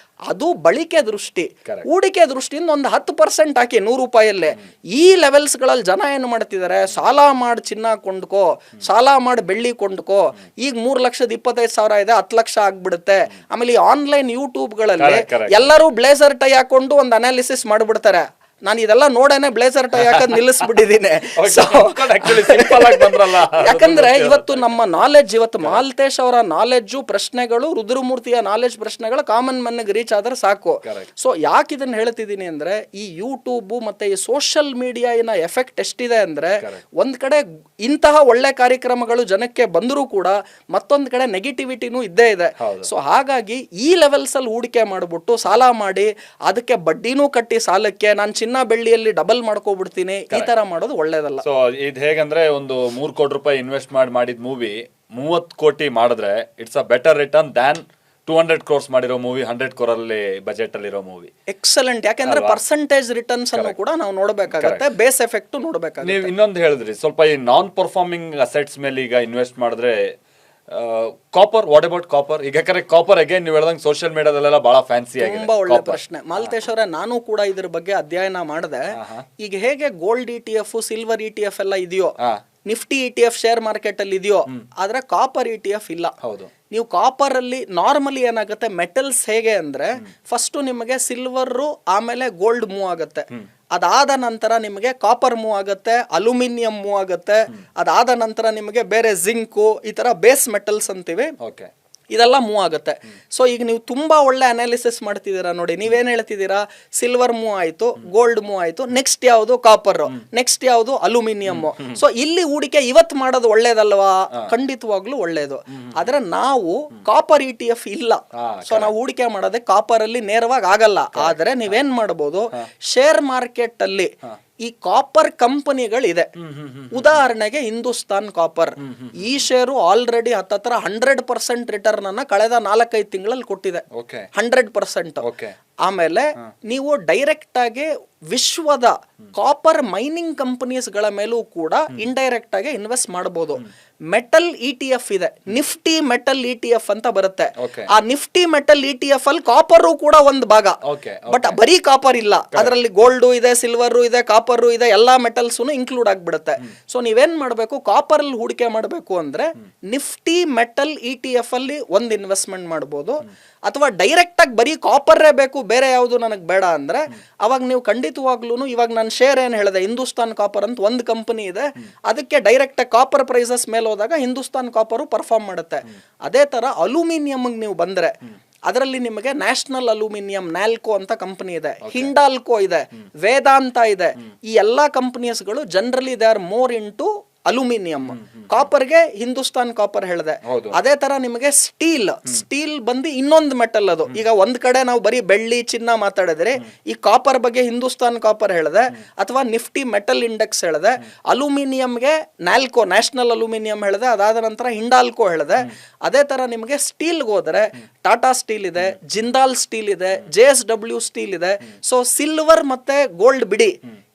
ಅದು ಬಳಿಕೆ ದೃಷ್ಟಿ. ಹೂಡಿಕೆ ದೃಷ್ಟಿಯಿಂದ ಒಂದು 10% ಹಾಕಿ 100 ರೂಪಾಯಲ್ಲೇ. ಈ ಲೆವೆಲ್ಸ್ ಗಳಲ್ಲಿ ಜನ ಏನು ಮಾಡ್ತಿದ್ದಾರೆ, ಸಾಲ ಮಾಡಿ ಚಿನ್ನ ಕೊಂಡ್ಕೋ, ಸಾಲ ಮಾಡಿ ಬೆಳ್ಳಿ ಕೊಂಡ್ಕೋ, ಈಗ 3,25,000 ಇದೆ, 10 ಲಕ್ಷ ಆಗ್ಬಿಡುತ್ತೆ. ಆಮೇಲೆ ಈ ಆನ್ಲೈನ್ ಯೂಟ್ಯೂಬ್ಗಳಲ್ಲಿ ಎಲ್ಲರೂ ಬ್ಲೇಸರ್ ಟೈ ಹಾಕೊಂಡು ಒಂದು ಅನಾಲಿಸಿಸ್ ಮಾಡ್ಬಿಡ್ತಾರೆ. ನಾನು ಇದೆಲ್ಲ ನೋಡೇನೆ ಬ್ಲೇಸರ್ ಟೈ ಹಾಕೋದ್ ನಿಲ್ಲಿಸ್ಬಿಟ್ಟಿದ್ದೀನಿ. ಯಾಕಂದ್ರೆ ಇವತ್ತು ನಮ್ಮ ನಾಲೆಡ್ಜ್, ಇವತ್ತು ಮಾಲ್ತೇಶ್ ಅವರ ನಾಲೆಡ್ಜು ಪ್ರಶ್ನೆಗಳು, ರುದ್ರಮೂರ್ತಿಯ ನಾಲೆಡ್ಜ್ ಪ್ರಶ್ನೆಗಳು ಕಾಮನ್ ಮನ್ಗೆ ರೀಚ್ ಆದ್ರೆ ಸಾಕು. ಸೊ ಯಾಕೆ ಇದನ್ನ ಹೇಳ್ತಿದ್ದೀನಿ ಅಂದ್ರೆ, ಈ ಯೂಟ್ಯೂಬ್ ಮತ್ತೆ ಈ ಸೋಷಿಯಲ್ ಮೀಡಿಯಾ ಎಫೆಕ್ಟ್ ಎಷ್ಟಿದೆ ಅಂದ್ರೆ, ಒಂದ್ ಕಡೆ ಇಂತಹ ಒಳ್ಳೆ ಕಾರ್ಯಕ್ರಮಗಳು ಜನಕ್ಕೆ ಬಂದರೂ ಕೂಡ ಮತ್ತೊಂದ್ ಕಡೆ ನೆಗೆಟಿವಿಟಿನೂ ಇದ್ದೇ ಇದೆ. ಸೊ ಹಾಗಾಗಿ ಈ ಲೆವೆಲ್ಸ್ ಅಲ್ಲಿ ಹೂಡಿಕೆ ಮಾಡ್ಬಿಟ್ಟು ಸಾಲ ಮಾಡಿ ಅದಕ್ಕೆ ಬಡ್ಡಿನೂ ಕಟ್ಟಿ ಸಾಲಕ್ಕೆ ನಾನು ಚಿನ್ನ ಬೆಳ್ಳಿಯಲ್ಲಿ ಡಬಲ್ ಮಾಡ್ಕೋಬಿಡ್ತೀನಿ, ಈ ತರ ಮಾಡೋದು ಒಳ್ಳೇದಲ್ಲ. ಸೊ ಇದು ಹೇಗಂದ್ರೆ, ಒಂದು 3 ಕೋಟಿ ರೂಪಾಯಿ ಇನ್ವೆಸ್ಟ್ ಮಾಡಿದ ಮೂವಿ 30 ಕೋಟಿ ಮಾಡಿದ್ರೆ it's a better return than 200 crores ಮಾಡಿರೋ ಮೂವಿ 100 crore ಬಜೆಟ್ ಅಲ್ಲಿರೋ ಮೂವಿ. ಎಕ್ಸಲೆಂಟ್. ಯಾಕಂದ್ರೆ ಪರ್ಸೆಂಟೇಜ್ ರಿಟರ್ನ್ಸ್ ಅನ್ನು ಕೂಡ ನಾವು ನೋಡಬೇಕಾಗುತ್ತೆ, ಬೇಸ್ ಎಫೆಕ್ಟ್ ನೋಡಬೇಕಾಗುತ್ತೆ. ನೀವು ಇನ್ನೊಂದು ಹೇಳಿದ್ರಿ ಸ್ವಲ್ಪ ಈ ನಾನ್ ಪರ್ಫಾರ್ಮಿಂಗ್ ಅಸೆಟ್ಸ್ ಮೇಲೆ ಈಗ ಇನ್ವೆಸ್ಟ್ ಮಾಡಿದ್ರೆ ಕಾಪರ್, ವಾಟ್ ಅಬೌಟ್ ಕಾಪರ್? ಈಗ ಕರೆಕ್ಟ್ ಕಾಪರ್ ಅಗೇನ್ ನೀವು ಹೇಳ್ದಂಗೆ ಸೋಷಿಯಲ್ ಮೀಡಿಯಾದಲ್ಲೆಲ್ಲ ಬಹಳ ಫ್ಯಾನ್ಸಿ ಆಗಿದೆ. ತುಂಬಾ ಒಳ್ಳೆ ಪ್ರಶ್ನೆ ಮಾಲ್ತೇಶ್ ಅವರೇ. ನಾನು ಕೂಡ ಇದ್ರ ಬಗ್ಗೆ ಅಧ್ಯಯನ ಮಾಡಿದೆ. ಈಗ ಹೇಗೆ ಗೋಲ್ಡ್ ETF, ಸಿಲ್ವರ್ ETF ಎಲ್ಲ ಇದೆಯೋ, ನಿಫ್ಟಿ ETF ಶೇರ್ ಮಾರ್ಕೆಟ್ ಅಲ್ಲಿ ಇದೆಯೋ, ಆದ್ರೆ ಕಾಪರ್ ETF ಇಲ್ಲ. ಹೌದು. ನೀವು ಕಾಪರ್ ಅಲ್ಲಿ ನಾರ್ಮಲಿ ಏನಾಗುತ್ತೆ, ಮೆಟಲ್ಸ್ ಹೇಗೆ ಅಂದ್ರೆ ಫಸ್ಟ್ ನಿಮಗೆ ಸಿಲ್ವರ್, ಆಮೇಲೆ ಗೋಲ್ಡ್ ಮೂವ್ ಆಗುತ್ತೆ. ಅದಾದ ನಂತರ ನಿಮಗೆ ಕಾಪರ್ ಮೂವ್ ಆಗುತ್ತೆ, ಅಲ್ಯೂಮಿನಿಯಂ ಮೂವ್ ಆಗುತ್ತೆ. ಅದಾದ ನಂತರ ನಿಮಗೆ ಬೇರೆ ಜಿಂಕು, ಈ ತರ ಬೇಸ್ ಮೆಟಲ್ಸ್ ಅಂತೀವಿ, ಇದೆಲ್ಲ ಮೂವ್ ಆಗುತ್ತೆ. ಸೊ ಈಗ ನೀವು ತುಂಬಾ ಒಳ್ಳೆ ಅನಾಲಿಸಿಸ್ ಮಾಡ್ತಿದ್ದೀರಾ ನೋಡಿ. ನೀವೇನ್ ಹೇಳ್ತಿದ್ದೀರಾ, ಸಿಲ್ವರ್ ಮೂವ್ ಆಯ್ತು, ಗೋಲ್ಡ್ ಮೂವ್ ಆಯ್ತು, ನೆಕ್ಸ್ಟ್ ಯಾವುದು ಕಾಪರ್, ನೆಕ್ಸ್ಟ್ ಯಾವುದು ಅಲ್ಯೂಮಿನಿಯಂ. ಸೊ ಇಲ್ಲಿ ಹೂಡಿಕೆ ಇವತ್ತು ಮಾಡೋದು ಒಳ್ಳೇದಲ್ವಾ? ಖಂಡಿತವಾಗ್ಲೂ ಒಳ್ಳೇದು. ಆದ್ರೆ ನಾವು ಕಾಪರ್ ETF ಇಲ್ಲ, ಸೊ ನಾವು ಹೂಡಿಕೆ ಮಾಡೋದೇ ಕಾಪರ್ ಅಲ್ಲಿ ನೇರವಾಗಿ ಆಗಲ್ಲ. ಆದ್ರೆ ನೀವೇನ್ ಮಾಡಬಹುದು, ಶೇರ್ ಮಾರ್ಕೆಟ್ ಅಲ್ಲಿ ಈ ಕಾಪರ್ ಕಂಪನಿಗಳಿದೆ. ಉದಾಹರಣೆಗೆ ಹಿಂದೂಸ್ತಾನ್ ಕಾಪರ್, ಈ ಶೇರು ಆಲ್ರೆಡಿ ಹತ್ತತ್ರ 100% ರಿಟರ್ನ್ ಅನ್ನ ಕಳೆದ 4-5 ತಿಂಗಳಲ್ಲಿ ಕೊಟ್ಟಿದೆ, 100%. ಆಮೇಲೆ ನೀವು ಡೈರೆಕ್ಟ್ ಆಗಿ ವಿಶ್ವದ ಕಾಪರ್ ಮೈನಿಂಗ್ ಕಂಪನೀಸ್ ಗಳ ಮೇಲೂ ಕೂಡ ಇಂಡೈರೆಕ್ಟ್ ಆಗಿ ಇನ್ವೆಸ್ಟ್ ಮಾಡಬಹುದು. ಮೆಟಲ್ ETF ಇದೆ, ನಿಫ್ಟಿ ಮೆಟಲ್ ETF ಅಂತ ಬರುತ್ತೆ. ಆ ನಿಫ್ಟಿ ಮೆಟಲ್ ETF ಅಲ್ಲಿ ಕಾಪರ್ ಕೂಡ ಒಂದು ಭಾಗ, ಬಟ್ ಬರೀ ಕಾಪರ್ ಇಲ್ಲ, ಅದರಲ್ಲಿ ಗೋಲ್ಡ್ ಇದೆ, ಸಿಲ್ವರ್ ಇದೆ, ಕಾಪರ್ ಇದೆ, ಎಲ್ಲಾ ಮೆಟಲ್ಸ್ ಇನ್ಕ್ಲೂಡ್ ಆಗ್ಬಿಡುತ್ತೆ. ಸೊ ನೀವೇನ್ ಮಾಡ್ಬೇಕು, ಕಾಪರ್ ಅಲ್ಲಿ ಹೂಡಿಕೆ ಮಾಡಬೇಕು ಅಂದ್ರೆ ನಿಫ್ಟಿ ಮೆಟಲ್ ETF ಅಲ್ಲಿ ಒಂದು ಇನ್ವೆಸ್ಟ್ಮೆಂಟ್ ಮಾಡಬಹುದು. ಅಥವಾ ಡೈರೆಕ್ಟ್ ಆಗಿ ಬರೀ ಕಾಪರ್ರೇ ಬೇಕು, ಬೇರೆ ಯಾವುದು ನನಗೆ ಬೇಡ ಅಂದ್ರೆ ಅವಾಗ ನೀವು ಖಂಡಿತವಾಗ್ಲೂ, ಇವಾಗ ನಾನು ಶೇರ್ ಏನ್ ಹೇಳಿದೆ, ಹಿಂದೂಸ್ತಾನ್ ಕಾಪರ್ ಅಂತ ಒಂದು ಕಂಪನಿ ಇದೆ, ಅದಕ್ಕೆ ಡೈರೆಕ್ಟ್ ಆಗಿ ಕಾಪರ್ ಪ್ರೈಸಸ್ ಮೇಲೆ ಹೋದಾಗ ಹಿಂದೂಸ್ತಾನ್ ಕಾಪರ್ ಪರ್ಫಾರ್ಮ್ ಮಾಡುತ್ತೆ. ಅದೇ ತರ ಅಲ್ಯೂಮಿನಿಯಂ ನೀವು ಬಂದ್ರೆ ಅದರಲ್ಲಿ ನಿಮಗೆ ನ್ಯಾಷನಲ್ ಅಲ್ಯೂಮಿನಿಯಂ, ನ್ಯಾಲ್ಕೋ ಅಂತ ಕಂಪನಿ ಇದೆ, ಹಿಂಡಾಲ್ಕೋ ಇದೆ, ವೇದಾಂತ ಇದೆ. ಈ ಎಲ್ಲಾ ಕಂಪನೀಸ್ಗಳು generally they are more into aluminium. ಕಾಪರ್ಗೆ ಹಿಂದೂಸ್ತಾನ್ ಕಾಪರ್ ಹೇಳಿದೆ. ಅದೇ ತರ ನಿಮಗೆ ಸ್ಟೀಲ್ ಬಂದು ಇನ್ನೊಂದು ಮೆಟಲ್. ಅದು ಈಗ ಒಂದ್ ಕಡೆ ನಾವು ಬರೀ ಬೆಳ್ಳಿ ಚಿನ್ನ ಮಾತಾಡಿದ್ರೆ, ಈ ಕಾಪರ್ ಬಗ್ಗೆ ಹಿಂದೂಸ್ತಾನ್ ಕಾಪರ್ ಹೇಳಿದೆ, ಅಥವಾ ನಿಫ್ಟಿ ಮೆಟಲ್ ಇಂಡೆಕ್ಸ್ ಹೇಳಿದೆ. ಅಲ್ಯೂಮಿನಿಯಂಗೆ ನ್ಯಾಲ್ಕೋ, ನ್ಯಾಷನಲ್ ಅಲ್ಯೂಮಿನಿಯಂ ಹೇಳಿದೆ. ಅದಾದ ನಂತರ ಹಿಂಡಾಲ್ಕೋ ಹೇಳಿದೆ. ಅದೇ ತರ ನಿಮಗೆ ಸ್ಟೀಲ್ಗೆ ಹೋದ್ರೆ ಟಾಟಾ ಸ್ಟೀಲ್ ಇದೆ, ಜಿಂದಾಲ್ ಸ್ಟೀಲ್ ಇದೆ, JSW ಸ್ಟೀಲ್ ಇದೆ. ಸೊ ಸಿಲ್ವರ್ ಮತ್ತೆ ಗೋಲ್ಡ್ ಬಿಡಿ,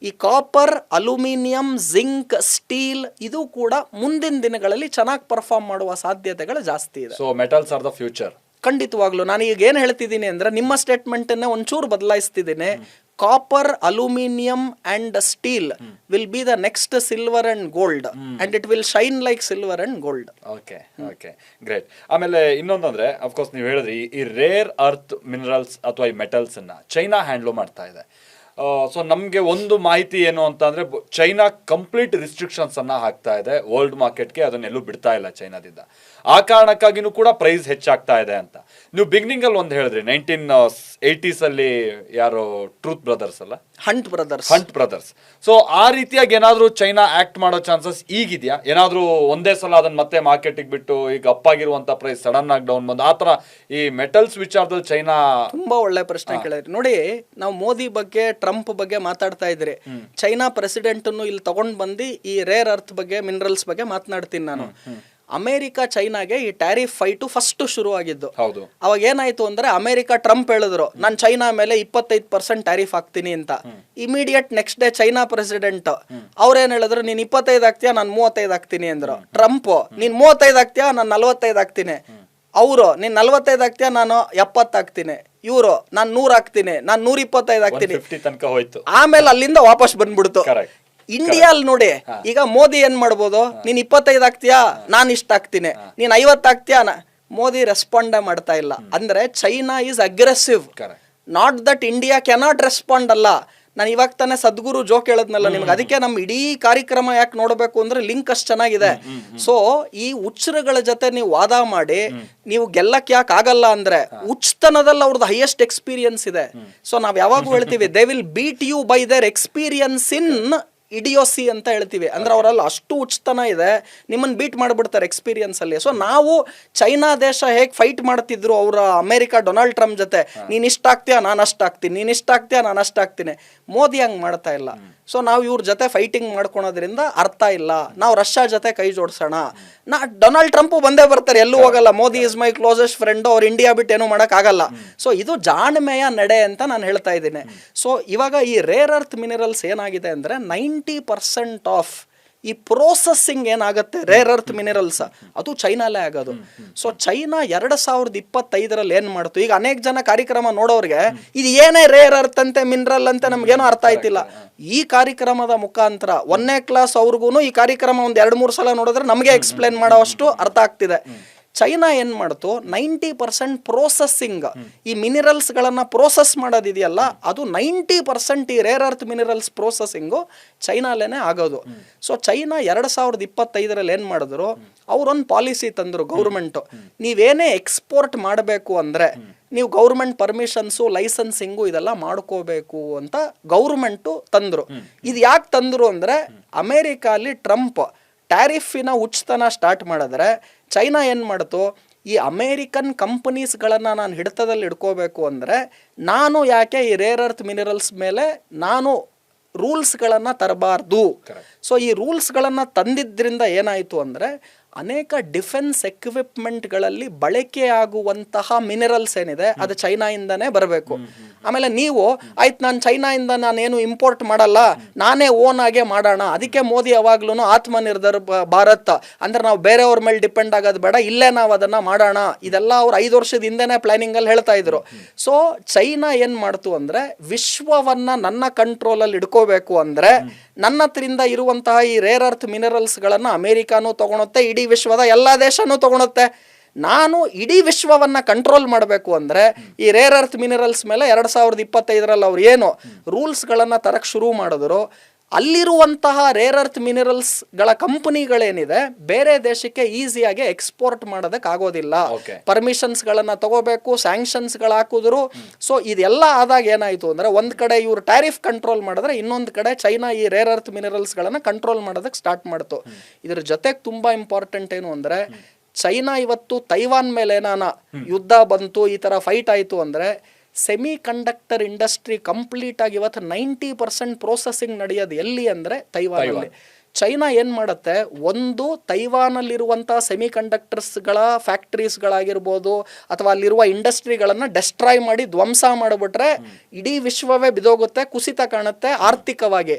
ಈ ಕಾಪರ್, ಅಲ್ಯೂಮಿನಿಯಂ, ಜಿಂಕ್, ಸ್ಟೀಲ್ ಇದು ಕೂಡ ಮುಂದಿನ ದಿನಗಳಲ್ಲಿ ಚೆನ್ನಾಗಿ ಪರ್ಫಾರ್ಮ್ ಮಾಡುವ ಸಾಧ್ಯತೆಗಳು ಜಾಸ್ತಿ ಇದೆ. So metals are the future. ಖಂಡಿತವಾಗ್ಲು. ನಾನು ಈಗ ಏನ್ ಹೇಳ್ತಿದ್ದೀನಿ ಅಂದ್ರೆ, ನಿಮ್ಮ ಸ್ಟೇಟ್ಮೆಂಟ್ ಅನ್ನ ಒಂಚೂರು ಬದಲಾಯಿಸ್ತಿದ್ದೀನಿ. Copper, aluminium and steel will be the next silver and gold, and it will shine like silver and gold. Okay great. ಆಮೇಲೆ ಇನ್ನೊಂದಂದ್ರೆ, ಅಫ್ಕೋರ್ಸ್ ನೀವು ಹೇಳಿದ್ರಿ, ಈ ರೇರ್ ಅರ್ತ್ ಮಿನರಲ್ಸ್ ಅಥವಾ ಈ ಮೆಟಲ್ಸ್ ಅನ್ನ ಚೈನಾ ಹ್ಯಾಂಡ್ಲ್ ಮಾಡ್ತಾ ಇದೆ. ಸೊ ನಮಗೆ ಒಂದು ಮಾಹಿತಿ ಏನು ಅಂತ ಅಂದ್ರೆ, ಚೈನಾ ಕಂಪ್ಲೀಟ್ ರಿಸ್ಟ್ರಿಕ್ಷನ್ಸ್ ಅನ್ನ ಹಾಕ್ತಾ ಇದೆ ವರ್ಲ್ಡ್ ಮಾರ್ಕೆಟ್ಗೆ, ಅದನ್ನೆಲ್ಲೂ ಬಿಡ್ತಾ ಇಲ್ಲ ಚೈನಾದಿಂದ. ಆ ಕಾರಣಕ್ಕಾಗಿನೂ ಕೂಡ ಪ್ರೈಸ್ ಹೆಚ್ಚಾಗ್ತಾ ಇದೆ ಅಂತ ನೀವು ಬಿಗಿನಿಂಗ್ ಅಲ್ಲಿ ಒಂದು ಹೇಳಿದ್ರಿ. 1980s ಅಲ್ಲಿ ಯಾರು ಟ್ರೂತ್ ಬ್ರದರ್ಸ್ ಅಲ್ಲ, ಹಂಟ್ ಬ್ರದರ್ಸ್. ಸೊ ಆ ರೀತಿಯಾಗಿ ಏನಾದ್ರೂ ಚೈನಾ ಆಕ್ಟ್ ಮಾಡೋ ಚಾನ್ಸಸ್ ಈಗಿದೆಯಾ? ಏನಾದ್ರೂ ಒಂದೇ ಸಲ ಅದನ್ನ ಮತ್ತೆ ಮಾರ್ಕೆಟಿಗೆ ಬಿಟ್ಟು ಈಗ ಅಪ್ಪಾಗಿರುವಂತ ಪ್ರೈಸ್ ಸಡನ್ ಆಗಿ ಡೌನ್ ಬಂದು, ಆ ತರ ಈ ಮೆಟಲ್ಸ್ ವಿಚಾರದಲ್ಲಿ ಚೈನಾ? ತುಂಬಾ ಒಳ್ಳೆ ಪ್ರಶ್ನೆ ಕೇಳಿದ್ರಿ. ನೋಡಿ, ನಾವು ಮೋದಿ ಬಗ್ಗೆ, ಟ್ರಂಪ್ ಬಗ್ಗೆ ಮಾತಾಡ್ತಾ ಇದ್ರಿ, ಚೈನಾ ಪ್ರೆಸಿಡೆಂಟ್ ಇಲ್ಲಿ ತಗೊಂಡ್ ಬಂದು ಈ ರೇರ್ ಅರ್ತ್ ಬಗ್ಗೆ, ಮಿನರಲ್ಸ್ ಬಗ್ಗೆ ಮಾತನಾಡ್ತೀನಿ ನಾನು. ಅಮೆರಿಕ ಚೈನಾಗೆ ಈ ಟ್ಯಾರಿಫ್ ಫೈಟು ಫಸ್ಟ್ ಶುರು ಆಗಿದ್ದು. ಹೌದು. ಅವಾಗ ಏನಾಯ್ತು ಅಂದ್ರೆ ಅಮೆರಿಕ ಟ್ರಂಪ್ ಹೇಳಿದ್ರು ನಾನು ಚೈನಾ ಮೇಲೆ 25% ಟ್ಯಾರಿಫ್ ಹಾಕ್ತೀನಿ ಅಂತ. Immediate next day China president ಅವ್ರೇನ್ ಹೇಳಿದ್ರು, ನೀನ್ 25 ಹಾಕ್ತೀಯಾ, ನಾನು 35 ಹಾಕ್ತೀನಿ ಅಂದ್ರು. ಟ್ರಂಪ್ ನೀನ್ 35 ಹಾಕ್ತೀಯಾ, ನಾನು 45 ಹಾಕ್ತೀನಿ. ಅವರು ನೀನ್ 45 ಹಾಕ್ತೀಯಾ, ನಾನು 70 ಹಾಕ್ತೀನಿ. ಇವರು ನಾನು 100 ಹಾಕ್ತೀನಿ, ನಾನು 125 ಹಾಕ್ತೀನಿ. ತನಕ ಹೋಯ್ತು. ಆಮೇಲೆ ಅಲ್ಲಿಂದ ವಾಪಸ್ ಬಂದ್ಬಿಡ್ತು. ಇಂಡಿಯಾ ಅಲ್ಲಿ ನೋಡಿ, ಈಗ ಮೋದಿ ಏನ್ ಮಾಡ್ಬೋದು, ನೀನ್ 25 ಹಾಕ್ತೀಯಾ, ನಾನ್ ಇಷ್ಟ ಹಾಕ್ತೀನಿ, ನೀನ್ 50 ಹಾಕ್ತೀಯಾ. ಮೋದಿ ರೆಸ್ಪಾಂಡ್ ಮಾಡ್ತಾ ಇಲ್ಲ. ಅಂದ್ರೆ China is aggressive. Not that India cannot respond ಅಲ್ಲ. ನಾನು ಇವಾಗ ತಾನೇ ಸದ್ಗುರು ಜೋಕ್ ಹೇಳದ್ನಲ್ಲ ನಿಮ್ಗೆ, ಅದಕ್ಕೆ ನಮ್ ಇಡೀ ಕಾರ್ಯಕ್ರಮ ಯಾಕೆ ನೋಡ್ಬೇಕು ಅಂದ್ರೆ ಲಿಂಕ್ ಅಷ್ಟು ಚೆನ್ನಾಗಿದೆ. ಸೊ ಈ ಹುಚ್ಚರುಗಳ ಜೊತೆ ನೀವು ವಾದ ಮಾಡಿ ನೀವು ಗೆಲ್ಲಕ್ ಯಾಕೆ ಆಗಲ್ಲ ಅಂದ್ರೆ, ಹುಚ್ಚತನದಲ್ಲಿ ಅವ್ರದ್ದು ಹೈಯೆಸ್ಟ್ ಎಕ್ಸ್ಪೀರಿಯನ್ಸ್ ಇದೆ. ಸೊ ನಾವ್ ಯಾವಾಗೂ ಹೇಳ್ತೀವಿ, they will beat you by their experience in idiocy ಅಂತ ಹೇಳ್ತೀವಿ. ಅಂದ್ರೆ ಅವರಲ್ಲಿ ಅಷ್ಟು ಹುಚ್ಚತನ ಇದೆ, ನಿಮ್ಮನ್ನ ಬೀಟ್ ಮಾಡಿಬಿಡ್ತಾರೆ ಎಕ್ಸ್ಪೀರಿಯನ್ಸ್ ಅಲ್ಲಿ. ಸೊ ನಾವು ಚೈನಾ ದೇಶ ಹೇಗೆ ಫೈಟ್ ಮಾಡ್ತಿದ್ರು ಅವರ ಅಮೆರಿಕ ಡೊನಾಲ್ಡ್ ಟ್ರಂಪ್ ಜೊತೆ, ನೀನ್ ಇಷ್ಟ ಆಗ್ತೀಯಾ ನಾನು ಅಷ್ಟ ಆಗ್ತೀನಿ, ನೀನ್ ಇಷ್ಟ ಆಗ್ತೀಯಾ ನಾನು ಅಷ್ಟ ಆಗ್ತೀನಿ. ಮೋದಿ ಹಂಗ್ ಮಾಡ್ತಾ ಇಲ್ಲ. ಸೊ ನಾವು ಇವ್ರ ಜೊತೆ ಫೈಟಿಂಗ್ ಮಾಡ್ಕೊಳೋದ್ರಿಂದ ಅರ್ಥ ಇಲ್ಲ. ನಾವು ರಷ್ಯಾ ಜೊತೆ ಕೈ ಜೋಡಿಸೋಣ. ಡೊನಾಲ್ಡ್ ಟ್ರಂಪ್ ಬಂದೇ ಬರ್ತಾರೆ, ಎಲ್ಲೂ ಹೋಗಲ್ಲ. Modi is my closest friend, ಅವ್ರು ಇಂಡಿಯಾ ಬಿಟ್ಟು ಏನೂ ಮಾಡಕ್ ಆಗಲ್ಲ. ಸೊ ಇದು ಜಾಣ್ಮೆಯ ನಡೆ ಅಂತ ನಾನು ಹೇಳ್ತಾ ಇದ್ದೀನಿ. ಸೊ ಇವಾಗ ಈ ರೇರ್ ಅರ್ತ್ ಮಿನರಲ್ಸ್ ಏನಾಗಿದೆ ಅಂದ್ರೆ 90% ಆಫ್ ಈ ಪ್ರೋಸೆಸ್ಸಿಂಗ್ ಏನಾಗುತ್ತೆ ರೇರ್ ಅರ್ತ್ ಮಿನರಲ್ಸ್ ಅದು ಚೈನಾಲೇ ಆಗೋದು. ಸೊ ಚೈನಾ 2025 ಏನ್ ಮಾಡ್ತು, ಈಗ ಅನೇಕ ಜನ ಕಾರ್ಯಕ್ರಮ ನೋಡೋರ್ಗೆ ಇದು ಏನೇ ರೇರ್ ಅರ್ತ್ ಅಂತೆ ಮಿನರಲ್ ಅಂತ ನಮ್ಗೇನೋ ಅರ್ಥ ಆಯ್ತಿಲ್ಲ. ಈ ಕಾರ್ಯಕ್ರಮದ ಮುಖಾಂತರ 1ನೇ ಕ್ಲಾಸ್ ಅವ್ರಿಗೂ ಈ ಕಾರ್ಯಕ್ರಮ ಒಂದ್ 2-3 ಸಲ ನೋಡಿದ್ರೆ ನಮಗೆ ಎಕ್ಸ್ಪ್ಲೇನ್ ಮಾಡೋವಷ್ಟು ಅರ್ಥ ಆಗ್ತಿದೆ. ಚೈನಾ ಏನ್ ಮಾಡ್ತು, 90% ಪ್ರೋಸೆಸ್ಸಿಂಗ್, ಈ ಮಿನರಲ್ಸ್ ಗಳನ್ನ ಪ್ರೋಸೆಸ್ ಮಾಡೋದಿದೆಯಲ್ಲ ಅದು 90% ಈ ರೇರ್ ಅರ್ತ್ ಮಿನರಲ್ಸ್ ಪ್ರೋಸೆಸ್ಸಿಂಗು ಚೈನಾಲೇನೆ ಆಗೋದು. ಸೊ ಚೈನಾ 2025 ಏನ್ ಮಾಡಿದ್ರು, ಅವ್ರೊಂದು ಪಾಲಿಸಿ ತಂದ್ರು ಗೌರ್ಮೆಂಟ್, ನೀವೇನೇ ಎಕ್ಸ್ಪೋರ್ಟ್ ಮಾಡಬೇಕು ಅಂದ್ರೆ ನೀವು ಗೌರ್ಮೆಂಟ್ ಪರ್ಮಿಷನ್ಸು ಲೈಸೆನ್ಸಿಂಗು ಇದೆಲ್ಲ ಮಾಡ್ಕೋಬೇಕು ಅಂತ ಗೌರ್ಮೆಂಟು ತಂದ್ರು. ಇದು ಯಾಕೆ ತಂದ್ರು ಅಂದ್ರೆ, ಅಮೆರಿಕಾಲಿ ಟ್ರಂಪ್ ಟ್ಯಾರಿಫಿನ ಹುಚ್ಚತನ ಸ್ಟಾರ್ಟ್ ಮಾಡಿದ್ರೆ ಚೈನಾ ಏನು ಮಾಡ್ತು, ಈ ಅಮೇರಿಕನ್ ಕಂಪನೀಸ್ಗಳನ್ನು ನಾನು ಹಿಡಿತದಲ್ಲಿ ಇಟ್ಕೋಬೇಕು ಅಂದರೆ ನಾನು ಯಾಕೆ ಈ ರೇರ್ ಅರ್ತ್ ಮಿನರಲ್ಸ್ ಮೇಲೆ ನಾನು ರೂಲ್ಸ್ಗಳನ್ನು ತರಬಾರ್ದು. ಸೊ ಈ ರೂಲ್ಸ್ಗಳನ್ನು ತಂದಿದ್ದರಿಂದ ಏನಾಯಿತು ಅಂದರೆ, ಅನೇಕ ಡಿಫೆನ್ಸ್ ಎಕ್ವಿಪ್ಮೆಂಟ್ಗಳಲ್ಲಿ ಬಳಕೆಯಾಗುವಂತಹ ಮಿನರಲ್ಸ್ ಏನಿದೆ ಅದು ಚೈನಾಯಿಂದನೇ ಬರಬೇಕು. ಆಮೇಲೆ ನೀವು ಆಯ್ತು ನಾನು ಚೈನಾಯಿಂದ ನಾನೇನು ಇಂಪೋರ್ಟ್ ಮಾಡಲ್ಲ, ನಾನೇ ಓನ್ ಆಗೇ ಮಾಡೋಣ, ಅದಕ್ಕೆ ಮೋದಿ ಯಾವಾಗ್ಲೂ ಆತ್ಮನಿರ್ಭರ್ ಭಾರತ್ ಅಂದ್ರೆ ನಾವು ಬೇರೆಯವ್ರ ಮೇಲೆ ಡಿಪೆಂಡ್ ಆಗೋದು ಬೇಡ, ಇಲ್ಲೇ ನಾವು ಅದನ್ನ ಮಾಡೋಣ, ಇದೆಲ್ಲ ಅವ್ರು 5 ವರ್ಷದ ಹಿಂದೆನೇ ಪ್ಲಾನಿಂಗ್ ಅಲ್ಲಿ ಹೇಳ್ತಾ ಇದ್ರು. ಸೊ ಚೈನಾ ಏನ್ ಮಾಡ್ತು ಅಂದ್ರೆ, ವಿಶ್ವವನ್ನ ನನ್ನ ಕಂಟ್ರೋಲಲ್ಲಿ ಇಟ್ಕೋಬೇಕು ಅಂದ್ರೆ ನನ್ನ ಹತ್ರಿಂದ ಇರುವಂತಹ ಈ ರೇರ್ ಅರ್ತ್ ಮಿನರಲ್ಸ್ ಗಳನ್ನ ಅಮೆರಿಕಾನು ತಗೊಳುತ್ತೆ, ಇಡೀ ವಿಶ್ವದ ಎಲ್ಲಾ ದೇಶನೂ ತಗೊಳುತ್ತೆ. ನಾನು ಇಡೀ ವಿಶ್ವವನ್ನ ಕಂಟ್ರೋಲ್ ಮಾಡಬೇಕು ಅಂದ್ರೆ ಈ ರೇರ್ ಅರ್ತ್ ಮಿನರಲ್ಸ್ ಮೇಲೆ 2025 ಅವ್ರು ಏನು ರೂಲ್ಸ್ಗಳನ್ನು ತರಕ್ ಶುರು ಮಾಡಿದ್ರು, ಅಲ್ಲಿರುವಂತಹ ರೇರ್ ಅರ್ತ್ ಮಿನರಲ್ಸ್ಗಳ ಕಂಪನಿಗಳೇನಿದೆ ಬೇರೆ ದೇಶಕ್ಕೆ ಈಸಿಯಾಗಿ ಎಕ್ಸ್ಪೋರ್ಟ್ ಮಾಡೋದಕ್ಕೆ ಆಗೋದಿಲ್ಲ. ಪರ್ಮಿಷನ್ಸ್ಗಳನ್ನು ತಗೋಬೇಕು, ಸ್ಯಾಂಕ್ಷನ್ಸ್ಗಳು ಹಾಕಿದ್ರು. ಸೊ ಇದೆಲ್ಲ ಆದಾಗ ಏನಾಯಿತು ಅಂದರೆ, ಒಂದು ಕಡೆ ಇವರು ಟ್ಯಾರಿಫ್ ಕಂಟ್ರೋಲ್ ಮಾಡಿದ್ರೆ ಇನ್ನೊಂದು ಕಡೆ ಚೈನಾ ಈ ರೇರ್ ಅರ್ತ್ ಮಿನರಲ್ಸ್ಗಳನ್ನು ಕಂಟ್ರೋಲ್ ಮಾಡೋದಕ್ಕೆ ಸ್ಟಾರ್ಟ್ ಮಾಡ್ತು. ಇದ್ರ ಜೊತೆಗೆ ತುಂಬ ಇಂಪಾರ್ಟೆಂಟ್ ಏನು ಅಂದರೆ, ಚೈನಾ ಇವತ್ತು ತೈವಾನ್ ಮೇಲೆ ಯುದ್ಧ ಬಂತು, ಈ ಥರ ಫೈಟ್ ಆಯಿತು ಅಂದರೆ ಸೆಮಿ ಕಂಡಕ್ಟರ್ ಇಂಡಸ್ಟ್ರಿ ಕಂಪ್ಲೀಟ್ ಆಗಿ ಇವತ್ತು 90% ಪ್ರೋಸೆಸಿಂಗ್ ನಡೆಯೋದು ಎಲ್ಲಿ ಅಂದರೆ ತೈವಾನಲ್ಲಿ. ಚೈನಾ ಏನು ಮಾಡುತ್ತೆ, ಒಂದು ತೈವಾನಲ್ಲಿರುವಂಥ ಸೆಮಿ ಕಂಡಕ್ಟರ್ಸ್ಗಳ ಫ್ಯಾಕ್ಟ್ರೀಸ್ಗಳಾಗಿರ್ಬೋದು ಅಥವಾ ಅಲ್ಲಿರುವ ಇಂಡಸ್ಟ್ರಿಗಳನ್ನು ಡೆಸ್ಟ್ರಾಯ್ ಮಾಡಿ ಧ್ವಂಸ ಮಾಡಿಬಿಟ್ರೆ ಇಡೀ ವಿಶ್ವವೇ ಬಿದೋಗುತ್ತೆ, ಕುಸಿತ ಕಾಣುತ್ತೆ ಆರ್ಥಿಕವಾಗಿ.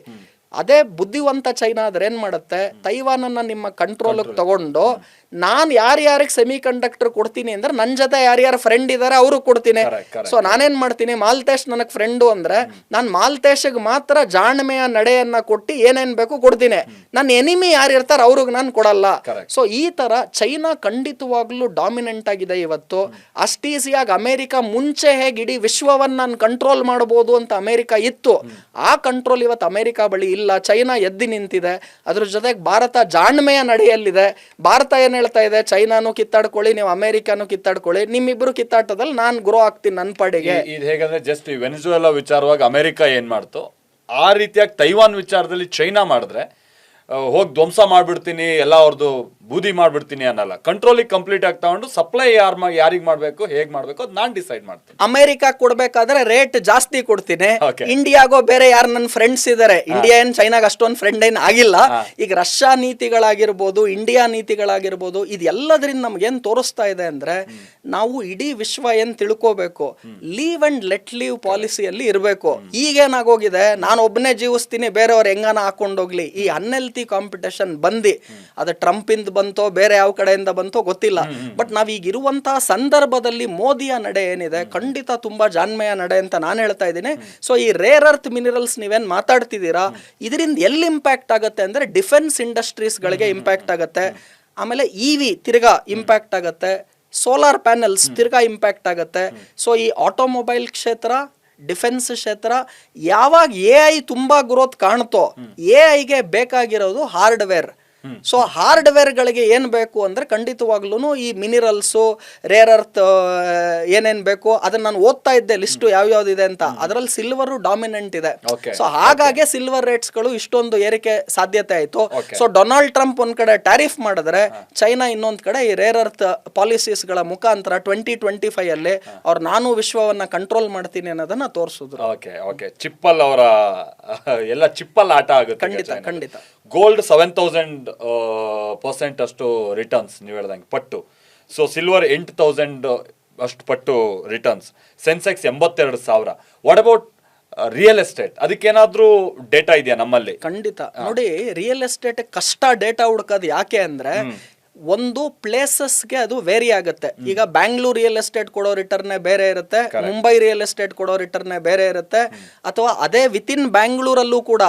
ಅದೇ ಬುದ್ಧಿವಂತ ಚೈನಾ ಆದ್ರೆ ಏನ್ ಮಾಡುತ್ತೆ, ತೈವಾನನ್ನ ನಿಮ್ಮ ಕಂಟ್ರೋಲ್ಗೆ ತಗೊಂಡು ನಾನು ಯಾರ್ಯಾರಿಗೆ ಸೆಮಿ ಕಂಡಕ್ಟರ್ ಕೊಡ್ತೀನಿ ಅಂದ್ರೆ ನನ್ನ ಜೊತೆ ಯಾರ್ಯಾರು ಫ್ರೆಂಡ್ ಇದ್ದಾರೆ ಅವರು ಕೊಡ್ತೀನಿ. ಸೊ ನಾನೇನ್ ಮಾಡ್ತೀನಿ, ಮಾಲ್ತೇಶ್ ನನಗೆ ಫ್ರೆಂಡು ಅಂದ್ರೆ ನಾನು ಮಾಲ್ತೇಶಿಗೆ ಮಾತ್ರ ಜಾಣ್ಮೆಯ ನಡೆಯನ್ನ ಕೊಟ್ಟು ಏನೇನ್ ಬೇಕು ಕೊಡ್ತೀನಿ, ನನ್ನ ಎನಿಮಿ ಯಾರು ಇರ್ತಾರೆ ಅವ್ರಿಗೆ ನಾನು ಕೊಡಲ್ಲ. ಸೊ ಈ ತರ ಚೈನಾ ಖಂಡಿತವಾಗ್ಲೂ ಡಾಮಿನೆಂಟ್ ಆಗಿದೆ ಇವತ್ತು. ಅಷ್ಟೀಸಿಯಾಗಿ ಅಮೆರಿಕ ಮುಂಚೆ ಹೇಗೆ ಇಡೀ ವಿಶ್ವವನ್ನ ನಾನು ಕಂಟ್ರೋಲ್ ಮಾಡಬಹುದು ಅಂತ ಅಮೆರಿಕ ಇತ್ತು, ಆ ಕಂಟ್ರೋಲ್ ಇವತ್ತು ಅಮೆರಿಕ ಬಳಿ ಇಲ್ಲ. ಚೈನಾ ಎದ್ದಿ ನಿಂತಿದೆ. ಅದ್ರ ಜೊತೆಗೆ ಭಾರತ ಜಾಣ್ಮೆಯ ನಡೆಯಲ್ಲಿದೆ. ಭಾರತ ಏನ್ ಹೇಳ್ತಾ ಇದೆ, ಚೈನಾನು ಕಿತ್ತಾಡ್ಕೊಳ್ಳಿ, ನೀವು ಅಮೆರಿಕಾನು ಕಿತ್ತಾಡ್ಕೊಳ್ಳಿ, ನಿಮ್ಮಿಬ್ರು ಕಿತ್ತಾಟದಲ್ಲಿ ನಾನು ಗ್ರೋ ಆಗ್ತೀನಿ ನನ್ನ ಪಾಡಿಗೆ. ಇದು ಹೇಗಂದ್ರೆ ಜಸ್ಟ್ ಈ ವೆನಿಜುವೆಲಾ ವಿಚಾರವಾಗಿ ಅಮೆರಿಕ ಏನ್ ಮಾಡ್ತು, ಆ ರೀತಿಯಾಗಿ ತೈವಾನ್ ವಿಚಾರದಲ್ಲಿ ಚೈನಾ ಮಾಡಿದ್ರೆ ಹೋಗಿ ಧ್ವಂಸ ಮಾಡ್ಬಿಡ್ತೀನಿ, ಎಲ್ಲ ಅವ್ರದ್ದು ಬೂದಿ ಮಾಡ್ಬಿಡ್ತೀನಿ ಅನ್ನಲ್ಲ, ಕಂಟ್ರೋಲಿಗೆ ಕಂಪ್ಲೀಟ್ ಆಗಿ ತಗೊಂಡು ಸಪ್ಲೈ ಯಾರಿಗೆ ಮಾಡ್ಬೇಕು ಹೇಗ್ ಮಾಡ್ಬೇಕು ಅದು ನಾನ್ ಡಿಸೈಡ್ ಮಾಡ್ತೀನಿ. ಅಮೆರಿಕಾ ಕೊಡ್ಬೇಕಾದ್ರೆ ರೇಟ್ ಜಾಸ್ತಿ ಕೊಡ್ತೀನಿ, Okay. ಇಂಡಿಯಾಗೋ ಬೇರೆ ಯಾರು ನನ್ನ ಫ್ರೆಂಡ್ಸ್ ಇದಾರೆ, ಇಂಡಿಯಾ ಏನ್ ಚೈನಾಗ ಅಷ್ಟೊಂದು ಫ್ರೆಂಡ್ ಏನ್ ಆಗಿಲ್ಲ. ಈಗ ರಷ್ಯಾ ನೀತಿಗಳಾಗಿರ್ಬೋದು, ಇಂಡಿಯಾ ನೀತಿಗಳಾಗಿರ್ಬೋದು, ಇದೆಲ್ಲದ್ರಿಂದ ನಮ್ಗೇನ್ ತೋರಿಸ್ತಾ ಇದೆ ಅಂದ್ರೆ ನಾವು ಇಡೀ ವಿಶ್ವ ಏನ್ ತಿಳ್ಕೋಬೇಕು, ಲೀವ್ ಅಂಡ್ ಲೆಟ್ ಲೀವ್ ಪಾಲಿಸಿಯಲ್ಲಿ ಇರಬೇಕು. ಈಗೇನಾಗೋಗಿದೆ, ನಾನು ಒಬ್ಬನೇ ಜೀವಿಸ್ತೀನಿ, ಬೇರೆಯವ್ರು ಹೆಂಗಾನ ಹಾಕೊಂಡೋಗ್ಲಿ, ಈ ಅನ್ಹೆಲ್ತಿ ಕಾಂಪಿಟೇಷನ್ ಬಂದು ಅದು ಟ್ರಂಪ್ ಇಂದ ಬಂತೋ ಬೇರೆ ಯಾವ ಕಡೆಯಿಂದ ಬಂತೋ ಗೊತ್ತಿಲ್ಲ. ಬಟ್ ನಾವೀಗ ಇರುವಂತಹ ಸಂದರ್ಭದಲ್ಲಿ ಮೋದಿಯ ನಡೆ ಏನಿದೆ ಖಂಡಿತ ತುಂಬಾ ಜಾಣ್ಮೆಯ ನಡೆ ಅಂತ ನಾನು ಹೇಳ್ತಾ ಇದ್ದೀನಿ. ಸೊ ಈ ರೇರ್ ಅರ್ತ್ ಮಿನರಲ್ಸ್ ನೀವೇನ್ ಮಾತಾಡ್ತಿದ್ದೀರಾ, ಇದರಿಂದ ಎಲ್ಲಿ ಇಂಪ್ಯಾಕ್ಟ್ ಆಗುತ್ತೆ ಅಂದ್ರೆ ಡಿಫೆನ್ಸ್ ಇಂಡಸ್ಟ್ರೀಸ್ ಗಳಿಗೆ ಇಂಪ್ಯಾಕ್ಟ್ ಆಗುತ್ತೆ, ಆಮೇಲೆ ಇವಿ ತಿರ್ಗಾ ಇಂಪ್ಯಾಕ್ಟ್ ಆಗುತ್ತೆ, ಸೋಲಾರ್ ಪ್ಯಾನೆಲ್ಸ್ ತಿರ್ಗಾ ಇಂಪ್ಯಾಕ್ಟ್ ಆಗುತ್ತೆ. ಸೊ ಈ ಆಟೋಮೊಬೈಲ್ ಕ್ಷೇತ್ರ, ಡಿಫೆನ್ಸ್ ಕ್ಷೇತ್ರ, ಯಾವಾಗ AI ತುಂಬಾ ಗ್ರೋತ್ ಕಾಣ್ತೋ AI ಗೆ ಬೇಕಾಗಿರೋದು ಹಾರ್ಡ್ವೇರ್. ಸೊ ಹಾರ್ಡ್ವೇರ್ ಗಳಿಗೆ ಏನ್ ಬೇಕು ಅಂದ್ರೆ ಖಂಡಿತವಾಗ್ಲೂ ಈ ಮಿನಿರಲ್ಸು, ರೇರ್ ಅರ್ತ್ ಏನೇನ್ ಬೇಕು ಅದನ್ನ ನಾನು ಓದ್ತಾ ಇದ್ದೆ ಲಿಸ್ಟ್ ಯಾವ್ಯಾವ್ದಿದೆ ಅಂತ, ಅದರಲ್ಲಿ ಸಿಲ್ವರ್ ಡಾಮಿನೆಂಟ್ ಇದೆ. ಸೊ ಹಾಗಾಗಿ ಸಿಲ್ವರ್ ರೇಟ್ಸ್ ಗಳು ಇಷ್ಟೊಂದು ಏರಿಕೆ ಸಾಧ್ಯತೆ ಆಯ್ತು. ಸೊ ಡೊನಾಲ್ಡ್ ಟ್ರಂಪ್ ಒಂದ್ ಕಡೆ ಟ್ಯಾರಿಫ್ ಮಾಡಿದ್ರೆ, ಚೈನಾ ಇನ್ನೊಂದ್ ಕಡೆ ಈ ರೇರ್ ಅರ್ತ್ ಪಾಲಿಸೀಸ್ ಗಳ ಮುಖಾಂತರ 2025 ಅಲ್ಲಿ ನಾನು ವಿಶ್ವವನ್ನ ಕಂಟ್ರೋಲ್ ಮಾಡ್ತೀನಿ ಅನ್ನೋದನ್ನ ತೋರಿಸಿದ್ರು. ಚಿಪ್ಪಲ್ ಅವರ ಎಲ್ಲ ಚಿಪ್ಪಲ್ ಆಟ ಆಗುತ್ತೆ. ಖಂಡಿತ ಖಂಡಿತ. ಗೋಲ್ಡ್ 7,000% ಅಷ್ಟು ರಿಟರ್ನ್ಸ್ ನೀವು ಹೇಳ್ದಂಗೆ ಪಟ್ಟು. ಸೊ ಸಿಲ್ವರ್ 8,000 ಅಷ್ಟು ಪಟ್ಟು returns. Sensex 82,000. What about real estate? ಅದಕ್ಕೇನಾದ್ರೂ ಡೇಟಾ ಇದೆಯಾ ನಮ್ಮಲ್ಲಿ? ಖಂಡಿತ. ನೋಡಿ, ರಿಯಲ್ ಎಸ್ಟೇಟ್ ಕಷ್ಟ ಡೇಟಾ ಹುಡ್ಕೋದು ಯಾಕೆ ಅಂದ್ರೆ ಒಂದು ಪ್ಲೇಸಸ್ಗೆ ಅದು ವೇರಿ ಆಗುತ್ತೆ. ಈಗ ಬ್ಯಾಂಗ್ಳೂರ್ ರಿಯಲ್ ಎಸ್ಟೇಟ್ ಕೊಡೋ ರಿಟರ್ನೇ ಬೇರೆ ಇರುತ್ತೆ, ಮುಂಬೈ ರಿಯಲ್ ಎಸ್ಟೇಟ್ ಕೊಡೋ ರಿಟರ್ನೇ ಬೇರೆ ಇರುತ್ತೆ, ಅಥವಾ ಅದೇ ವಿತಿನ್ ಬ್ಯಾಂಗ್ಳೂರಲ್ಲೂ ಕೂಡ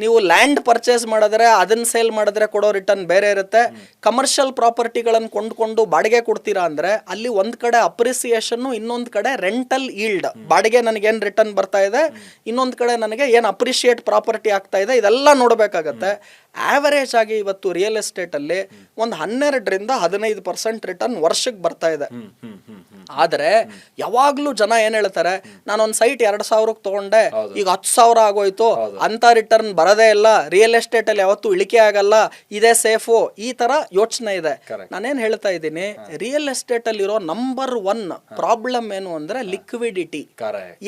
ನೀವು ಲ್ಯಾಂಡ್ ಪರ್ಚೇಸ್ ಮಾಡಿದ್ರೆ ಅದನ್ನ ಸೇಲ್ ಮಾಡಿದ್ರೆ ಕೊಡೋ ರಿಟರ್ನ್ ಬೇರೆ ಇರುತ್ತೆ. ಕಮರ್ಷಿಯಲ್ ಪ್ರಾಪರ್ಟಿಗಳನ್ನು ಕೊಂಡ್ಕೊಂಡು ಬಾಡಿಗೆ ಕೊಡ್ತೀರಾ ಅಂದ್ರೆ ಅಲ್ಲಿ ಒಂದ್ ಕಡೆ ಅಪ್ರಿಸಿಯೇಷನ್, ಇನ್ನೊಂದ್ ಕಡೆ ರೆಂಟಲ್ ಈಲ್ಡ್, ಬಾಡಿಗೆ ನನಗೆ ಏನ್ ರಿಟರ್ನ್ ಬರ್ತಾ ಇದೆ, ಇನ್ನೊಂದ್ ಕಡೆ ನನಗೆ ಏನ್ ಅಪ್ರಿಶಿಯೇಟ್ ಪ್ರಾಪರ್ಟಿ ಆಗ್ತಾ ಇದೆ, ಇದೆಲ್ಲ ನೋಡ್ಬೇಕಾಗತ್ತೆ. ಆವರೇಜ್ ಆಗಿ ಇವತ್ತು ರಿಯಲ್ ಎಸ್ಟೇಟ್ ಅಲ್ಲಿ ಒಂದು 12ರಿಂದ 15% ರಿಟರ್ನ್ ವರ್ಷಕ್ಕೆ ಬರ್ತಾ ಇದೆ. ಆದ್ರೆ ಯಾವಾಗ್ಲೂ ಜನ ಏನ್ ಹೇಳ್ತಾರೆ, ನಾನೊಂದ್ ಸೈಟ್ 2,000ಕ್ಕೆ ತಗೊಂಡೆ, ಈಗ 10,000 ಆಗೋಯ್ತು, ಅಂತ ರಿಟರ್ನ್ ಬರದೇ ಇಲ್ಲ, ರಿಯಲ್ ಎಸ್ಟೇಟ್ ಅಲ್ಲಿ ಯಾವತ್ತೂ ಇಳಿಕೆ ಆಗಲ್ಲ, ಇದೇ ಸೇಫು, ಈ ತರ ಯೋಚನೆ ಇದೆ. ನಾನೇನ್ ಹೇಳ್ತಾ ಇದ್ದೀನಿ, ರಿಯಲ್ ಎಸ್ಟೇಟ್ ಅಲ್ಲಿರೋ ನಂಬರ್ 1 ಪ್ರಾಬ್ಲಮ್ ಏನು ಅಂದ್ರೆ ಲಿಕ್ವಿಡಿಟಿ.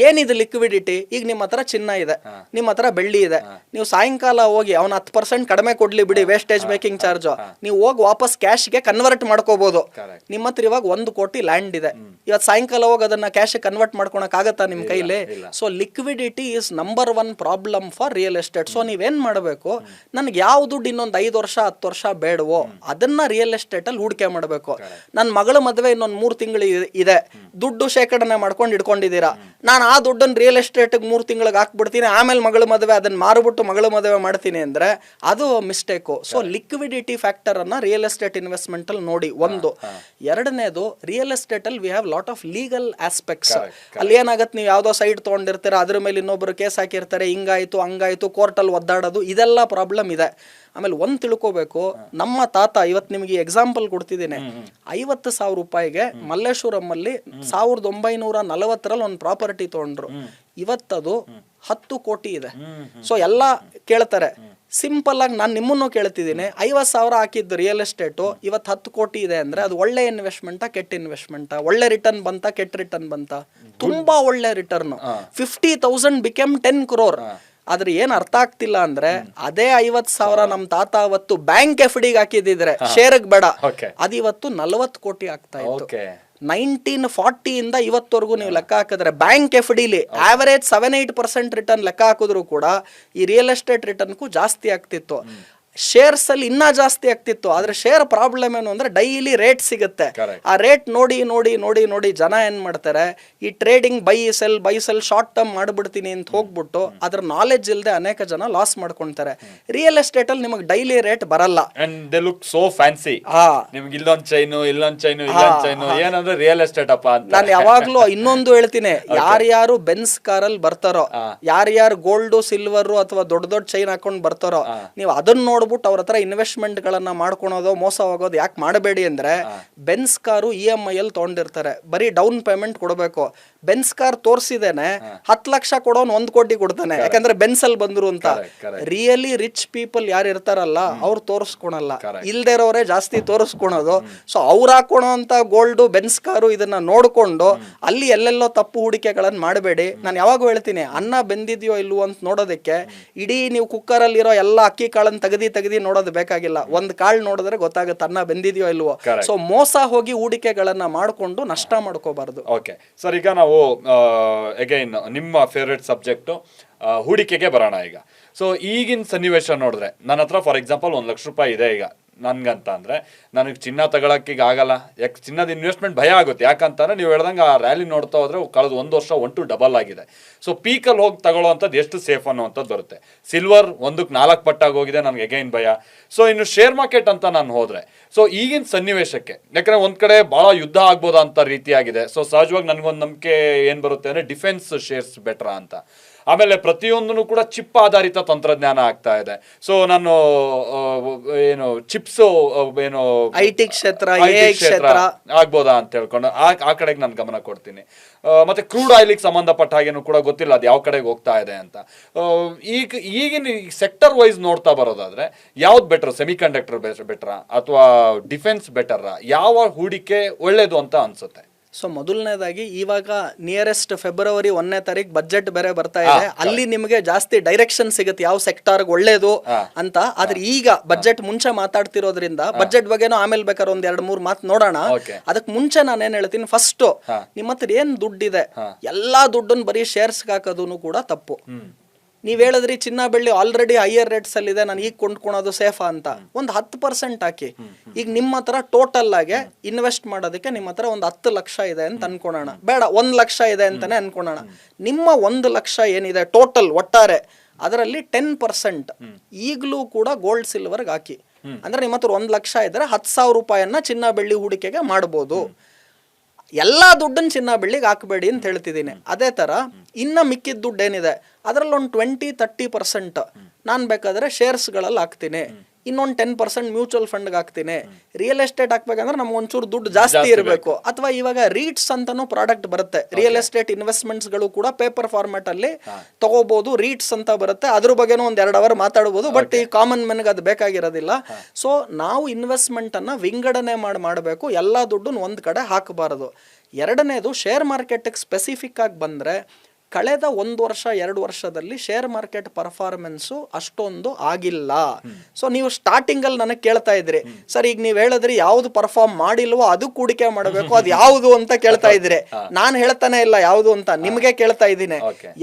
ಏನಿದೆ ಲಿಕ್ವಿಡಿಟಿ? ಈಗ ನಿಮ್ಮ ಹತ್ರ ಚಿನ್ನ ಇದೆ, ನಿಮ್ಮ ಹತ್ರ ಬೆಳ್ಳಿ ಇದೆ, ನೀವು ಸಾಯಂಕಾಲ ಹೋಗಿ ಅವನ 10% ಕಡಿಮೆ ಕೊಡ್ಲಿ ಬಿಡಿ, ವೇಸ್ಟೇಜ್ ಮೇಕಿಂಗ್ ಚಾರ್ಜ್, ನೀವು ಹೋಗಿ ವಾಪಸ್ ಕ್ಯಾಶ್ಗೆ ಕನ್ವರ್ಟ್ ಮಾಡ್ಕೋಬಹುದು. ನಿಮ್ಮ ಹತ್ರ ಇವಾಗ 1 ಕೋಟಿ ಲ್ಯಾಂಡ್ ಇದೆ, ಇವತ್ತು ಸಾಯಂಕಾಲ ಹೋಗಿ ಅದನ್ನ ಕ್ಯಾಶ್ ಕನ್ವರ್ಟ್ ಮಾಡ್ಕೊಳಕ್ ಆಗತ್ತಾ ನಿಮ್ ಕೈಲಿ? So liquidity is number 1 problem for real estate. So ನೀವೇನ್ ಮಾಡಬೇಕು, ನನ್ಗೆ ಯಾವ ದುಡ್ಡು ಇನ್ನೊಂದು 5 ವರ್ಷ 10 ವರ್ಷ ಬೇಡವೋ ಅದನ್ನ ರಿಯಲ್ ಎಸ್ಟೇಟ್ ಅಲ್ಲಿ ಹೂಡಿಕೆ ಮಾಡಬೇಕು. ನನ್ನ ಮಗಳ ಮದುವೆ ಇನ್ನೊಂದು 3 ತಿಂಗಳು ಇದೆ, ದುಡ್ಡು ಶೇಖರಣೆ ಮಾಡ್ಕೊಂಡು ಇಟ್ಕೊಂಡಿದ್ದೀರಾ, ನಾನು ಆ ದುಡ್ಡನ್ನ ರಿಯಲ್ ಎಸ್ಟೇಟ್ 3 ತಿಂಗಳಿಗೆ ಹಾಕ್ಬಿಡ್ತೀನಿ, ಆಮೇಲೆ ಮಗಳ ಮದುವೆ ಅದನ್ನ ಮಾರ್ಬಿಟ್ಟು ಮಗಳ ಮದುವೆ ಮಾಡ್ತೀನಿ ಅಂದ್ರೆ ಅದು ಮಿಸ್ಟೇಕು. ಸೊ ಲಿಕ್ವಿಡಿಟಿ ಫ್ಯಾಕ್ಟರ್ ಅನ್ನ ರಿಯಲ್ ಎಸ್ಟೇಟ್ ಇನ್ವೆಸ್ಟ್ಮೆಂಟ್ ಅಲ್ಲಿ ನೋಡಿ. ಒಂದು. ಎರಡನೇದು, ರಿಯಲ್ ಎಸ್ಟೇಟ್ ಅಲ್ಲಿ we have lot of legal aspects. ಅಲ್ಲಿ ಏನಾಗತ್ತೆ, ನೀವು ಯಾವ್ದೋ ಸೈಟ್ ತಗೊಂಡಿರ್ತೀರ, ಅದ್ರ ಮೇಲೆ ಇನ್ನೊಬ್ರು ಕೇಸ್ ಹಾಕಿರ್ತಾರೆ, ಹಿಂಗಾಯ್ತು ಹಂಗಾಯ್ತು, ಕೋರ್ಟ್ ಅಲ್ಲಿ ಒದ್ದಾಡೋದು, ಇದೆಲ್ಲ ಪ್ರಾಬ್ಲಮ್ ಇದೆ. ಆಮೇಲೆ ಒಂದ್ ತಿಳ್ಕೋಬೇಕು, ನಮ್ಮ ತಾತ, ಇವತ್ತು ನಿಮಗೆ ಎಕ್ಸಾಂಪಲ್ ಕೊಡ್ತಿದ್ದೀನಿ, 50,000 ರೂಪಾಯಿಗೆ ಮಲ್ಲೇಶ್ವರಂ ಅಲ್ಲಿ 1940ರಲ್ಲಿ ಒಂದು ಪ್ರಾಪರ್ಟಿ ತಗೊಂಡ್ರು, ಇವತ್ತದು 10 ಕೋಟಿ ಇದೆ. ಸೊ ಎಲ್ಲ ಕೇಳ್ತಾರೆ, ಸಿಂಪಲ್ ಆಗಿ ನಾನು ನಿಮ್ಮನ್ನು ಕೇಳ್ತಿದ್ದೀನಿ, 50,000 ಹಾಕಿದ್ದು ರಿಯಲ್ ಎಸ್ಟೇಟು ಇವತ್ತು 10 ಕೋಟಿ ಇದೆ ಅಂದ್ರೆ ಅದು ಒಳ್ಳೆ ಇನ್ವೆಸ್ಟ್ಮೆಂಟಾ ಕೆಟ್ಟ ಇನ್ವೆಸ್ಟ್ಮೆಂಟಾ? ಒಳ್ಳೆ ರಿಟರ್ನ್ ಬಂತ ಕೆಟ್ಟ ರಿಟರ್ನ್ ಬಂತ? ತುಂಬಾ ಒಳ್ಳೆ ರಿಟರ್ನ್. 50,000 become 10 crore. ಆದ್ರೆ ಏನ್ ಅರ್ಥ ಆಗ್ತಿಲ್ಲ ಅಂದ್ರೆ ಅದೇ 50,000 ನಮ್ ತಾತ ಅವತ್ತು ಬ್ಯಾಂಕ್ FD ಹಾಕಿದ್ರೆ ಶೇರ್ಗ್ ಬೇಡ, ಅದಿವತ್ತು 40 ಕೋಟಿ ಆಗ್ತಾ ಇತ್ತು. 1940 ಇಂದ ಇವತ್ತವರೆಗೂ ನೀವು ಲೆಕ್ಕ ಹಾಕಿದ್ರೆ ಬ್ಯಾಂಕ್ FDಲಿ ಆವರೇಜ್ 7-8% ರಿಟರ್ನ್ ಲೆಕ್ಕ ಹಾಕಿದ್ರು ಕೂಡ ಈ ರಿಯಲ್ ಎಸ್ಟೇಟ್ ರಿಟರ್ನ್ಗೂ ಜಾಸ್ತಿ ಆಗ್ತಿತ್ತು. ಶೇರ್ಸ್ ಅಲ್ಲಿ ಇನ್ನ ಜಾಸ್ತಿ ಆಗ್ತಿತ್ತು. ಆದ್ರೆ ಶೇರ್ ಪ್ರಾಬ್ಲಮ್ ಏನು ಅಂದ್ರೆ ಡೈಲಿ ರೇಟ್ ಸಿಗುತ್ತೆ, ಆ ರೇಟ್ ನೋಡಿ ನೋಡಿ ನೋಡಿ ನೋಡಿ ಜನ ಏನ್ ಮಾಡ್ತಾರೆ, ಈ trading by cell short term ಮಾಡ್ಬಿಡ್ತೀನಿ ಅಂತ ಹೋಗ್ಬಿಟ್ಟು ಅದ್ರ ನಾಲೆಜ್ ಇಲ್ಲದೆ ಅನೇಕ ಜನ ಲಾಸ್ ಮಾಡ್ಕೊಂತಾರೆ. ರಿಯಲ್ ಎಸ್ಟೇಟ್ ಅಲ್ಲಿ ನಿಮಗೆ ಡೈಲಿ ರೇಟ್ ಬರಲ್ಲ. They look so fancy. ನಿಮ್ಗೆ ಇಲ್ಲೊಂದ್ ಚೈನು ಏನಂದ್ರೆ ರಿಯಲ್ ಎಸ್ಟೇಟ್ ಅಪ್ಪ ಅಂತ. ನಾನು ಯಾವಾಗ್ಲೂ ಇನ್ನೊಂದು ಹೇಳ್ತೀನಿ, ಯಾರ್ಯಾರು ಬೆನ್ಸ್ ಕಾರಲ್ಲಿ ಬರ್ತಾರೋ, ಯಾರ್ಯಾರು ಗೋಲ್ಡ್ ಸಿಲ್ವರ್ ಅಥವಾ ದೊಡ್ಡ ದೊಡ್ಡ ಚೈನ್ ಹಾಕೊಂಡ್ ಬರ್ತಾರೋ, ನೀವು ಅದನ್ನ ನೋಡ್ಬಿಟ್ಟು ನೋಡ್ಬಿಟ್ಟು ಅವ್ರ ಹತ್ರ ಇನ್ವೆಸ್ಟ್ಮೆಂಟ್ ಗಳನ್ನ ಮಾಡ್ಕೊಳೋದು ಮೋಸ ಹೋಗೋದು ಯಾಕೆ ಮಾಡಬೇಡಿ ಅಂದ್ರೆ, ಬೆನ್ಸ್ ಕಾರು EMI ಅಲ್ಲಿ ತಗೊಂಡಿರ್ತಾರೆ, ಬರೀ ಡೌನ್ ಪೇಮೆಂಟ್ ಕೊಡಬೇಕು. ಬೆನ್ಸ್ ಕಾರ್ ತೋರ್ಸಿದೇನೆ 10 ಲಕ್ಷ ಕೊಡೋನ್ 1 ಕೋಟಿ ಕೊಡ್ತಾನೆ, ಯಾಕಂದ್ರೆ ಬೆನ್ಸ್ ಅಲ್ಲಿ ಬಂದ್ರು ಅಂತ. ರಿಯಲಿ ರಿಚ್ ಪೀಪಲ್ ಯಾರು ಇರ್ತಾರಲ್ಲ ಅವ್ರು ತೋರಿಸ್ಕೊಳಲ್ಲ, ಇಲ್ದೇ ಇರೋರೇ ಜಾಸ್ತಿ ತೋರಿಸ್ಕೊಳೋದು. ಸೊ ಅವ್ರು ಹಾಕೊಳೋ ಅಂತ ಗೋಲ್ಡ್ ಬೆನ್ಸ್ ಕಾರು ಇದನ್ನ ನೋಡ್ಕೊಂಡು ಅಲ್ಲಿ ಎಲ್ಲೆಲ್ಲೋ ತಪ್ಪು ಹೂಡಿಕೆಗಳನ್ನ ಮಾಡಬೇಡಿ. ನಾನು ಯಾವಾಗ ಹೇಳ್ತೀನಿ, ಅನ್ನ ಬೆಂದಿದ್ಯೋ ಇಲ್ವೋ ಅಂತ ನೋಡೋದಕ್ಕೆ ಇಡೀ ನೀವು ಕುಕ್ಕರ್ ಅಲ್ಲಿರೋ ಎಲ್ಲ ಅಕ್ಕಿ ಕಾಳನ್ನ ತೆಗೆದಿ ನೋಡೋದು ಬೇಕಾಗಿಲ್ಲ. ಒಂದ್ ಕಾಳು ನೋಡಿದ್ರೆ ಗೊತ್ತಾಗುತ್ತೆ ಅನ್ನ ಬೆಂದಿದ್ಯೋ ಇಲ್ವೋ. ಸೊ ಮೋಸ ಹೋಗಿ ಹೂಡಿಕೆಗಳನ್ನ ಮಾಡ್ಕೊಂಡು ನಷ್ಟ ಮಾಡ್ಕೋಬಾರ್ದು. ಓಕೆ ಸರ್, ಈಗ ನಾವು ಅಗೈನ್ ನಿಮ್ಮ ಫೇವ್ರೆಟ್ ಸಬ್ಜೆಕ್ಟು ಹೂಡಿಕೆಗೆ ಬರೋಣ. ಈಗ ಸೊ ಈಗಿನ ಸನ್ನಿವೇಶ ನೋಡಿದ್ರೆ ನನ್ನ ಹತ್ರ ಫಾರ್ ಎಕ್ಸಾಂಪಲ್ 1 ಲಕ್ಷ ರೂಪಾಯಿ ಇದೆ ಈಗ ನನ್ಗಂತ ಅಂದ್ರೆ ನನಗೆ ಚಿನ್ನ ತಗೊಳಕ್ಕೆ ಈಗ ಆಗಲ್ಲ. ಯಾಕೆ ಚಿನ್ನದ ಇನ್ವೆಸ್ಟ್ಮೆಂಟ್ ಭಯ ಆಗುತ್ತೆ, ಯಾಕಂತಂದ್ರೆ ನೀವು ಹೇಳ್ದಂಗೆ ಆ ರ್ಯಾಲಿ ನೋಡ್ತಾ ಹೋದ್ರೆ ಕಳೆದ 1 ವರ್ಷ 1 to ಡಬಲ್ ಆಗಿದೆ. ಸೊ ಪೀಕಲ್ಲಿ ಹೋಗಿ ತಗೊಳ್ಳೋ ಅಂಥದ್ದು ಎಷ್ಟು ಸೇಫ್ ಅನ್ನೋವಂಥದ್ದು ಬರುತ್ತೆ. ಸಿಲ್ವರ್ 1ಕ್ಕೆ 4 ಪಟ್ಟಾಗಿ ಹೋಗಿದೆ, ನನಗೆ ಅಗೈನ್ ಭಯ. ಸೊ ಇನ್ನು ಶೇರ್ ಮಾರ್ಕೆಟ್ ಅಂತ ನಾನು ಹೋದ್ರೆ, ಸೊ ಈಗಿನ ಸನ್ನಿವೇಶಕ್ಕೆ ಯಾಕಂದ್ರೆ ಒಂದ್ ಕಡೆ ಬಹಳ ಯುದ್ಧ ಆಗ್ಬೋದಾ ಅಂತ ರೀತಿಯಾಗಿದೆ. ಸೊ ಸಹಜವಾಗಿ ನನಗೊಂದು ನಂಬಿಕೆ ಏನ್ ಬರುತ್ತೆ ಅಂದ್ರೆ ಡಿಫೆನ್ಸ್ ಶೇರ್ಸ್ ಬೆಟ್ರಾ ಅಂತ. ಆಮೇಲೆ ಪ್ರತಿಯೊಂದನ್ನು ಕೂಡ ಚಿಪ್ ಆಧಾರಿತ ತಂತ್ರಜ್ಞಾನ ಆಗ್ತಾ ಇದೆ. ಸೊ ನಾನು ಏನು ಚಿಪ್ಸ್ ಏನು IT ಕ್ಷೇತ್ರ ಆಗ್ಬೋದಾ ಅಂತ ಹೇಳ್ಕೊಂಡು ಆ ಕಡೆಗೆ ನಾನು ಗಮನ ಕೊಡ್ತೀನಿ. ಮತ್ತೆ ಕ್ರೂಡ್ ಆಯಿಲ್ಗೆ ಸಂಬಂಧಪಟ್ಟ ಹಾಗೇನು ಕೂಡ ಗೊತ್ತಿಲ್ಲ ಅದು ಯಾವ ಕಡೆಗೆ ಹೋಗ್ತಾ ಇದೆ ಅಂತ. ಈಗಿನ ಸೆಕ್ಟರ್ ವೈಸ್ ನೋಡ್ತಾ ಬರೋದಾದ್ರೆ ಯಾವ್ದು ಬೆಟರ್, ಸೆಮಿ ಕಂಡಕ್ಟರ್ ಬೆಟರಾ ಅಥವಾ ಡಿಫೆನ್ಸ್ ಬೆಟರಾ? ಯಾವ ಹೂಡಿಕೆ ಒಳ್ಳೇದು ಅಂತ ಅನ್ಸುತ್ತೆ? ಸೊ ಮೊದಲನೇದಾಗಿ ಇವಾಗ ನಿಯರೆಸ್ಟ್ ಫೆಬ್ರವರಿ 1ನೇ ತಾರೀಕು ಬಜೆಟ್ ಬೇರೆ ಬರ್ತಾ ಇದೆ. ಅಲ್ಲಿ ನಿಮಗೆ ಜಾಸ್ತಿ ಡೈರೆಕ್ಷನ್ ಸಿಗುತ್ತೆ ಯಾವ ಸೆಕ್ಟರ್ ಒಳ್ಳೇದು ಅಂತ. ಆದ್ರೆ ಈಗ ಬಜೆಟ್ ಮುಂಚೆ ಮಾತಾಡ್ತಿರೋದ್ರಿಂದ ಬಜೆಟ್ ಬಗ್ಗೆನೂ ಆಮೇಲೆ ಬೇಕಾದ್ರೆ 1-2-3 ಮಾತು ನೋಡೋಣ. ಅದಕ್ಕೆ ಮುಂಚೆ ನಾನು ಏನ್ ಹೇಳ್ತೀನಿ, ಫಸ್ಟ್ ನಿಮ್ಮ ಹತ್ರ ಏನ್ ದುಡ್ಡಿದೆ ಎಲ್ಲಾ ದುಡ್ಡನ್ನು ಬರೀ ಶೇರ್ಸ್ ಹಾಕೋದು ಕೂಡ ತಪ್ಪು. ನೀವ್ ಹೇಳಿದ್ರಿ ಚಿನ್ನ ಬೆಳ್ಳಿ ಆಲ್ರೆಡಿ ಹೈಯರ್ ರೇಟ್ಸ್ ಅಲ್ಲಿ ಇದೆ, ನಾನು ಈಗ ಕೊಂಡ್ಕೊಳೋದು ಸೇಫಾ ಅಂತ. ಒಂದು 10% ಹಾಕಿ. ಈಗ ನಿಮ್ಮ ಹತ್ರ ಟೋಟಲ್ ಆಗಿ ಇನ್ವೆಸ್ಟ್ ಮಾಡೋದಕ್ಕೆ ನಿಮ್ಮ ಹತ್ರ ಒಂದು 10 ಲಕ್ಷ ಇದೆ ಅಂತ ಅನ್ಕೊಳೋಣ, ಬೇಡ 1 ಲಕ್ಷ ಇದೆ ಅಂತಾನೆ ಅನ್ಕೊಳೋಣ. ನಿಮ್ಮ 1 ಲಕ್ಷ ಏನಿದೆ ಟೋಟಲ್ ಒಟ್ಟಾರೆ ಅದರಲ್ಲಿ 10% ಈಗಲೂ ಕೂಡ ಗೋಲ್ಡ್ ಸಿಲ್ವರ್ಗೆ ಹಾಕಿ. ಅಂದ್ರೆ ನಿಮ್ಮ ಹತ್ರ 1 ಲಕ್ಷ ಇದ್ರೆ 10,000 ರೂಪಾಯಿಯನ್ನ ಚಿನ್ನ ಬೆಳ್ಳಿ ಹೂಡಿಕೆಗೆ ಮಾಡ್ಬೋದು. ಎಲ್ಲಾ ದುಡ್ಡನ್ನ ಚಿನ್ನ ಬೆಳ್ಳಿಗೆ ಹಾಕಬೇಡಿ ಅಂತ ಹೇಳ್ತಿದ್ದೀನಿ. ಅದೇ ತರ ಇನ್ನ ಮಿಕ್ಕಿದ ದುಡ್ಡು ಏನಿದೆ ಅದರಲ್ಲಿ ಒಂದು 20-30% ನಾನು ಬೇಕಾದ್ರೆ ಶೇರ್ಸ್ಗಳಲ್ಲಿ ಹಾಕ್ತೀನಿ, ಇನ್ನೊಂದು 10% ಮ್ಯೂಚುವಲ್ ಫಂಡ್ಗೆ ಹಾಕ್ತೀನಿ. ರಿಯಲ್ ಎಸ್ಟೇಟ್ ಹಾಕ್ಬೇಕಂದ್ರೆ ನಮ್ಗೆ ಒಂಚೂರು ದುಡ್ಡು ಜಾಸ್ತಿ ಇರಬೇಕು. ಅಥವಾ ಇವಾಗ ರೀಟ್ಸ್ ಅಂತಾನು ಪ್ರಾಡಕ್ಟ್ ಬರುತ್ತೆ, ರಿಯಲ್ ಎಸ್ಟೇಟ್ ಇನ್ವೆಸ್ಟ್ಮೆಂಟ್ಸ್ ಗಳು ಕೂಡ ಪೇಪರ್ ಫಾರ್ಮ್ಯಾಟ್ ಅಲ್ಲಿ ತಗೋಬಹುದು. ರೀಟ್ಸ್ ಅಂತ ಬರುತ್ತೆ, ಅದ್ರ ಬಗ್ಗೆನೂ 1-2 ಅವರ್ ಮಾತಾಡಬಹುದು. ಬಟ್ ಈ ಕಾಮನ್ ಮೆನ್ಗೆ ಅದು ಬೇಕಾಗಿರೋದಿಲ್ಲ. ಸೊ ನಾವು ಇನ್ವೆಸ್ಟ್ಮೆಂಟ್ ಅನ್ನ ವಿಂಗಡಣೆ ಮಾಡಬೇಕು, ಎಲ್ಲಾ ದುಡ್ಡನ್ನು ಒಂದ್ ಕಡೆ ಹಾಕಬಾರದು. ಎರಡನೇದು, ಶೇರ್ ಮಾರ್ಕೆಟ್ ಸ್ಪೆಸಿಫಿಕ್ ಆಗಿ ಬಂದ್ರೆ ಕಳೆದ 1-2 ವರ್ಷದಲ್ಲಿ ಶೇರ್ ಮಾರ್ಕೆಟ್ ಪರ್ಫಾರ್ಮೆನ್ಸು ಅಷ್ಟೊಂದು ಆಗಿಲ್ಲ. ಸೊ ನೀವು ಸ್ಟಾರ್ಟಿಂಗ್ ಅಲ್ಲಿ ನನಗೆ ಕೇಳ್ತಾ ಇದ್ರಿ, ಸರ್ ಈಗ ನೀವು ಹೇಳಿದ್ರಿ ಯಾವ್ದು ಪರ್ಫಾರ್ಮ್ ಮಾಡಿಲ್ವೋ ಅದು ಹೂಡಿಕೆ ಮಾಡಬೇಕು, ಅದು ಯಾವುದು ಅಂತ ಕೇಳ್ತಾ ಇದ್ರಿ. ನಾನು ಹೇಳ್ತಾನೆ ಇಲ್ಲ ಯಾವುದು ಅಂತ, ನಿಮ್ಗೆ ಕೇಳ್ತಾ ಇದ್ದೀನಿ.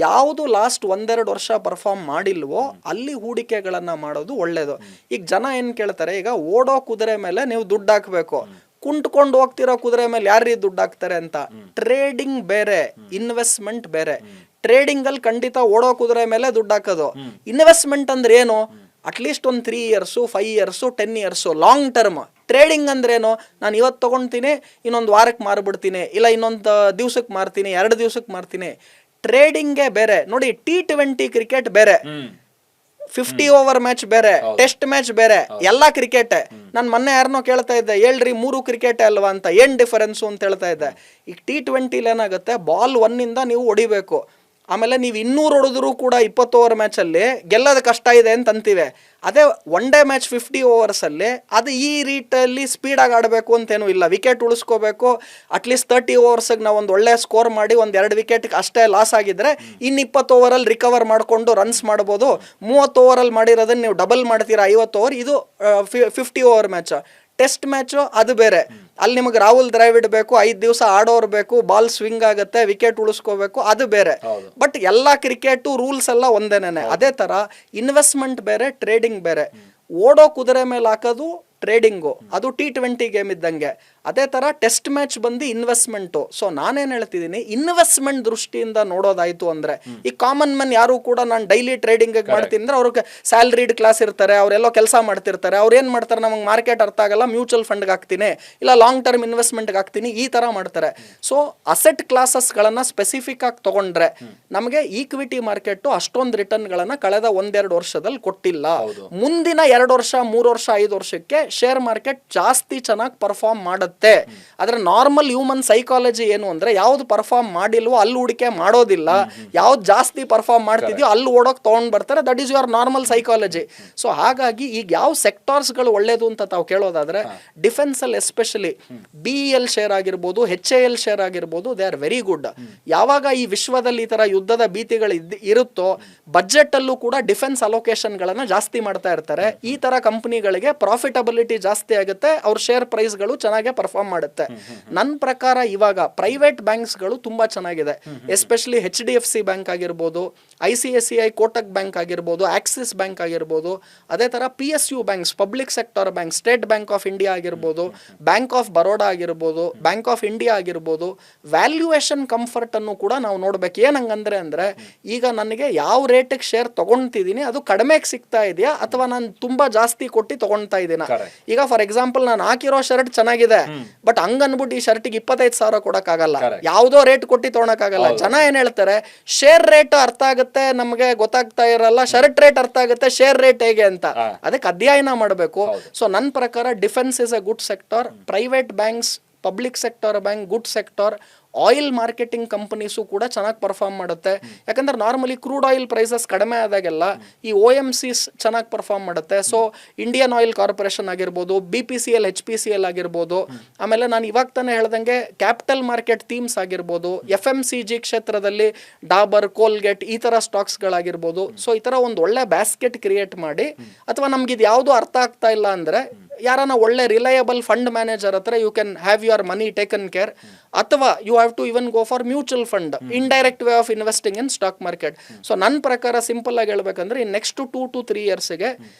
ಯಾವುದು ಲಾಸ್ಟ್ 1-2 ವರ್ಷ ಪರ್ಫಾರ್ಮ್ ಮಾಡಿಲ್ವೋ ಅಲ್ಲಿ ಹೂಡಿಕೆಗಳನ್ನ ಮಾಡೋದು ಒಳ್ಳೇದು. ಈಗ ಜನ ಏನ್ ಕೇಳ್ತಾರೆ, ಈಗ ಓಡೋ ಕುದುರೆ ಮೇಲೆ ನೀವು ದುಡ್ಡು ಹಾಕ್ಬೇಕು, ಕುಂಟ್ಕೊಂಡು ಹೋಗ್ತಿರೋ ಕುದುರೆ ಮೇಲೆ ಯಾರೀ ದುಡ್ಡು ಹಾಕ್ತಾರೆ ಅಂತ. ಟ್ರೇಡಿಂಗ್ ಬೇರೆ, ಇನ್ವೆಸ್ಟ್ಮೆಂಟ್ ಬೇರೆ. ಟ್ರೇಡಿಂಗ್ ಅಲ್ಲಿ ಖಂಡಿತ ಓಡೋ ಕುದುರೆ ಮೇಲೆ ದುಡ್ಡು ಹಾಕೋದು. ಇನ್ವೆಸ್ಟ್ಮೆಂಟ್ ಅಂದ್ರೆ ಏನು, ಅಟ್ಲೀಸ್ಟ್ ಒಂದು 3 years 5 years 10 years long term. Trading ಅಂದ್ರೆ ಏನು, ನಾನು ಇವತ್ತು ತಗೊಂತೀನಿ ಇನ್ನೊಂದು ವಾರಕ್ಕೆ ಮಾರ್ಬಿಡ್ತೀನಿ, ಇಲ್ಲ ಇನ್ನೊಂದು ದಿವ್ಸಕ್ಕೆ ಮಾರ್ತೀನಿ, 2 ದಿವ್ಸಕ್ಕೆ ಮಾರ್ತೀನಿ. ಟ್ರೇಡಿಂಗೇ ಬೇರೆ. ನೋಡಿ T20 ಕ್ರಿಕೆಟ್ ಬೇರೆ, 50 ಓವರ್ ಮ್ಯಾಚ್ ಬೇರೆ, ಟೆಸ್ಟ್ ಮ್ಯಾಚ್ ಬೇರೆ, ಎಲ್ಲಾ ಕ್ರಿಕೆಟ್. ನಾನು ಮೊನ್ನೆ ಯಾರನ್ನೋ ಕೇಳ್ತಾ ಇದ್ದೆ, ಹೇಳ್ರಿ 3 ಕ್ರಿಕೆಟ್ ಅಲ್ವಾ ಅಂತ, ಏನ್ ಡಿಫರೆನ್ಸ್ ಅಂತ ಹೇಳ್ತಾ ಇದ್ದೆ. ಈಗ T20 ಏನಾಗುತ್ತೆ, ಬಾಲ್ 1 ಇಂದ ನೀವು ಹೊಡಿಬೇಕು, ಆಮೇಲೆ ನೀವು 200 ಹೊಡೆದ್ರು ಕೂಡ 20 ಓವರ್ ಮ್ಯಾಚ್ ಅಲ್ಲಿ ಗೆಲ್ಲೋದು ಕಷ್ಟ ಇದೆ ಅಂತ ಅಂತೀವಿ. ಅದೇ 1 ಡೇ ಮ್ಯಾಚ್ 50 ಓವರ್ಸ್ ಅಲ್ಲಿ ಅದು ಈ ರೀಟಲ್ಲಿ ಸ್ಪೀಡ್ ಆಗಿ ಆಡಬೇಕು ಅಂತೇನು ಇಲ್ಲ, ವಿಕೆಟ್ ಉಳಿಸ್ಕೋಬೇಕು. ಅಟ್ಲೀಸ್ಟ್ 30 ಓವರ್ಸ್ಗೆ ನಾವು ಒಂದು ಒಳ್ಳೆ ಸ್ಕೋರ್ ಮಾಡಿ 1-2 ವಿಕೆಟ್ ಅಷ್ಟೇ ಲಾಸ್ ಆಗಿದ್ರೆ ಇನ್ನು 20 ಓವರಲ್ಲಿ ರಿಕವರ್ ಮಾಡಿಕೊಂಡು ರನ್ಸ್ ಮಾಡ್ಬೋದು. 30 ಓವರಲ್ಲಿ ಮಾಡಿರೋದನ್ನ ನೀವು ಡಬಲ್ ಮಾಡ್ತೀರಾ 50 ಓವರ್. ಇದು 50 ಓವರ್ ಮ್ಯಾಚ್. ಟೆಸ್ಟ್ ಮ್ಯಾಚು ಅದು ಬೇರೆ, ಅಲ್ಲಿ ನಿಮಗೆ ರಾಹುಲ್ ದ್ರಾವಿಡ್ ಬೇಕು, 5 ದಿವಸ ಆಡೋರು ಬೇಕು, ಬಾಲ್ ಸ್ವಿಂಗ್ ಆಗುತ್ತೆ, ವಿಕೆಟ್ ಉಳಿಸ್ಕೋಬೇಕು, ಅದು ಬೇರೆ. ಬಟ್ ಎಲ್ಲಾ ಕ್ರಿಕೆಟ್ ರೂಲ್ಸ್ ಎಲ್ಲ ಒಂದೇನೆ. ಅದೇ ತರ ಇನ್ವೆಸ್ಟ್ಮೆಂಟ್ ಬೇರೆ, ಟ್ರೇಡಿಂಗ್ ಬೇರೆ. ಓಡೋ ಕುದುರೆ ಮೇಲೆ ಹಾಕೋದು ಟ್ರೇಡಿಂಗು, ಅದು T20 ಗೇಮ್ ಇದ್ದಂಗೆ. ಅದೇ ತರ ಟೆಸ್ಟ್ ಮ್ಯಾಚ್ ಬಂದು ಇನ್ವೆಸ್ಟ್ಮೆಂಟು. ಸೊ ನಾನೇನ್ ಹೇಳ್ತಿದ್ದೀನಿ, ಇನ್ವೆಸ್ಟ್ಮೆಂಟ್ ದೃಷ್ಟಿಯಿಂದ ನೋಡೋದಾಯ್ತು ಅಂದ್ರೆ ಈ ಕಾಮನ್ ಮ್ಯಾನ್ ಯಾರು ಕೂಡ ನಾನು ಡೈಲಿ ಟ್ರೇಡಿಂಗ್ ಮಾಡ್ತೀನಿ ಅಂದ್ರೆ ಅವ್ರಿಗೆ ಸ್ಯಾಲ್ರಿಡ್ ಕ್ಲಾಸ್ ಇರ್ತಾರೆ, ಅವರೆಲ್ಲೋ ಕೆಲಸ ಮಾಡ್ತಿರ್ತಾರೆ, ಅವ್ರು ಏನ್ ಮಾಡ್ತಾರೆ, ನಮಗೆ ಮಾರ್ಕೆಟ್ ಅರ್ಥ ಆಗಲ್ಲ, ಮ್ಯೂಚುವಲ್ ಫಂಡ್ಗೆ ಹಾಕ್ತೀನಿ, ಇಲ್ಲ ಲಾಂಗ್ ಟರ್ಮ್ ಇನ್ವೆಸ್ಟ್ಮೆಂಟ್ಗೆ ಹಾಕ್ತೀನಿ, ಈ ತರ ಮಾಡ್ತಾರೆ. ಸೊ ಅಸೆಟ್ ಕ್ಲಾಸಸ್ಗಳನ್ನ ಸ್ಪೆಸಿಫಿಕ್ ಆಗಿ ತಗೊಂಡ್ರೆ ನಮಗೆ ಈಕ್ವಿಟಿ ಮಾರ್ಕೆಟ್ ಅಷ್ಟೊಂದು ರಿಟರ್ನ್ ಗಳನ್ನ ಕಳೆದ 1-2 ವರ್ಷದಲ್ಲಿ ಕೊಟ್ಟಿಲ್ಲ. ಮುಂದಿನ 2 ವರ್ಷ 3 ವರ್ಷ 5 ವರ್ಷಕ್ಕೆ ಶೇರ್ ಮಾರ್ಕೆಟ್ ಜಾಸ್ತಿ ಚೆನ್ನಾಗಿ ಪರ್ಫಾರ್ಮ್ ಮಾಡುತ್ತೆ. ಆದ್ರೆ ನಾರ್ಮಲ್ ಹ್ಯೂಮನ್ ಸೈಕಾಲಜಿ ಏನು ಅಂದ್ರೆ, ಯಾವ್ದು ಪರ್ಫಾರ್ಮ್ ಮಾಡಿಲ್ವೋ ಅಲ್ಲಿ ಹೂಡಿಕೆ ಮಾಡೋದಿಲ್ಲ, ಯಾವ್ದು ಜಾಸ್ತಿ ಪರ್ಫಾರ್ಮ್ ಮಾಡ್ತಿದ್ಯೋ ಅಲ್ಲಿ ಓಡೋಕ್ ತಗೊಂಡ್ ಬರ್ತಾರೆ. That is your normal psychology. So ಹಾಗಾಗಿ ಈಗ ಯಾವ ಸೆಕ್ಟರ್ಸ್ ಗಳು ಒಳ್ಳೇದು ಅಂತ ತಾವು ಕೇಳೋದಾದ್ರೆ, ಡಿಫೆನ್ಸ್ ಅಲ್ಲಿ ಎಸ್ಪೆಷಲಿ BEL ಶೇರ್ ಆಗಿರ್ಬೋದು, HAL ಶೇರ್ ಆಗಿರ್ಬೋದು, ದೇ ಆರ್ ವೆರಿ ಗುಡ್. ಯಾವಾಗ ಈ ವಿಶ್ವದಲ್ಲಿ ಈ ತರ ಯುದ್ಧದ ಭೀತಿಗಳು ಇರುತ್ತೋ, ಬಜೆಟ್ ಅಲ್ಲೂ ಕೂಡ ಡಿಫೆನ್ಸ್ ಅಲೋಕೇಶನ್ ಗಳನ್ನ ಜಾಸ್ತಿ ಮಾಡ್ತಾ ಇರ್ತಾರೆ. ಈ ತರ ಕಂಪನಿಗಳಿಗೆ ಪ್ರಾಫಿಟಬಿಲಿಟಿ ಜಾಸ್ತಿ ಆಗುತ್ತೆ, ಅವ್ರ ಶೇರ್ ಪ್ರೈಸ್ ಗಳು ಚೆನ್ನಾಗಿ ಪರ್ಫಾರ್ಮ್ ಮಾಡುತ್ತೆ. ನನ್ನ ಪ್ರಕಾರ ಇವಾಗ ಪ್ರೈವೇಟ್ ಬ್ಯಾಂಕ್ಸ್ ಗಳು ತುಂಬಾ ಚೆನ್ನಾಗಿದೆ. ಎಸ್ಪೆಷಲಿ HDFC ಬ್ಯಾಂಕ್ ಆಗಿರ್ಬೋದು, ICICI ಕೋಟಕ್ ಬ್ಯಾಂಕ್ ಆಗಿರ್ಬೋದು, ಆಕ್ಸಿಸ್ ಬ್ಯಾಂಕ್ ಆಗಿರ್ಬೋದು, ಅದೇ ತರ PSU banks, public sector bank, state bank of India ಆಗಿರ್ಬೋದು, ಬ್ಯಾಂಕ್ ಆಫ್ ಬರೋಡಾ ಆಗಿರ್ಬೋದು, ಬ್ಯಾಂಕ್ ಆಫ್ ಇಂಡಿಯಾ ಆಗಿರ್ಬೋದು. ವ್ಯಾಲ್ಯೂಯೇಷನ್ ಕಂಫರ್ಟ್ ಅನ್ನು ಕೂಡ ನಾವು ನೋಡ್ಬೇಕು. ಏನಂಗಂದ್ರೆ ಅಂದ್ರೆ, ಈಗ ನನಗೆ ಯಾವ ರೇಟಿಗೆ ಶೇರ್ ತಗೊಂತಿದ್ದೀನಿ ಅದು ಕಡಿಮೆಗೆ ಸಿಗ್ತಾ ಇದೆಯಾ ಅಥವಾ ನಾನು ತುಂಬಾ ಜಾಸ್ತಿ ಕೊಟ್ಟು ತಗೊಳ್ತಾ ಇದ್ದೀನ. ಈಗ ಫಾರ್ ಎಕ್ಸಾಂಪಲ್ ನಾನು ಹಾಕಿರೋ ಶರ್ಟ್ ಚೆನ್ನಾಗಿದೆ, ಬಟ್ ಹಂಗನ್ಬಿಟ್ಟು ಈ ಶರ್ಟಿಗೆ 25,000 ಕೊಡಕ್ಕಾಗಲ್ಲ, ಯಾವುದೋ ರೇಟ್ ಕೊಟ್ಟು ತೊಗೊಳಕ್ಕಾಗಲ್ಲ. ಜನ ಏನ್ ಹೇಳ್ತಾರೆ, ಶೇರ್ ರೇಟ್ ಅರ್ಥ ಆಗುತ್ತೆ ನಮಗೆ ಗೊತ್ತಾಗ್ತಾ ಇರಲ್ಲ, ಶರ್ಟ್ ರೇಟ್ ಅರ್ಥ ಆಗುತ್ತೆ, ಶೇರ್ ರೇಟ್ ಹೇಗೆ ಅಂತ ಅದಕ್ಕೆ ಅಧ್ಯಯನ ಮಾಡಬೇಕು. ಸೊ ನನ್ನ ಪ್ರಕಾರ defence is a good sector, private banks, public sector bank good sector, oil marketing companies ಕೂಡ ಚೆನ್ನಾಗಿ ಪರ್ಫಾರ್ಮ್ ಮಾಡುತ್ತೆ. ಯಾಕಂದ್ರೆ ನಾರ್ಮಲಿ ಕ್ರೂಡ್ ಆಯಿಲ್ ಪ್ರೈಸಸ್ ಕಡಿಮೆ ಆದಾಗೆಲ್ಲ ಈ OMCs ಚೆನ್ನಾಗಿ ಪರ್ಫಾರ್ಮ್ ಮಾಡುತ್ತೆ. ಸೊ ಇಂಡಿಯನ್ ಆಯಿಲ್ ಕಾರ್ಪೊರೇಷನ್ ಆಗಿರ್ಬೋದು, BPCL HPCL ಆಗಿರ್ಬೋದು, ಆಮೇಲೆ ನಾನು ಇವಾಗ ತಾನೇ ಹೇಳ್ದಂಗೆ ಕ್ಯಾಪಿಟಲ್ ಮಾರ್ಕೆಟ್ ಥೀಮ್ಸ್ ಆಗಿರ್ಬೋದು, FMCG ಕ್ಷೇತ್ರದಲ್ಲಿ ಡಾಬರ್, ಕೋಲ್ಗೇಟ್ ಈ ತರ ಸ್ಟಾಕ್ಸ್ಗಳಾಗಿರ್ಬೋದು. ಸೊ ಈ ತರ ಒಂದು ಒಳ್ಳೆ ಬ್ಯಾಸ್ಕೆಟ್ ಕ್ರಿಯೇಟ್ ಮಾಡಿ, ಅಥವಾ ನಮ್ಗೆ ಇದು ಯಾವುದು ಅರ್ಥ ಆಗ್ತಾ ಇಲ್ಲ ಅಂದ್ರೆ ಯಾರನ್ನ ಒಳ್ಳೆ ರಿಲಯಬಲ್ ಫಂಡ್ ಮ್ಯಾನೇಜರ್ ಹತ್ರ you can have your money taken care, ಅಥವಾ you have to even go for mutual fund, indirect way of investing in stock market. So ನನ್ನ ಪ್ರಕಾರ ಸಿಂಪಲ್ ಆಗಿ ಹೇಳ್ಬೇಕಂದ್ರೆ, ಈ ನೆಕ್ಸ್ಟ್ 2 to 3 ಇಯರ್ಸ್ಗೆ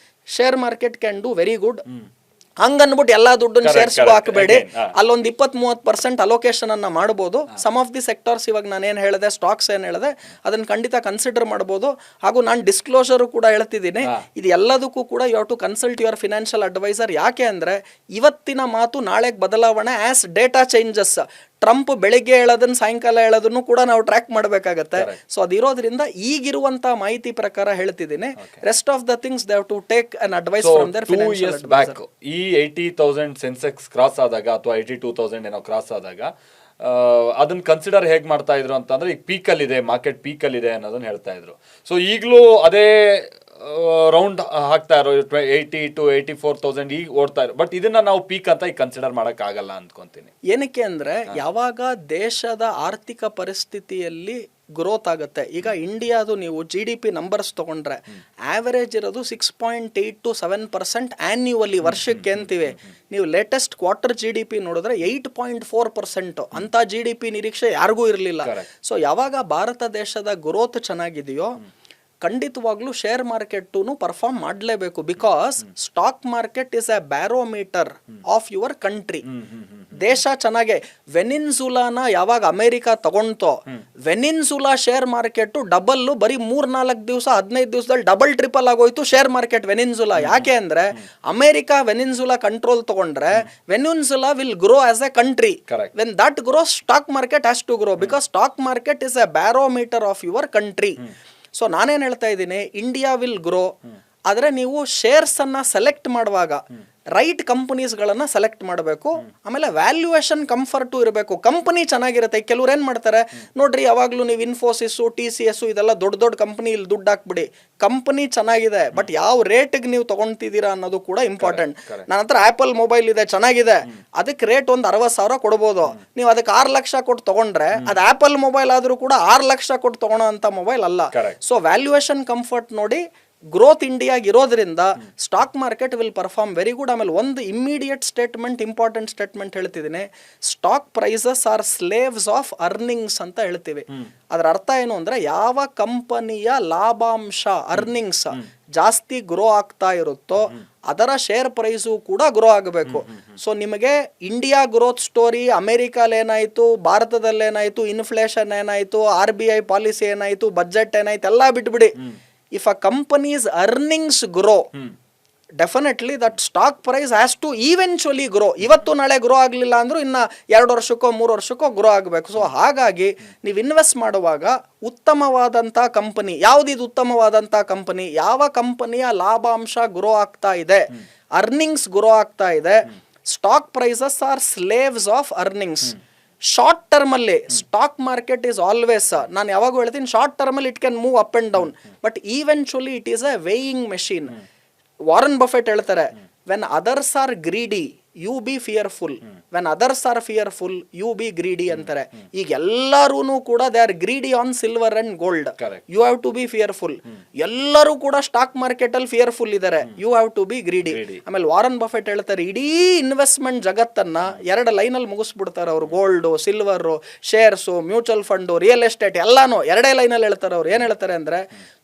share market can do very good. ಹಂಗನ್ಬಿಟ್ಟು ಎಲ್ಲಾ ದುಡ್ಡನ್ನು ಶೇರ್ಸ್ಗೂ ಹಾಕಬೇಡಿ, ಅಲ್ಲೊಂದು 20-30% ಅಲೋಕೇಶನ್ ಅನ್ನ ಮಾಡಬಹುದು. ಸಮ್ ಆಫ್ ದಿ ಸೆಕ್ಟರ್ಸ್ ಇವಾಗ ನಾನು ಏನ್ ಹೇಳಿದೆ, ಸ್ಟಾಕ್ಸ್ ಏನ್ ಹೇಳಿದೆ, ಅದನ್ನ ಖಂಡಿತ ಕನ್ಸಿಡರ್ ಮಾಡಬಹುದು. ಹಾಗೂ ನಾನು ಡಿಸ್ಕ್ಲೋಸರ್ ಕೂಡ ಹೇಳ್ತಿದ್ದೀನಿ, ಇದು ಎಲ್ಲದಕ್ಕೂ ಕೂಡ you have to consult your financial advisor. ಯಾಕೆ ಅಂದ್ರೆ ಇವತ್ತಿನ ಮಾತು ನಾಳೆಗೆ ಬದಲಾವಣೆ, ಆಸ್ ಡೇಟಾ ಚೇಂಜಸ್. ಟ್ರಂಪ್ ಬೆಳಿಗ್ಗೆ ಹೇಳೋದನ್ನ ಸಾಯಂಕಾಲ ಹೇಳೋದನ್ನು ಕೂಡ ನಾವು ಟ್ರ್ಯಾಕ್ ಮಾಡಬೇಕಾಗತ್ತೆ. ಸೊ ಅದಿರೋದ್ರಿಂದ ಈಗಿರುವಂತ ಮಾಹಿತಿ ಪ್ರಕಾರ ಹೇಳ್ತಿದ್ದೀನಿ. Rest of the things they have to take an advice from their financial advisor. ಈ 80,000 ಸೆನ್ಸೆಕ್ಸ್ ಕ್ರಾಸ್ ಆದಾಗ ಅಥವಾ 82,000 ಏನೋ ಕ್ರಾಸ್ ಆದಾಗ ಅದನ್ನ ಕನ್ಸಿಡರ್ ಹೇಗ್ ಮಾಡ್ತಾ ಇದ್ರು ಅಂತಂದ್ರೆ, ಈಗ ಪೀಕಲ್ ಇದೆ, ಮಾರ್ಕೆಟ್ ಪೀಕಲ್ ಇದೆ ಅನ್ನೋದನ್ನ ಹೇಳ್ತಾ ಇದ್ರು. ಸೊ ಈಗಲೂ ಅದೇ ರೌಂಡ್ ಹಾಕ್ತಾ ಇರೋ 80 to 84,000 ಈಗ ಓಡ್ತಾ ಇರೋ. ಬಟ್ ಇದನ್ನ ನಾವು ಪೀಕ್ ಅಂತ ಈಗ ಕನ್ಸಿಡರ್ ಮಾಡಕ್ ಆಗಲ್ಲ ಅನ್ಕೊಂತೀನಿ. ಏನಕ್ಕೆ ಅಂದ್ರೆ, ಯಾವಾಗ ದೇಶದ ಆರ್ಥಿಕ ಪರಿಸ್ಥಿತಿಯಲ್ಲಿ ಗ್ರೋತ್ ಆಗುತ್ತೆ. ಈಗ ಇಂಡಿಯಾದು ನೀವು GDP ನಂಬರ್ಸ್ ತಗೊಂಡ್ರೆ ಆವರೇಜ್ ಇರೋದು 6.8 to 7% ಆನ್ಯುವಲಿ ವರ್ಷಕ್ಕೆ ಅಂತೀವಿ. ನೀವು ಲೇಟೆಸ್ಟ್ ಕ್ವಾರ್ಟರ್ GDP ನೋಡಿದ್ರೆ 8.4%. ಅಂತ GDP ನಿರೀಕ್ಷೆ ಯಾರಿಗೂ ಇರಲಿಲ್ಲ. ಸೊ ಯಾವಾಗ ಭಾರತ ದೇಶದ ಗ್ರೋತ್ ಚೆನ್ನಾಗಿದೆಯೋ ಖಂಡಿತವಾಗ್ಲೂ ಶೇರ್ ಮಾರ್ಕೆಟ್ ಪರ್ಫಾರ್ಮ್ ಮಾಡಲೇಬೇಕು. Because stock market is a barometer of your country. ದೇಶ ಚೆನ್ನಾಗೆ, ವೆನಿನ್ಸುಲಾನ ಯಾವಾಗ ಅಮೆರಿಕ ತಗೊಂತೋ, ವೆನಿನ್ಸುಲಾ ಶೇರ್ ಮಾರ್ಕೆಟ್ ಡಬಲ್ ಬರೀ 3-4 ದಿವಸ 15 ದಿವಸದಲ್ಲಿ ಡಬಲ್ ಟ್ರಿಪಲ್ ಆಗೋಯ್ತು ಶೇರ್ ಮಾರ್ಕೆಟ್ ವೆನಿನ್ಸುಲಾ. ಯಾಕೆ ಅಂದ್ರೆ ಅಮೆರಿಕ ವೆನಿನ್ಸುಲಾ ಕಂಟ್ರೋಲ್ ತಗೊಂಡ್ರೆ Venezuela will grow as a country. When that grows, stock market has to grow, because stock market is a barometer of your country. So ನಾನೇನ್ ಹೇಳ್ತಾ ಇದ್ದೀನಿ, India will grow. ಆದ್ರೆ ನೀವು shares ಅನ್ನ select ಮಾಡುವಾಗ right ಕಂಪನೀಸ್ಗಳನ್ನ select ಮಾಡಬೇಕು. ಆಮೇಲೆ valuation comfort ಇರಬೇಕು. ಕಂಪನಿ ಚೆನ್ನಾಗಿರುತ್ತೆ. ಕೆಲವ್ರು ಏನ್ ಮಾಡ್ತಾರೆ ನೋಡ್ರಿ, ಯಾವಾಗ್ಲೂ ನೀವು ಇನ್ಫೋಸಿಸ್, TCS ಇದೆಲ್ಲ ದೊಡ್ಡ ದೊಡ್ಡ ಕಂಪನಿ ಇಲ್ಲಿ ದುಡ್ಡು ಹಾಕ್ಬಿಡಿ. ಕಂಪನಿ ಚೆನ್ನಾಗಿದೆ, ಬಟ್ ಯಾವ ರೇಟ್ಗೆ ನೀವು ತಗೊಂತಿದ್ದೀರಾ ಅನ್ನೋದು ಕೂಡ ಇಂಪಾರ್ಟೆಂಟ್. ನನ್ನ ಹತ್ರ ಆಪಲ್ ಮೊಬೈಲ್ ಇದೆ, ಚೆನ್ನಾಗಿದೆ, ಅದಕ್ಕೆ ರೇಟ್ ಒಂದು 60,000 ಕೊಡ್ಬೋದು. ನೀವು ಅದಕ್ಕೆ 6 ಲಕ್ಷ ಕೊಟ್ಟು ತಗೊಂಡ್ರೆ ಅದು ಆಪಲ್ ಮೊಬೈಲ್ ಆದ್ರೂ ಕೂಡ 6 ಲಕ್ಷ ಕೊಟ್ಟು ತಗೊಳ್ಳೋ ಅಂತ ಮೊಬೈಲ್ ಅಲ್ಲ. ಸೊ ವ್ಯಾಲ್ಯೂಯೇಷನ್ ಕಂಫರ್ಟ್ ನೋಡಿ, ಗ್ರೋತ್ ಇಂಡಿಯಾಗಿ ಇರೋದ್ರಿಂದ stock market will perform very good. ಆಮೇಲೆ ಒಂದು ಇಮ್ಮಿಡಿಯೇಟ್ ಸ್ಟೇಟ್ಮೆಂಟ್, ಇಂಪಾರ್ಟೆಂಟ್ ಸ್ಟೇಟ್ಮೆಂಟ್ ಹೇಳ್ತಿದ್ದೀನಿ, stock prices are slaves of earnings ಅಂತ ಹೇಳ್ತೀವಿ. ಅದರ ಅರ್ಥ ಏನು ಅಂದ್ರೆ, ಯಾವ ಕಂಪನಿಯ ಲಾಭಾಂಶ ಅರ್ನಿಂಗ್ಸ್ ಜಾಸ್ತಿ ಗ್ರೋ ಆಗ್ತಾ ಇರುತ್ತೋ ಅದರ ಶೇರ್ ಪ್ರೈಸು ಕೂಡ ಗ್ರೋ ಆಗಬೇಕು. ಸೊ ನಿಮಗೆ ಇಂಡಿಯಾ ಗ್ರೋತ್ ಸ್ಟೋರಿ, ಅಮೆರಿಕಲ್ಲಿ ಏನಾಯಿತು, ಭಾರತದಲ್ಲಿ ಏನಾಯಿತು, ಇನ್ಫ್ಲೇಷನ್ ಏನಾಯಿತು, RBI ಪಾಲಿಸಿ ಏನಾಯಿತು, ಬಜೆಟ್ ಏನಾಯ್ತು ಎಲ್ಲ ಬಿಟ್ಬಿಡಿ. If a companies earnings grow, definitely that stock price has to eventually grow. ಇವತ್ತು ನಾಳೆ ಗ್ರೋ ಆಗಲಿಲ್ಲ ಅಂದ್ರೂ ಇನ್ನು 2 ವರ್ಷಕ್ಕೋ 3 ವರ್ಷಕ್ಕೋ ಗ್ರೋ ಆಗಬೇಕು. ಸೊ ಹಾಗಾಗಿ ನೀವು ಇನ್ವೆಸ್ಟ್ ಮಾಡುವಾಗ ಉತ್ತಮವಾದಂಥ ಕಂಪನಿ ಯಾವುದಿದು, ಉತ್ತಮವಾದಂಥ ಕಂಪನಿ, ಯಾವ ಕಂಪನಿಯ ಲಾಭಾಂಶ ಗ್ರೋ ಆಗ್ತಾ ಇದೆ, ಅರ್ನಿಂಗ್ಸ್ ಗ್ರೋ ಆಗ್ತಾ ಇದೆ. Stock prices are slaves of earnings. Short term ಅಲ್ಲಿ ಸ್ಟಾಕ್ ಮಾರ್ಕೆಟ್ ಇಸ್ ಆಲ್ವೇಸ್, ನಾನು ಯಾವಾಗ ಹೇಳ್ತೀನಿ, ಶಾರ್ಟ್ ಟರ್ಮ್ ಅಲ್ಲಿ it can move up and down, but eventually it is a weighing machine. Warren Buffett ಹೇಳ್ತಾರೆ, when others are greedy you be fearful, when others are fearful you be greedy ಅಂತಾರೆ. ಈಗ ಎಲ್ಲರೂ ಕೂಡ they are greedy on silver and gold, you have to be fearful. ಎಲ್ಲರೂ ಕೂಡ stock market ಅಲ್ಲಿ fearful ಇದ್ದಾರೆ, you have to be greedy. ಆಮೇಲೆ Warren Buffett ಹೇಳ್ತಾರೆ, ಇಡೀ ಇನ್ವೆಸ್ಟ್ಮೆಂಟ್ ಜಗತ್ತನ್ನ 2 ಲೈನಲ್ಲಿ ಮುಗಿಸ್ಬಿಡ್ತಾರೆ ಅವರು. Gold, silver, shares, mutual fund, real estate ಎಲ್ಲಾನು 2 ಲೈನಲ್ಲಿ ಹೇಳ್ತಾರೆ. ಅವ್ರು ಏನ್ ಹೇಳ್ತಾರೆ ಅಂದ್ರೆ,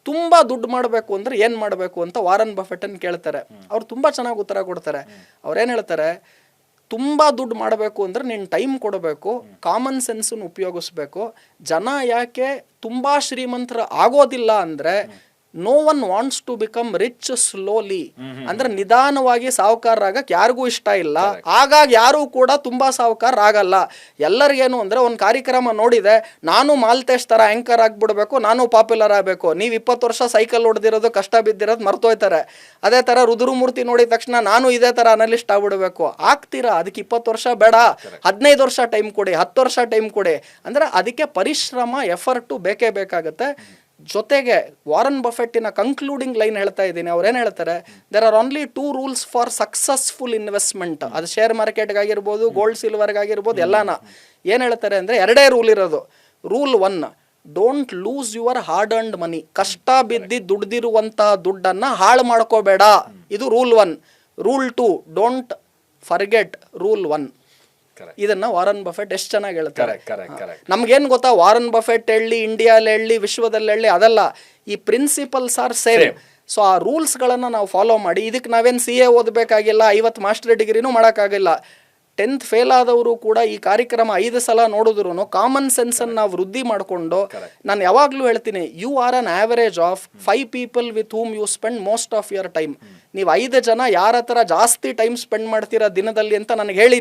ತುಂಬಾ ದುಡ್ಡು ಮಾಡಬೇಕು ಅಂದ್ರೆ ಏನ್ ಮಾಡಬೇಕು ಅಂತ ವಾರನ್ ಬಫೆಟ್ ಅನ್ನು ಕೇಳ್ತಾರೆ. ಅವ್ರು ತುಂಬಾ ಚೆನ್ನಾಗಿ ಉತ್ತರ ಕೊಡ್ತಾರೆ. ಅವ್ರೇನ್ ಹೇಳ್ತಾರೆ, ತುಂಬಾ ದುಡ್ಡು ಮಾಡಬೇಕು ಅಂದ್ರೆ ನೀನು ಟೈಮ್ ಕೊಡಬೇಕು, ಕಾಮನ್ ಸೆನ್ಸನ್ನು ಉಪಯೋಗಿಸ್ಬೇಕು. ಜನ ಯಾಕೆ ತುಂಬಾ ಶ್ರೀಮಂತರ ಆಗೋದಿಲ್ಲ ಅಂದ್ರೆ, no one wants to become rich slowly, ಅಂದ್ರೆ ನಿಧಾನವಾಗಿ ಸಾಹುಕಾರರಾಗಕ್ಕೆ ಯಾರಿಗೂ ಇಷ್ಟ ಇಲ್ಲ. ಹಾಗಾಗಿ ಯಾರು ಕೂಡ ತುಂಬಾ ಸಾಹುಕಾರ ಆಗಲ್ಲ. ಎಲ್ಲರಿಗೇನು ಅಂದ್ರೆ, ಒಂದು ಕಾರ್ಯಕ್ರಮ ನೋಡಿದೆ, ನಾನು ಮಾಲ್ತೇಶ್ ತರ ಆಂಕರ್ ಆಗ್ಬಿಡ್ಬೇಕು, ನಾನು ಪಾಪ್ಯುಲರ್ ಆಗಬೇಕು. ನೀವು 20 ವರ್ಷ ಸೈಕಲ್ ಹೊಡೆದಿರೋದು, ಕಷ್ಟ ಬಿದ್ದಿರೋದು ಮರ್ತೋಯ್ತಾರೆ. ಅದೇ ತರ ರುದ್ರಮೂರ್ತಿ ನೋಡಿದ ತಕ್ಷಣ ನಾನು ಇದೇ ತರ ಅನಲಿಸ್ಟ್ ಆಗ್ಬಿಡ್ಬೇಕು, ಆಗ್ತೀರಾ? ಅದಕ್ಕೆ 20 ವರ್ಷ ಬೇಡ, 15 ವರ್ಷ ಟೈಮ್ ಕೊಡಿ, 10 ವರ್ಷ ಟೈಮ್ ಕೊಡಿ. ಅಂದ್ರೆ ಅದಕ್ಕೆ ಪರಿಶ್ರಮ, ಎಫರ್ಟು ಬೇಕೇ ಬೇಕಾಗುತ್ತೆ. ಜೊತೆಗೆ ವಾರನ್ ಬಫೆಟ್ಟಿನ ಕನ್ಕ್ಲೂಡಿಂಗ್ ಲೈನ್ ಹೇಳ್ತಾ ಇದ್ದೀನಿ. ಅವ್ರೇನು ಹೇಳ್ತಾರೆ, there are only 2 rules for successful investment. ಅದು ಶೇರ್ ಮಾರ್ಕೆಟ್ಗಾಗಿರ್ಬೋದು, ಗೋಲ್ಡ್ ಸಿಲ್ವರ್ಗಾಗಿರ್ಬೋದು, ಎಲ್ಲಾನ. ಏನು ಹೇಳ್ತಾರೆ ಅಂದರೆ, 2 ರೂಲ್ ಇರೋದು. Rule 1, don't lose your hard earned money. ಕಷ್ಟ ಬಿದ್ದು ದುಡ್ದಿರುವಂತಹ ದುಡ್ಡನ್ನು ಹಾಳು ಮಾಡ್ಕೋಬೇಡ, ಇದು rule 1. Rule 2, don't forget rule 1. ಇದನ್ನ ವಾರನ್ ಬಫೆಟ್ ಎಷ್ಟು ಚೆನ್ನಾಗಿ ಹೇಳ್ತಾರೆ. ನಮ್ಗೇನ್ ಗೊತ್ತಾ, ವಾರನ್ ಬಫೆಟ್ ಹೇಳಿ, ಇಂಡಿಯಾದಲ್ಲಿ ಹೇಳಿ, ವಿಶ್ವದಲ್ಲಿ ಹೇಳಿ, ಅದಲ್ಲ. ಈ ಪ್ರಿನ್ಸಿಪಲ್ಸ್ ಆರ್ ಸೇಮ್. ಸೊ ಆ ರೂಲ್ಸ್ಗಳನ್ನು ನಾವು ಫಾಲೋ ಮಾಡಿ, ಇದಕ್ಕೆ ನಾವೇನು CA ಓದಬೇಕಾಗಿಲ್ಲ, 50 ಮಾಸ್ಟರ್ ಡಿಗ್ರಿನೂ ಮಾಡೋಕ್ಕಾಗಿಲ್ಲ. 10th ಫೇಲ್ ಆದವರು ಕೂಡ ಈ ಕಾರ್ಯಕ್ರಮ 5 ಸಲ ನೋಡಿದ್ರು ಕಾಮನ್ ಸೆನ್ಸನ್ನು ನಾವು ವೃದ್ಧಿ ಮಾಡಿಕೊಂಡು, ನಾನು ಯಾವಾಗಲೂ ಹೇಳ್ತೀನಿ, you are an average of 5 people with whom you spend most of your time. ನೀವು 5 ಜನ ಯಾರ ಹತ್ರ ಜಾಸ್ತಿ ಟೈಮ್ ಸ್ಪೆಂಡ್ ಮಾಡ್ತೀರಾ ದಿನದಲ್ಲಿ ಅಂತ ನನಗೆ ಹೇಳಿ,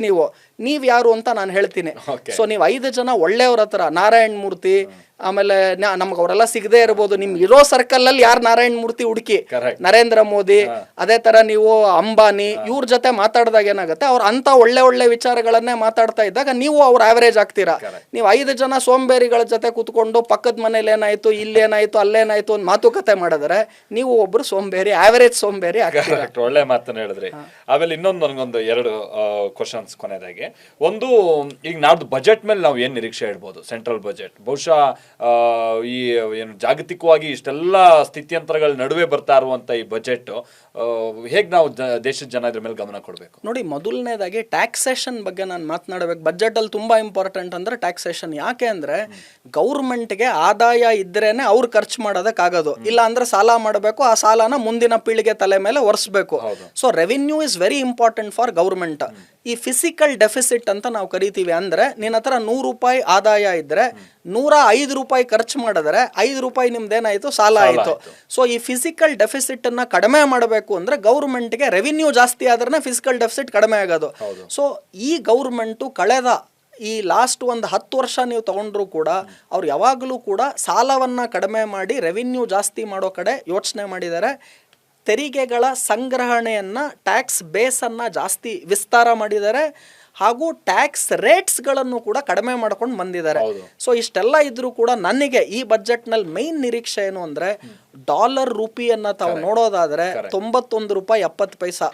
ನೀವು ಯಾರು ಅಂತ ನಾನು ಹೇಳ್ತೀನಿ. ಸೊ ನೀವು 5 ಜನ ಒಳ್ಳೆಯವ್ರ ಹತ್ರ, ನಾರಾಯಣ್ ಮೂರ್ತಿ, ಆಮೇಲೆ ನಮ್ಗೆ ಅವರೆಲ್ಲ ಸಿಗದೆ ಇರ್ಬೋದು, ನಿಮ್ಗೆ ಇರೋ ಸರ್ಕಲ್ ಅಲ್ಲಿ ಯಾರು ನಾರಾಯಣ್ ಮೂರ್ತಿ ಹುಡುಕಿ, ನರೇಂದ್ರ ಮೋದಿ, ಅದೇ ತರ ನೀವು ಅಂಬಾನಿ, ಇವ್ರ ಜೊತೆ ಮಾತಾಡಿದಾಗ ಏನಾಗುತ್ತೆ, ಅವ್ರ ಅಂತ ಒಳ್ಳೆ ವಿಚಾರಗಳನ್ನೇ ಮಾತಾಡ್ತಾ ಇದ್ದಾಗ ನೀವು ಅವ್ರ ಆವರೇಜ್ ಆಗ್ತೀರಾ. ನೀವು 5 ಜನ ಸೋಂಬೇರಿಗಳ ಜೊತೆ ಕುತ್ಕೊಂಡು ಪಕ್ಕದ ಮನೇಲಿ ಏನಾಯ್ತು, ಇಲ್ಲೇನಾಯ್ತು, ಅಲ್ಲೇನಾಯ್ತು ಒಂದು ಮಾತುಕತೆ ಮಾಡಿದ್ರೆ ನೀವು ಒಬ್ರು ಸೋಂಬೇರಿ, ಆವರೇಜ್ ಸೋಂಬೇರಿ ಆಗ್ತೀರಾ. ಒಳ್ಳೆ ಮಾತನ್ನ ಹೇಳಿದ್ರಿ. ಆಮೇಲೆ ಇನ್ನೊಂದು ನನಗೊಂದು 2 ಕ್ವಶನ್ಸ್ ಕೊನೆಯದಾಗಿ. ಒಂದು, ಈಗ ನಾಡ್ದು ಬಜೆಟ್ ಮೇಲೆ ನಾವು ಏನ್ ನಿರೀಕ್ಷೆ ಇಡ್ಬೋದು? ಸೆಂಟ್ರಲ್ ಬಜೆಟ್ ಬಹುಶಃ ಈ ಏನು ಜಾಗತಿಕವಾಗಿ ಇಷ್ಟೆಲ್ಲ ಸ್ಥಿತ್ಯಂತರಗಳ ನಡುವೆ ಬರ್ತಾ ಇರುವಂತ ಈ ಬಜೆಟ್ ಹೇಗೆ ನಾವು ದೇಶದ ಜನ ಇದ್ರ ಮೇಲೆ ಗಮನ ಕೊಡಬೇಕು? ನೋಡಿ, ಮೊದಲನೇದಾಗಿ ಟ್ಯಾಕ್ಸೇಷನ್ ಬಗ್ಗೆ ನಾನು ಮಾತನಾಡಬೇಕು. ಬಜೆಟ್ ಅಲ್ಲಿ ತುಂಬಾ ಇಂಪಾರ್ಟೆಂಟ್ ಅಂದ್ರೆ ಟ್ಯಾಕ್ಸೇಷನ್. ಯಾಕೆ ಅಂದ್ರೆ ಗೌರ್ಮೆಂಟ್ಗೆ ಆದಾಯ ಇದ್ರೇನೆ ಅವ್ರು ಖರ್ಚು ಮಾಡೋದಕ್ಕಾಗೋದು, ಇಲ್ಲ ಅಂದ್ರೆ ಸಾಲ ಮಾಡಬೇಕು, ಆ ಸಾಲನ ಮುಂದಿನ ಪೀಳಿಗೆ ತಲೆ ಮೇಲೆ ಒರೆಸ್ಬೇಕು. So revenue is very important for government. ಈ ಫಿಸಿಕಲ್ ಡೆಫಿಸಿಟ್ ಅಂತ ನಾವು ಕರಿತೀವಿ. ಅಂದ್ರೆ ನಿನ್ನ ಹತ್ರ 100 ರೂಪಾಯಿ ಆದಾಯ ಇದ್ರೆ 105 ರೂಪಾಯಿ ಖರ್ಚು ಮಾಡಿದ್ರೆ 5 ರೂಪಾಯಿ ನಿಮ್ದೇನಾಯ್ತು, ಸಾಲ ಆಯ್ತು. ಸೊ ಈ ಫಿಸಿಕಲ್ ಡೆಫಿಸಿಟ್ ಅನ್ನ ಕಡಿಮೆ ಮಾಡಬೇಕು ಅಂದ್ರೆ ಗೌರ್ಮೆಂಟ್ಗೆ ರೆವಿನ್ಯೂ ಜಾಸ್ತಿ ಆದ್ರೆ ಫಿಸಿಕಲ್ ಡೆಫಿಸಿಟ್ ಕಡಿಮೆ ಆಗೋದು. ಸೊ ಈ ಗೌರ್ಮೆಂಟು ಕಳೆದ ಈ ಲಾಸ್ಟ್ ಒಂದು 10 ವರ್ಷ ನೀವು ತಗೊಂಡ್ರು ಕೂಡ ಅವ್ರು ಯಾವಾಗಲೂ ಕೂಡ ಸಾಲವನ್ನ ಕಡಿಮೆ ಮಾಡಿ ರೆವಿನ್ಯೂ ಜಾಸ್ತಿ ಮಾಡೋ ಕಡೆ ಯೋಚನೆ ಮಾಡಿದ್ದಾರೆ. ತೆರಿಗೆಗಳ ಸಂಗ್ರಹಣೆಯನ್ನ, ಟ್ಯಾಕ್ಸ್ ಬೇಸನ್ನು ಜಾಸ್ತಿ ವಿಸ್ತಾರ ಮಾಡಿದ್ದಾರೆ, ಹಾಗೂ ಟ್ಯಾಕ್ಸ್ ರೇಟ್ಸ್ಗಳನ್ನು ಕೂಡ ಕಡಿಮೆ ಮಾಡ್ಕೊಂಡು ಬಂದಿದ್ದಾರೆ. ಸೊ ಇಷ್ಟೆಲ್ಲ ಇದ್ರೂ ಕೂಡ ನನಗೆ ಈ ಬಜೆಟ್ನಲ್ಲಿ ಮೈನ್ ನಿರೀಕ್ಷೆ ಏನು ಅಂದ್ರೆ, ಡಾಲರ್ ರೂಪಿಯನ್ನ ತಾವು ನೋಡೋದಾದ್ರೆ 91 ರೂಪಾಯಿ 70 ಪೈಸಾ.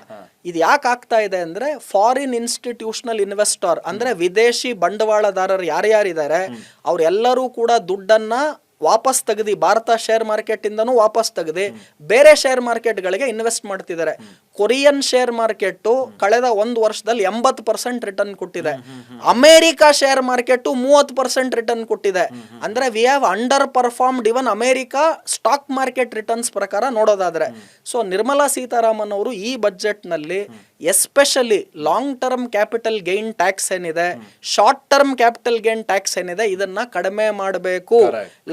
ಇದು ಯಾಕೆ ಆಗ್ತಾ ಇದೆ ಅಂದ್ರೆ, ಫಾರಿನ್ ಇನ್ಸ್ಟಿಟ್ಯೂಷನಲ್ ಇನ್ವೆಸ್ಟರ್ ಅಂದ್ರೆ ವಿದೇಶಿ ಬಂಡವಾಳದಾರರು ಯಾರ್ಯಾರಿದ್ದಾರೆ ಅವರೆಲ್ಲರೂ ಕೂಡ ದುಡ್ಡನ್ನ ವಾಪಸ್ ತೆಗೆದು ಭಾರತ ಶೇರ್ ಮಾರ್ಕೆಟ್ ಇಂದನೂ ವಾಪಸ್ ತೆಗೆದು ಬೇರೆ ಶೇರ್ ಮಾರ್ಕೆಟ್ಗಳಿಗೆ ಇನ್ವೆಸ್ಟ್ ಮಾಡ್ತಿದ್ದಾರೆ. ಕೊರಿಯನ್ ಶೇರ್ ಮಾರ್ಕೆಟ್ ಕಳೆದ 1 ವರ್ಷದಲ್ಲಿ 80% ರಿಟರ್ನ್ ಕೊಟ್ಟಿದೆ. ಅಮೆರಿಕ ಶೇರ್ ಮಾರ್ಕೆಟ್ 30% ರಿಟರ್ನ್ ಕೊಟ್ಟಿದೆ. ಅಂದ್ರೆ we have underperformed even America stock market returns ಪ್ರಕಾರ ನೋಡೋದಾದ್ರೆ. ಸೊ ನಿರ್ಮಲಾ ಸೀತಾರಾಮನ್ ಅವರು ಈ ಬಜೆಟ್ ನಲ್ಲಿ especially long term capital gain tax ಏನಿದೆ, short term capital gain tax ಏನಿದೆ, ಇದನ್ನ ಕಡಿಮೆ ಮಾಡಬೇಕು.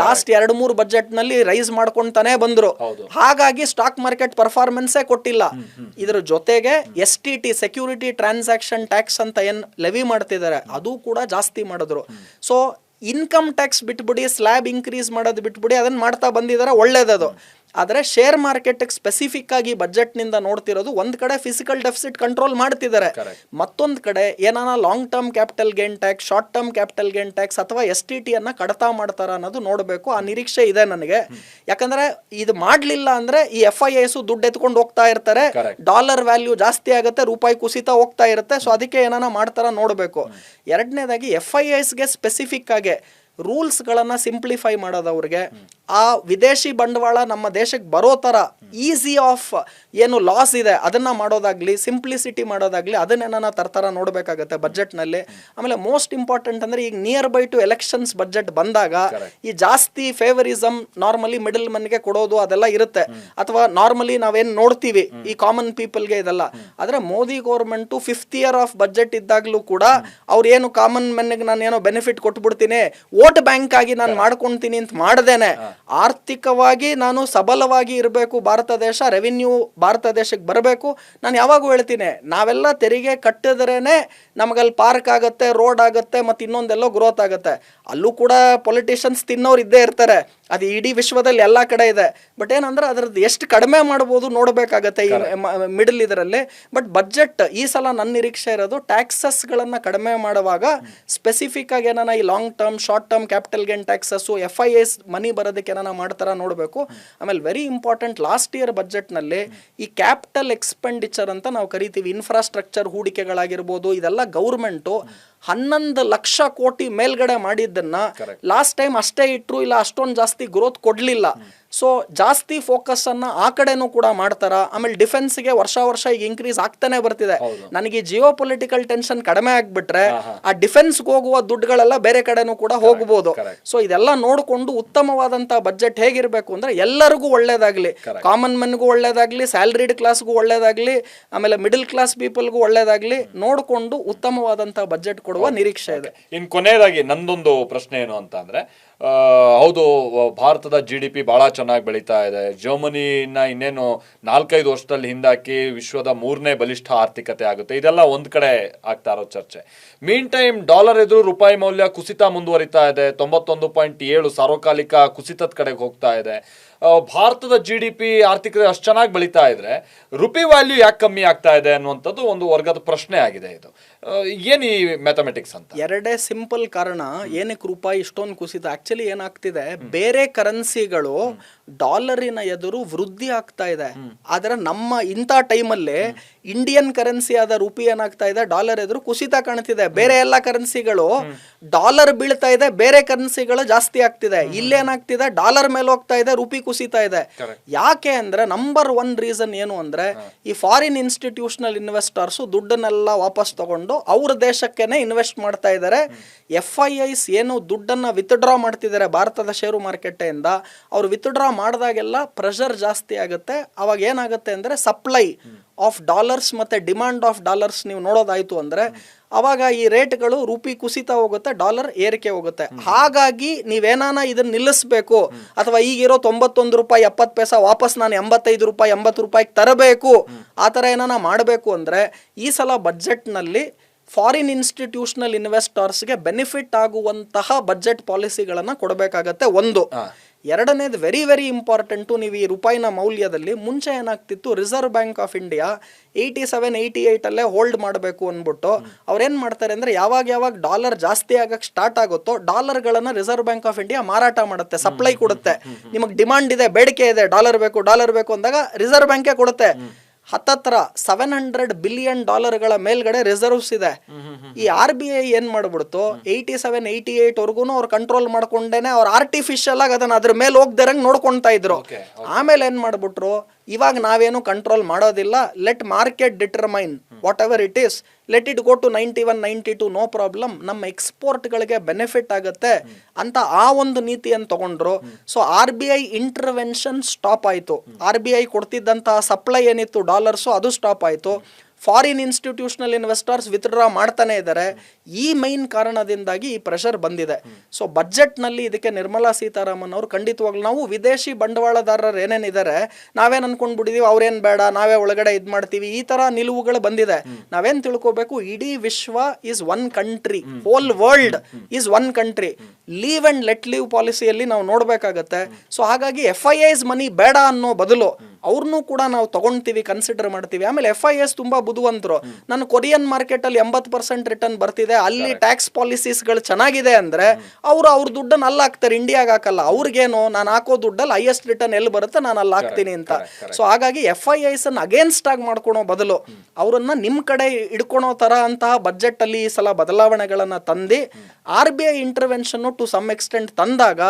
ಲಾಸ್ಟ್ 2-3 ಬಜೆಟ್ ನಲ್ಲಿ ರೈಸ್ ಮಾಡ್ಕೊಂತಾನೆ ಬಂದ್ರು. ಹಾಗಾಗಿ ಸ್ಟಾಕ್ ಮಾರ್ಕೆಟ್ ಪರ್ಫಾರ್ಮೆನ್ಸೇ ಕೊಟ್ಟಿಲ್ಲ. ಇದ್ರ ಜೊತೆಗೆ STT ಸೆಕ್ಯೂರಿಟಿ ಟ್ರಾನ್ಸಾಕ್ಷನ್ ಟ್ಯಾಕ್ಸ್ ಅಂತ ಏನ್ ಲೆವಿ ಮಾಡ್ತಿದ್ದಾರೆ ಅದು ಕೂಡ ಜಾಸ್ತಿ ಮಾಡಿದ್ರು. ಸೊ ಇನ್ಕಮ್ ಟ್ಯಾಕ್ಸ್ ಬಿಟ್ಬಿಡಿ, ಸ್ಲ್ಯಾಬ್ ಇನ್ಕ್ರೀಸ್ ಮಾಡೋದು ಬಿಟ್ಬಿಡಿ, ಅದನ್ನ ಮಾಡ್ತಾ ಬಂದಿದ್ದಾರೆ, ಒಳ್ಳೇದದು. ಆದರೆ ಶೇರ್ ಮಾರ್ಕೆಟ್ ಸ್ಪೆಸಿಫಿಕ್ ಆಗಿ ಬಜೆಟ್ ನಿಂದ ನೋಡ್ತಿರೋದು ಒಂದ್ ಕಡೆ ಫಿಸಿಕಲ್ ಡೆಫಿಸಿಟ್ ಕಂಟ್ರೋಲ್ ಮಾಡ್ತಿದ್ದಾರೆ, ಮತ್ತೊಂದ್ ಕಡೆ ಏನಾನ long term capital gain tax, short term capital gain tax ಅಥವಾ STT ಅನ್ನ ಕಡಿತ ಮಾಡ್ತಾರ ಅನ್ನೋದು ನೋಡಬೇಕು. ಆ ನಿರೀಕ್ಷೆ ಇದೆ ನನಗೆ. ಯಾಕಂದ್ರೆ ಇದು ಮಾಡ್ಲಿಲ್ಲ ಅಂದ್ರೆ ಈ FIIs ದುಡ್ಡು ಎತ್ಕೊಂಡು ಹೋಗ್ತಾ ಇರ್ತಾರೆ, ಡಾಲರ್ ವ್ಯಾಲ್ಯೂ ಜಾಸ್ತಿ ಆಗುತ್ತೆ, ರೂಪಾಯಿ ಕುಸಿತ ಹೋಗ್ತಾ ಇರುತ್ತೆ. ಸೊ ಅದಕ್ಕೆ ಏನಾನ ಮಾಡ್ತಾರ ನೋಡಬೇಕು. ಎರಡನೇದಾಗಿ FIIsಗೆ ಸ್ಪೆಸಿಫಿಕ್ ಆಗಿ ರೂಲ್ಸ್ಗಳನ್ನ ಸಿಂಪ್ಲಿಫೈ ಮಾಡೋದು, ಅವ್ರಿಗೆ ಆ ವಿದೇಶಿ ಬಂಡವಾಳ ನಮ್ಮ ದೇಶಕ್ಕೆ ಬರೋ ಥರ ಈಸಿ ಆಫ್ ಏನು ಲಾಸ್ ಇದೆ ಅದನ್ನ ಮಾಡೋದಾಗ್ಲಿ, ಸಿಂಪ್ಲಿಸಿಟಿ ಮಾಡೋದಾಗ್ಲಿ, ಅದನ್ನೇನ ತರ್ತಾರ ನೋಡಬೇಕಾಗತ್ತೆ ಬಜೆಟ್ನಲ್ಲಿ. ಆಮೇಲೆ ಮೋಸ್ಟ್ ಇಂಪಾರ್ಟೆಂಟ್ ಅಂದ್ರೆ ಈಗ near by two elections budget ಬಂದಾಗ ಈ ಜಾಸ್ತಿ ಫೇವರಿಸಮ್ ನಾರ್ಮಲಿ ಮಿಡಲ್ ಮನ್ಗೆ ಕೊಡೋದು ಅದೆಲ್ಲ ಇರುತ್ತೆ, ಅಥವಾ ನಾರ್ಮಲಿ ನಾವೇನ್ ನೋಡ್ತೀವಿ ಈ ಕಾಮನ್ ಪೀಪಲ್ಗೆ ಇದೆಲ್ಲ. ಆದ್ರೆ Modi government 5th year of budget ಇದ್ದಾಗ್ಲೂ ಕೂಡ ಅವ್ರು ಏನು ಕಾಮನ್ ಮೆನ್ಗೆ ನಾನು ಏನೋ ಬೆನಿಫಿಟ್ ಕೊಟ್ಬಿಡ್ತೀನಿ, ವೋಟ್ ಬ್ಯಾಂಕ್ ಆಗಿ ನಾನು ಮಾಡ್ಕೊಂತೀನಿ ಅಂತ ಮಾಡ್ದೇನೆ ಆರ್ಥಿಕವಾಗಿ ನಾನು ಸಬಲವಾಗಿ ಇರಬೇಕು, ಭಾರತ ದೇಶ ರೆವಿನ್ಯೂ ಭಾರತ ದೇಶಕ್ಕೆ ಬರಬೇಕು. ನಾನು ಯಾವಾಗೂ ಹೇಳ್ತೀನಿ, ನಾವೆಲ್ಲ ತೆರಿಗೆ ಕಟ್ಟಿದ್ರೇನೆ ನಮಗಲ್ಲಿ ಪಾರ್ಕ್ ಆಗುತ್ತೆ, ರೋಡ್ ಆಗುತ್ತೆ, ಮತ್ತು ಇನ್ನೊಂದೆಲ್ಲೋ ಗ್ರೋತ್ ಆಗುತ್ತೆ. ಅಲ್ಲೂ ಕೂಡ ಪೊಲಿಟಿಷಿಯನ್ಸ್ ತಿನ್ನೋರು ಇದ್ದೇ ಇರ್ತಾರೆ, ಅದು ಇಡೀ ವಿಶ್ವದಲ್ಲಿ ಎಲ್ಲ ಕಡೆ ಇದೆ. ಬಟ್ ಏನಂದ್ರೆ ಅದ್ರದ್ದು ಎಷ್ಟು ಕಡಿಮೆ ಮಾಡ್ಬೋದು ನೋಡಬೇಕಾಗತ್ತೆ ಈ ಮಿಡಲ್ ಇದರಲ್ಲಿ. ಬಟ್ ಬಜೆಟ್ ಈ ಸಲ ನನ್ನ ನಿರೀಕ್ಷೆ ಇರೋದು ಟ್ಯಾಕ್ಸಸ್ಗಳನ್ನು ಕಡಿಮೆ ಮಾಡುವಾಗ ಸ್ಪೆಸಿಫಿಕ್ ಆಗಿ ಏನಾನ ಈ long term short term capital gain taxes FIIs ಮನಿ ಬರೋದಕ್ಕೆ ಏನಾನ ಮಾಡ್ತಾರ ನೋಡಬೇಕು. ಆಮೇಲೆ ವೆರಿ ಇಂಪಾರ್ಟೆಂಟ್, ಲಾಸ್ಟ್ ಇಯರ್ ಬಜೆಟ್ನಲ್ಲಿ ಈ ಕ್ಯಾಪಿಟಲ್ ಎಕ್ಸ್ಪೆಂಡಿಚರ್ ಅಂತ ನಾವು ಕರಿತೀವಿ, ಇನ್ಫ್ರಾಸ್ಟ್ರಕ್ಚರ್ ಹೂಡಿಕೆಗಳಾಗಿರ್ಬೋದು, ಇದೆಲ್ಲ ಗೌರ್ಮೆಂಟು 11 ಲಕ್ಷ ಕೋಟಿ ಮೇಲ್ಗಡೆ ಮಾಡಿದ್ದನ್ನ ಲಾಸ್ಟ್ ಟೈಮ್ ಅಷ್ಟೇ ಇಟ್ರು, ಇಲ್ಲ ಅಷ್ಟೊಂದು ಜಾಸ್ತಿ ಗ್ರೋತ್ ಕೊಡ್ಲಿಲ್ಲ. ಸೊ ಜಾಸ್ತಿ ಫೋಕಸ್ ಅನ್ನ ಆ ಕಡೆನೂ ಕೂಡ ಮಾಡ್ತಾರ. ಆಮೇಲೆ ಡಿಫೆನ್ಸ್ಗೆ ವರ್ಷ ಈಗ ಇನ್ಕ್ರೀಸ್ ಆಗ್ತಾನೆ ಬರ್ತಿದೆ. ನನಗೆ ಜಿಯೋ ಪೊಲಿಟಿಕಲ್ ಟೆನ್ಷನ್ ಕಡಿಮೆ ಆಗ್ಬಿಟ್ರೆ ಆ ಡಿಫೆನ್ಸ್ಗೆ ಹೋಗುವ ದುಡ್ಡುಗಳೆಲ್ಲ ಬೇರೆ ಕಡೆನೂ ಕೂಡ ಹೋಗ್ಬೋದು. ಸೊ ಇದೆಲ್ಲ ನೋಡ್ಕೊಂಡು ಉತ್ತಮವಾದಂತ ಬಜೆಟ್ ಹೇಗಿರ್ಬೇಕು ಅಂದ್ರೆ ಎಲ್ಲರಿಗೂ ಒಳ್ಳೇದಾಗ್ಲಿ, ಕಾಮನ್ ಮೆನ್ಗೂ ಒಳ್ಳೇದಾಗ್ಲಿ, ಸ್ಯಾಲರಿಡ್ ಕ್ಲಾಸ್ಗೂ ಒಳ್ಳೇದಾಗ್ಲಿ, ಆಮೇಲೆ ಮಿಡಲ್ ಕ್ಲಾಸ್ ಪೀಪಲ್ಗೂ ಒಳ್ಳೇದಾಗ್ಲಿ ನೋಡ್ಕೊಂಡು ಉತ್ತಮವಾದಂತ ಬಜೆಟ್ ಕೊಡುವ ನಿರೀಕ್ಷೆ ಇದೆ. ಇನ್ ಕೊನೆಯದಾಗಿ ನಂದೊಂದು ಪ್ರಶ್ನೆ ಏನು ಅಂತ ಅಂದ್ರೆ, ಹೌದು ಭಾರತದ GDP ಬಹಳ ಚೆನ್ನಾಗಿ ಬೆಳೀತಾ ಇದೆ. ಜರ್ಮನಿನ ಇನ್ನೇನು 4-5 ವರ್ಷದಲ್ಲಿ ಹಿಂದಾಕಿ ವಿಶ್ವದ 3ನೇ ಬಲಿಷ್ಠ ಆರ್ಥಿಕತೆ ಆಗುತ್ತೆ. ಇದೆಲ್ಲ ಒಂದ್ ಕಡೆ ಆಗ್ತಾ ಇರೋ ಚರ್ಚೆ. ಮೀನ್ ಟೈಮ್ ಡಾಲರ್ ಎದುರು ರೂಪಾಯಿ ಮೌಲ್ಯ ಕುಸಿತ ಮುಂದುವರಿತಾ ಇದೆ. 91.7 ಸಾರ್ವಕಾಲಿಕ ಕುಸಿತದ ಕಡೆಗೆ ಹೋಗ್ತಾ ಇದೆ. ಭಾರತದ GDP ಆರ್ಥಿಕತೆ ಅಷ್ಟು ಚೆನ್ನಾಗಿ ಬೆಳೀತಾ ಇದ್ರೆ ರುಪಿ ವ್ಯಾಲ್ಯೂ ಯಾಕೆ ಕಮ್ಮಿ ಆಗ್ತಾ ಇದೆ ಅನ್ನುವಂಥದ್ದು ಒಂದು ವರ್ಗದ ಪ್ರಶ್ನೆ ಆಗಿದೆ. ಇದು ಏನ್ ಈ ಮ್ಯಾಥಮೆಟಿಕ್ಸ್ ಅಂತ? ಎರಡೇ ಸಿಂಪಲ್ ಕಾರಣ ಏನಕ್ಕೆ ರೂಪಾಯಿ ಇಷ್ಟೊಂದು ಕುಸಿತ. ಆಕ್ಚುಲಿ ಏನಾಗ್ತಿದೆ, ಬೇರೆ ಕರೆನ್ಸಿಗಳು ಡಾಲರಿನ ಎದುರು ವೃದ್ಧಿ ಆಗ್ತಾ ಇದೆ. ಆದ್ರೆ ನಮ್ಮ ಇಂಥ ಟೈಮಲ್ಲಿ ಇಂಡಿಯನ್ ಕರೆನ್ಸಿ ಆದ ರುಪಿ ಏನಾಗ್ತಾ ಇದೆ, ಡಾಲರ್ ಎದುರು ಕುಸಿತ ಕಾಣ್ತಿದೆ. ಬೇರೆ ಎಲ್ಲ ಕರೆನ್ಸಿಗಳು ಡಾಲರ್ ಬೀಳ್ತಾ ಇದೆ, ಬೇರೆ ಕರೆನ್ಸಿಗಳು ಜಾಸ್ತಿ ಆಗ್ತಿದೆ. ಇಲ್ಲೇನಾಗ್ತಿದೆ, ಡಾಲರ್ ಮೇಲೆ ಹೋಗ್ತಾ ಇದೆ, ರುಪಿ ಕುಸಿತಾ ಇದೆ. ಯಾಕೆ ಅಂದ್ರೆ ನಂಬರ್ 1 ರೀಸನ್ ಏನು ಅಂದ್ರೆ ಈ ಫಾರಿನ್ ಇನ್ಸ್ಟಿಟ್ಯೂಷನಲ್ ಇನ್ವೆಸ್ಟರ್ಸ್ ದುಡ್ಡನ್ನೆಲ್ಲ ವಾಪಸ್ ತಗೊಂಡು ಅವ್ರ ದೇಶಕ್ಕೇನೆ ಇನ್ವೆಸ್ಟ್ ಮಾಡ್ತಾ ಇದ್ದಾರೆ. FIIs ಏನು ದುಡ್ಡನ್ನ ವಿತ್ಡ್ರಾ ಮಾಡ್ತಿದ್ದಾರೆ ಭಾರತದ ಷೇರು ಮಾರ್ಕೆಟ್ ಇಂದ, ಅವ್ರು ವಿತ್ಡ್ರಾ ಮಾಡಿದಾಗೆಲ್ಲ ಪ್ರೆಷರ್ ಜಾಸ್ತಿ ಆಗುತ್ತೆ. ಅವಾಗ ಏನಾಗುತ್ತೆ ಅಂದ್ರೆ ಸಪ್ಲೈ ಆಫ್ ಡಾಲರ್ಸ್ ಮತ್ತೆ ಡಿಮಾಂಡ್ ಆಫ್ ಡಾಲರ್ಸ್ ನೀವು ನೋಡೋದಾಯ್ತು ಅಂದ್ರೆ ಅವಾಗ ಈ ರೇಟ್ಗಳು ರೂಪಿ ಕುಸಿತ ಹೋಗುತ್ತೆ, ಡಾಲರ್ ಏರಿಕೆ ಹೋಗುತ್ತೆ. ಹಾಗಾಗಿ ನೀವೇನಾನ ಇದನ್ನ ನಿಲ್ಲಿಸಬೇಕು, ಅಥವಾ ಈಗಿರೋ 91 ರೂಪಾಯಿ 70 ಪೈಸಾ ವಾಪಸ್ ನಾನು 85 ರೂಪಾಯಿ 80 ರೂಪಾಯಿಗೆ ತರಬೇಕು, ಆ ಥರ ಏನಾನ ಮಾಡಬೇಕು ಅಂದ್ರೆ ಈ ಸಲ ಬಜೆಟ್ನಲ್ಲಿ ಫಾರಿನ್ ಇನ್ಸ್ಟಿಟ್ಯೂಷನಲ್ ಇನ್ವೆಸ್ಟರ್ಸ್ಗೆ ಬೆನಿಫಿಟ್ ಆಗುವಂತಹ ಬಜೆಟ್ ಪಾಲಿಸಿಗಳನ್ನು ಕೊಡಬೇಕಾಗತ್ತೆ. ಒಂದು. ಎರಡನೇದು ವೆರಿ ವೆರಿ ಇಂಪಾರ್ಟೆಂಟು, ನೀವು ಈ ರೂಪಾಯಿನ ಮೌಲ್ಯದಲ್ಲಿ ಮುಂಚೆ ಏನಾಗ್ತಿತ್ತು, ರಿಸರ್ವ್ ಬ್ಯಾಂಕ್ ಆಫ್ ಇಂಡಿಯಾ 87-88 ಅಲ್ಲೇ ಹೋಲ್ಡ್ ಮಾಡಬೇಕು ಅಂದ್ಬಿಟ್ಟು ಅವ್ರೇನು ಮಾಡ್ತಾರೆ ಅಂದರೆ ಯಾವಾಗ ಡಾಲರ್ ಜಾಸ್ತಿ ಆಗಕ್ಕೆ ಸ್ಟಾರ್ಟ್ ಆಗುತ್ತೋ ಡಾಲರ್ಗಳನ್ನು ರಿಸರ್ವ್ ಬ್ಯಾಂಕ್ ಆಫ್ ಇಂಡಿಯಾ ಮಾರಾಟ ಮಾಡುತ್ತೆ, ಸಪ್ಲೈ ಕೊಡುತ್ತೆ. ನಿಮಗೆ ಡಿಮಾಂಡ್ ಇದೆ, ಬೇಡಿಕೆ ಇದೆ, ಡಾಲರ್ ಬೇಕು ಅಂದಾಗ ರಿಸರ್ವ್ ಬ್ಯಾಂಕೇ ಕೊಡುತ್ತೆ. ಹತ್ತತ್ರ $700 ಬಿಲಿಯನ್ ಮೇಲ್ಗಡೆ ರಿಸರ್ವ್ಸ್ ಇದೆ. ಈ RBI ಏನ್ ಮಾಡ್ಬಿಡ್ತು, 87, 88 ವರ್ಗು ಅವ್ರು ಕಂಟ್ರೋಲ್ ಮಾಡ್ಕೊಂಡೇನೆ ಅವ್ರು ಆರ್ಟಿಫಿಷಿಯಲ್ ಆಗಿ ಅದನ್ನ ಅದ್ರ ಮೇಲೆ ಹೋಗ್ದಿರಂಗ್ ನೋಡ್ಕೊಂತಾ ಇದ್ರು. ಆಮೇಲೆ ಏನ್ ಮಾಡ್ಬಿಟ್ರು, ಇವಾಗ ನಾವೇನು ಕಂಟ್ರೋಲ್ ಮಾಡೋದಿಲ್ಲ, let market determine whatever it is, let it go to 91, 92, no problem, ನಮ್ಮ ಎಕ್ಸ್ಪೋರ್ಟ್ಗಳಿಗೆ ಬೆನಿಫಿಟ್ ಆಗುತ್ತೆ ಅಂತ ಆ ಒಂದು ನೀತಿಯನ್ನು ತಗೊಂಡ್ರು. ಸೊ RBI ಇಂಟರ್ವೆನ್ಷನ್ ಸ್ಟಾಪ್ ಆಯಿತು. RBI ಕೊಡ್ತಿದ್ದಂತಹ ಸಪ್ಲೈ ಏನಿತ್ತು ಡಾಲರ್ಸು ಅದು ಸ್ಟಾಪ್ ಆಯಿತು. ಫಾರಿನ್ ಇನ್ಸ್ಟಿಟ್ಯೂಷನಲ್ ಇನ್ವೆಸ್ಟರ್ಸ್ ವಿತ್ಡ್ರಾ ಮಾಡ್ತಾನೆ ಇದ್ದಾರೆ. ಈ ಮೈನ್ ಕಾರಣದಿಂದಾಗಿ ಈ ಪ್ರೆಷರ್ ಬಂದಿದೆ. ಸೊ ಬಜೆಟ್ನಲ್ಲಿ ಇದಕ್ಕೆ ನಿರ್ಮಲಾ ಸೀತಾರಾಮನ್ ಅವರು ಖಂಡಿತವಾಗ್ಲೂ, ನಾವು ವಿದೇಶಿ ಬಂಡವಾಳದಾರರು ಏನೇನಿದ್ದಾರೆ ನಾವೇನು ಅನ್ಕೊಂಡ್ಬಿಟ್ಟಿದೀವಿ, ಅವ್ರೇನು ಬೇಡ ನಾವೇ ಒಳಗಡೆ ಇದು ಮಾಡ್ತೀವಿ, ಈ ಥರ ನಿಲುವುಗಳು ಬಂದಿದೆ. ನಾವೇನು ತಿಳ್ಕೋಬೇಕು, ಇಡೀ ವಿಶ್ವ is one country, whole world is one country. Live and let live ಪಾಲಿಸಿಯಲ್ಲಿ ನಾವು ನೋಡಬೇಕಾಗತ್ತೆ. ಸೊ ಹಾಗಾಗಿ FIIs ಮನಿ ಬೇಡ ಅನ್ನೋ ಬದಲು ಅವ್ರನ್ನೂ ಕೂಡ ನಾವು ತಗೊಳ್ತೀವಿ, ಕನ್ಸಿಡರ್ ಮಾಡ್ತೀವಿ. ಆಮೇಲೆ FIIs ತುಂಬಾ ಬುದ್ಧಿವಂತರು. ನಾನು ಕೊರಿಯನ್ ಮಾರ್ಕೆಟ್ ಅಲ್ಲಿ 80% ರಿಟರ್ನ್ ಬರ್ತಿದೆ, ಅಲ್ಲಿ ಟ್ಯಾಕ್ಸ್ ಪಾಲಿಸೀಸ್ಗಳು ಚೆನ್ನಾಗಿದೆ ಅಂದ್ರೆ ಅವ್ರ ದುಡ್ಡನ್ನು ಅಲ್ಲಿ ಹಾಕ್ತಾರೆ, ಇಂಡಿಯಾಗ ಹಾಕಲ್ಲ. ಅವ್ರಿಗೇನು, ನಾನು ಹಾಕೋ ದುಡ್ಡಲ್ಲಿ ಹೈಯೆಸ್ಟ್ ರಿಟರ್ನ್ ಎಲ್ಲಿ ಬರುತ್ತೆ ನಾನು ಅಲ್ಲಿ ಹಾಕ್ತೀನಿ ಅಂತ. ಸೊ ಹಾಗಾಗಿ FIIs ಅನ್ನು ಅಗೇನ್ಸ್ಟ್ ಆಗಿ ಮಾಡ್ಕೊಳೋ ಬದಲು ಅವರನ್ನ ನಿಮ್ ಕಡೆ ಇಡ್ಕೊಳೋ ತರ ಅಂತಹ ಬಜೆಟ್ ಅಲ್ಲಿ ಈ ಸಲ ಬದಲಾವಣೆಗಳನ್ನ ತಂದು RBI intervention to some extent ತಂದಾಗ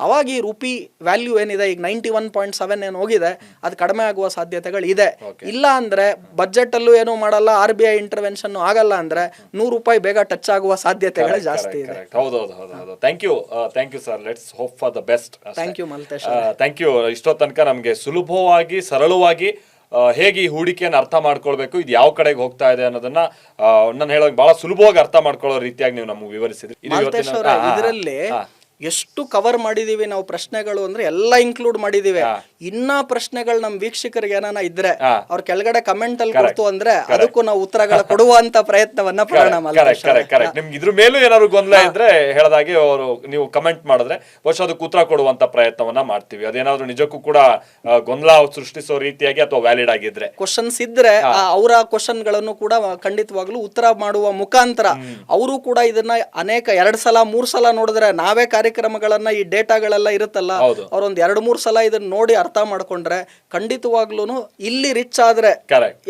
ಅವಾಗ ಈ ರೂಪಿ ವ್ಯಾಲ್ಯೂ ಏನಿದೆ ಈಗ 91.7 ಏನು ಹೋಗಿದೆ ಅದು ಕಡಿಮೆ ಆಗುವ ಸಾಧ್ಯತೆಗಳು ಇದೆ. ಇಲ್ಲ ಅಂದ್ರೆ ಬಜೆಟ್ ಅಲ್ಲೂ ಏನು ಮಾಡಲ್ಲ, RBI ಇಂಟರ್ವೆನ್ಷನ್ ಆಗಲ್ಲ ಅಂದ್ರೆ $100 ಬೇಗ ಟಚ್ ಆಗುವ ಸಾಧ್ಯತೆಗಳು ಜಾಸ್ತಿ ಇದೆ. ಹೌದೌದು. Thank you sir. Let's hope for the best. Thank you Maltesh. Thank you. ಇಷ್ಟೋ ತನಕ ನಮಗೆ ಸುಲಭವಾಗಿ ಸರಳವಾಗಿ ಹೇಗೆ ಈ ಹೂಡಿಕೆಯನ್ನು ಅರ್ಥ ಮಾಡ್ಕೊಳ್ಬೇಕು, ಇದು ಯಾವ ಕಡೆಗೆ ಹೋಗ್ತಾ ಇದೆ ಅನ್ನೋದನ್ನ ನಾನು ಹೇಳೋಕೆ ಬಹಳ ಸುಲಭವಾಗಿ ಅರ್ಥ ಮಾಡ್ಕೊಳ್ಳೋ ರೀತಿಯಾಗಿ ನೀವು ನಮಗೆ ವಿವರಿಸಿದ್ರಿ. ಇದರಲ್ಲಿ ಎಷ್ಟು ಕವರ್ ಮಾಡಿದೀವಿ ನಾವು ಪ್ರಶ್ನೆಗಳು ಅಂದ್ರೆ ಎಲ್ಲ ಇನ್ಕ್ಲೂಡ್ ಮಾಡಿದೀವಿ. ಇನ್ನ ಪ್ರಶ್ನೆಗಳು ನಮ್ ವೀಕ್ಷಕರಿಗೆ ಏನಾನ ಇದ್ರೆ ಅವ್ರ ಕೆಳಗಡೆ ಕಮೆಂಟ್ ಅಲ್ಲಿ ಕೊಡ್ತು ಅಂದ್ರೆ ಅದಕ್ಕೂ ನಾವು ಉತ್ತರಗಳು ಕೊಡುವಂತ ಪ್ರಯತ್ನವನ್ನ ನಿಮ್ಗೆ ಇದ್ರ ಮೇಲೂ ಏನಾದ್ರು ಗೊಂದಲ ಇದ್ರೆ ಹೇಳದಾಗೆ ಅವರು ನೀವು ಕಮೆಂಟ್ ಮಾಡಿದ್ರೆ ಬಹುಶಃ ಅದಕ್ಕೆ ಉತ್ತರ ಕೊಡುವಂತ ಪ್ರಯತ್ನವನ್ನ ಮಾಡ್ತೀವಿ. ಅದೇನಾದ್ರು ನಿಜಕ್ಕೂ ಕೂಡ ಗೊಂದಲ ಸೃಷ್ಟಿಸೋ ರೀತಿಯಾಗಿ ಅಥವಾ ವ್ಯಾಲಿಡ್ ಆಗಿದ್ರೆ ಕ್ವಶನ್ಸ್ ಇದ್ರೆ ಅವರ ಕ್ವಶನ್ ಗಳನ್ನು ಕೂಡ ಖಂಡಿತವಾಗ್ಲೂ ಉತ್ತರ ಮಾಡುವ ಮುಖಾಂತರ ಅವರು ಕೂಡ ಇದನ್ನ ಅನೇಕ 2 ಸಲ 3 ಸಲ ನೋಡಿದ್ರೆ ನಾವೇ ಕಾರ್ಯಕ್ರಮಗಳನ್ನ ಈ ಡೇಟಾಗಳೆಲ್ಲ ಇರುತ್ತಲ್ಲ ಅವ್ರೊಂದ್ 2-3 ಸಲ ಇದನ್ನ ನೋಡಿ ಅರ್ಥ ಮಾಡ್ಕೊಂಡ್ರೆ ಖಂಡಿತವಾಗ್ಲೂನು ಇಲ್ಲಿ ರಿಚ್ ಆದ್ರೆ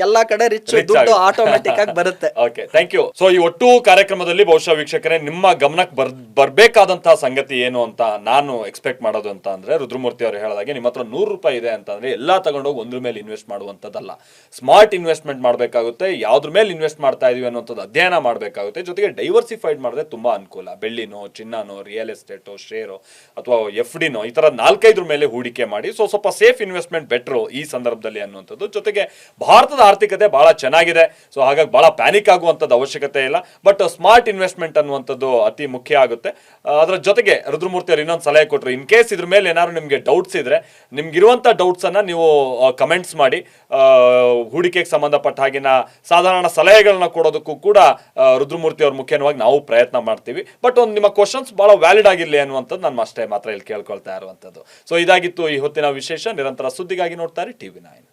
ಎಲ್ಲಾ ಕಡೆ ರಿಚ್ ದುಡ್ಡು ಆಟೋಮೆಟಿಕ್ ಆಗಿ ಬರುತ್ತೆ. Okay, thank you. ಸೊ ಈ ಒಟ್ಟು ಕಾರ್ಯಕ್ರಮದಲ್ಲಿ ಬಹುಶಃ ವೀಕ್ಷಕರೇ ನಿಮ್ಮ ಗಮನಕ್ಕೆ ಬರ್ಬೇಕಾದಂತಹ ಸಂಗತಿ ಏನು ಅಂತ ನಾನು ಎಕ್ಸ್ಪೆಕ್ಟ್ ಮಾಡೋದು ಅಂತ ಅಂದ್ರೆ, ರುದ್ರಮೂರ್ತಿ ಅವರು ಹೇಳಿದಾಗೆ ನಿಮ್ಮ ಹತ್ರ $100 ಇದೆ ಅಂತಂದ್ರೆ ಎಲ್ಲಾ ತಗೊಂಡೋಗಿ ಒಂದ್ರ ಮೇಲೆ ಇನ್ವೆಸ್ಟ್ ಮಾಡುವಂತದ್ದಲ್ಲ. ಸ್ಮಾರ್ಟ್ ಇನ್ವೆಸ್ಟ್ಮೆಂಟ್ ಮಾಡಬೇಕಾಗುತ್ತೆ. ಯಾವ್ದ್ರ ಮೇಲೆ ಇನ್ವೆಸ್ಟ್ ಮಾಡ್ತಾ ಇದೀವಿ ಅನ್ನೋಂಥದ್ದು ಅಧ್ಯಯನ ಮಾಡಬೇಕಾಗುತ್ತೆ. ಜೊತೆಗೆ ಡೈವರ್ಸಿಫೈಡ್ ಮಾಡಿದ್ರೆ ತುಂಬಾ ಅನುಕೂಲ. ಬೆಳ್ಳಿನೋ, ಚಿನ್ನನೋ, ರಿಯಲ್ ಎಸ್ಟೇಟೋ, ಶೇರು ಅಥವಾ FDನೋ ಈ ತರ 4-5 ಮೇಲೆ ಹೂಡಿಕೆ ಮಾಡಿ. ಸೊ ಸ್ವಲ್ಪ ಸೇಫ್ ಇನ್ವೆಸ್ಟ್ಮೆಂಟ್ ಬೆಟ್ರು ಈ ಸಂದರ್ಭದಲ್ಲಿ ಅನ್ನುವಂಥದ್ದು. ಜೊತೆಗೆ ಭಾರತದ ಆರ್ಥಿಕತೆ ಬಹಳ ಚೆನ್ನಾಗಿದೆ. ಸೊ ಹಾಗಾಗಿ ಬಹಳ ಪ್ಯಾನಿಕ್ ಆಗುವಂಥದ್ದು ಅವಶ್ಯಕತೆ ಇಲ್ಲ. ಬಟ್ ಸ್ಮಾರ್ಟ್ ಇನ್ವೆಸ್ಟ್ಮೆಂಟ್ ಅನ್ನುವಂಥದ್ದು ಅತಿ ಮುಖ್ಯ ಆಗುತ್ತೆ. ಅದರ ಜೊತೆಗೆ ರುದ್ರಮೂರ್ತಿ ಅವರು ಇನ್ನೊಂದು ಸಲಹೆ ಕೊಟ್ಟರು, ಇನ್ ಕೇಸ್ ಇದ್ರ ಮೇಲೆ ಏನಾದ್ರು ನಿಮಗೆ ಡೌಟ್ಸ್ ಇದ್ರೆ ನಿಮ್ಗಿರುವಂಥ ಡೌಟ್ಸ್ ಅನ್ನ ನೀವು ಕಮೆಂಟ್ಸ್ ಮಾಡಿ ಹೂಡಿಕೆಗೆ ಸಂಬಂಧಪಟ್ಟ ಹಾಗಿನ ಸಾಧಾರಣ ಸಲಹೆಗಳನ್ನ ಕೊಡೋದಕ್ಕೂ ಕೂಡ ರುದ್ರಮೂರ್ತಿ ಅವ್ರ ಮುಖ್ಯವಾಗಿ ನಾವು ಪ್ರಯತ್ನ ಮಾಡ್ತೀವಿ. ಬಟ್ ಒಂದು ನಿಮ್ಮ ಕ್ವಶನ್ಸ್ ಬಹಳ ವ್ಯಾಲಿಡ್ ಆಗಿರಲಿ ಅನ್ನುವಂಥದ್ದು ನಾನು ಅಷ್ಟೇ ಮಾತ್ರ ಇಲ್ಲಿ ಕೇಳ್ಕೊಳ್ತಾ ಇರುವಂಥದ್ದು. ಸೊ ಇದಾಗಿತ್ತು ಈ ಹೊತ್ತಿನ ವಿಶೇಷ. ನಿರಂತರ ಸುದ್ದಿಗಾಗಿ ನೋಡ್ತಾರೆ TV9.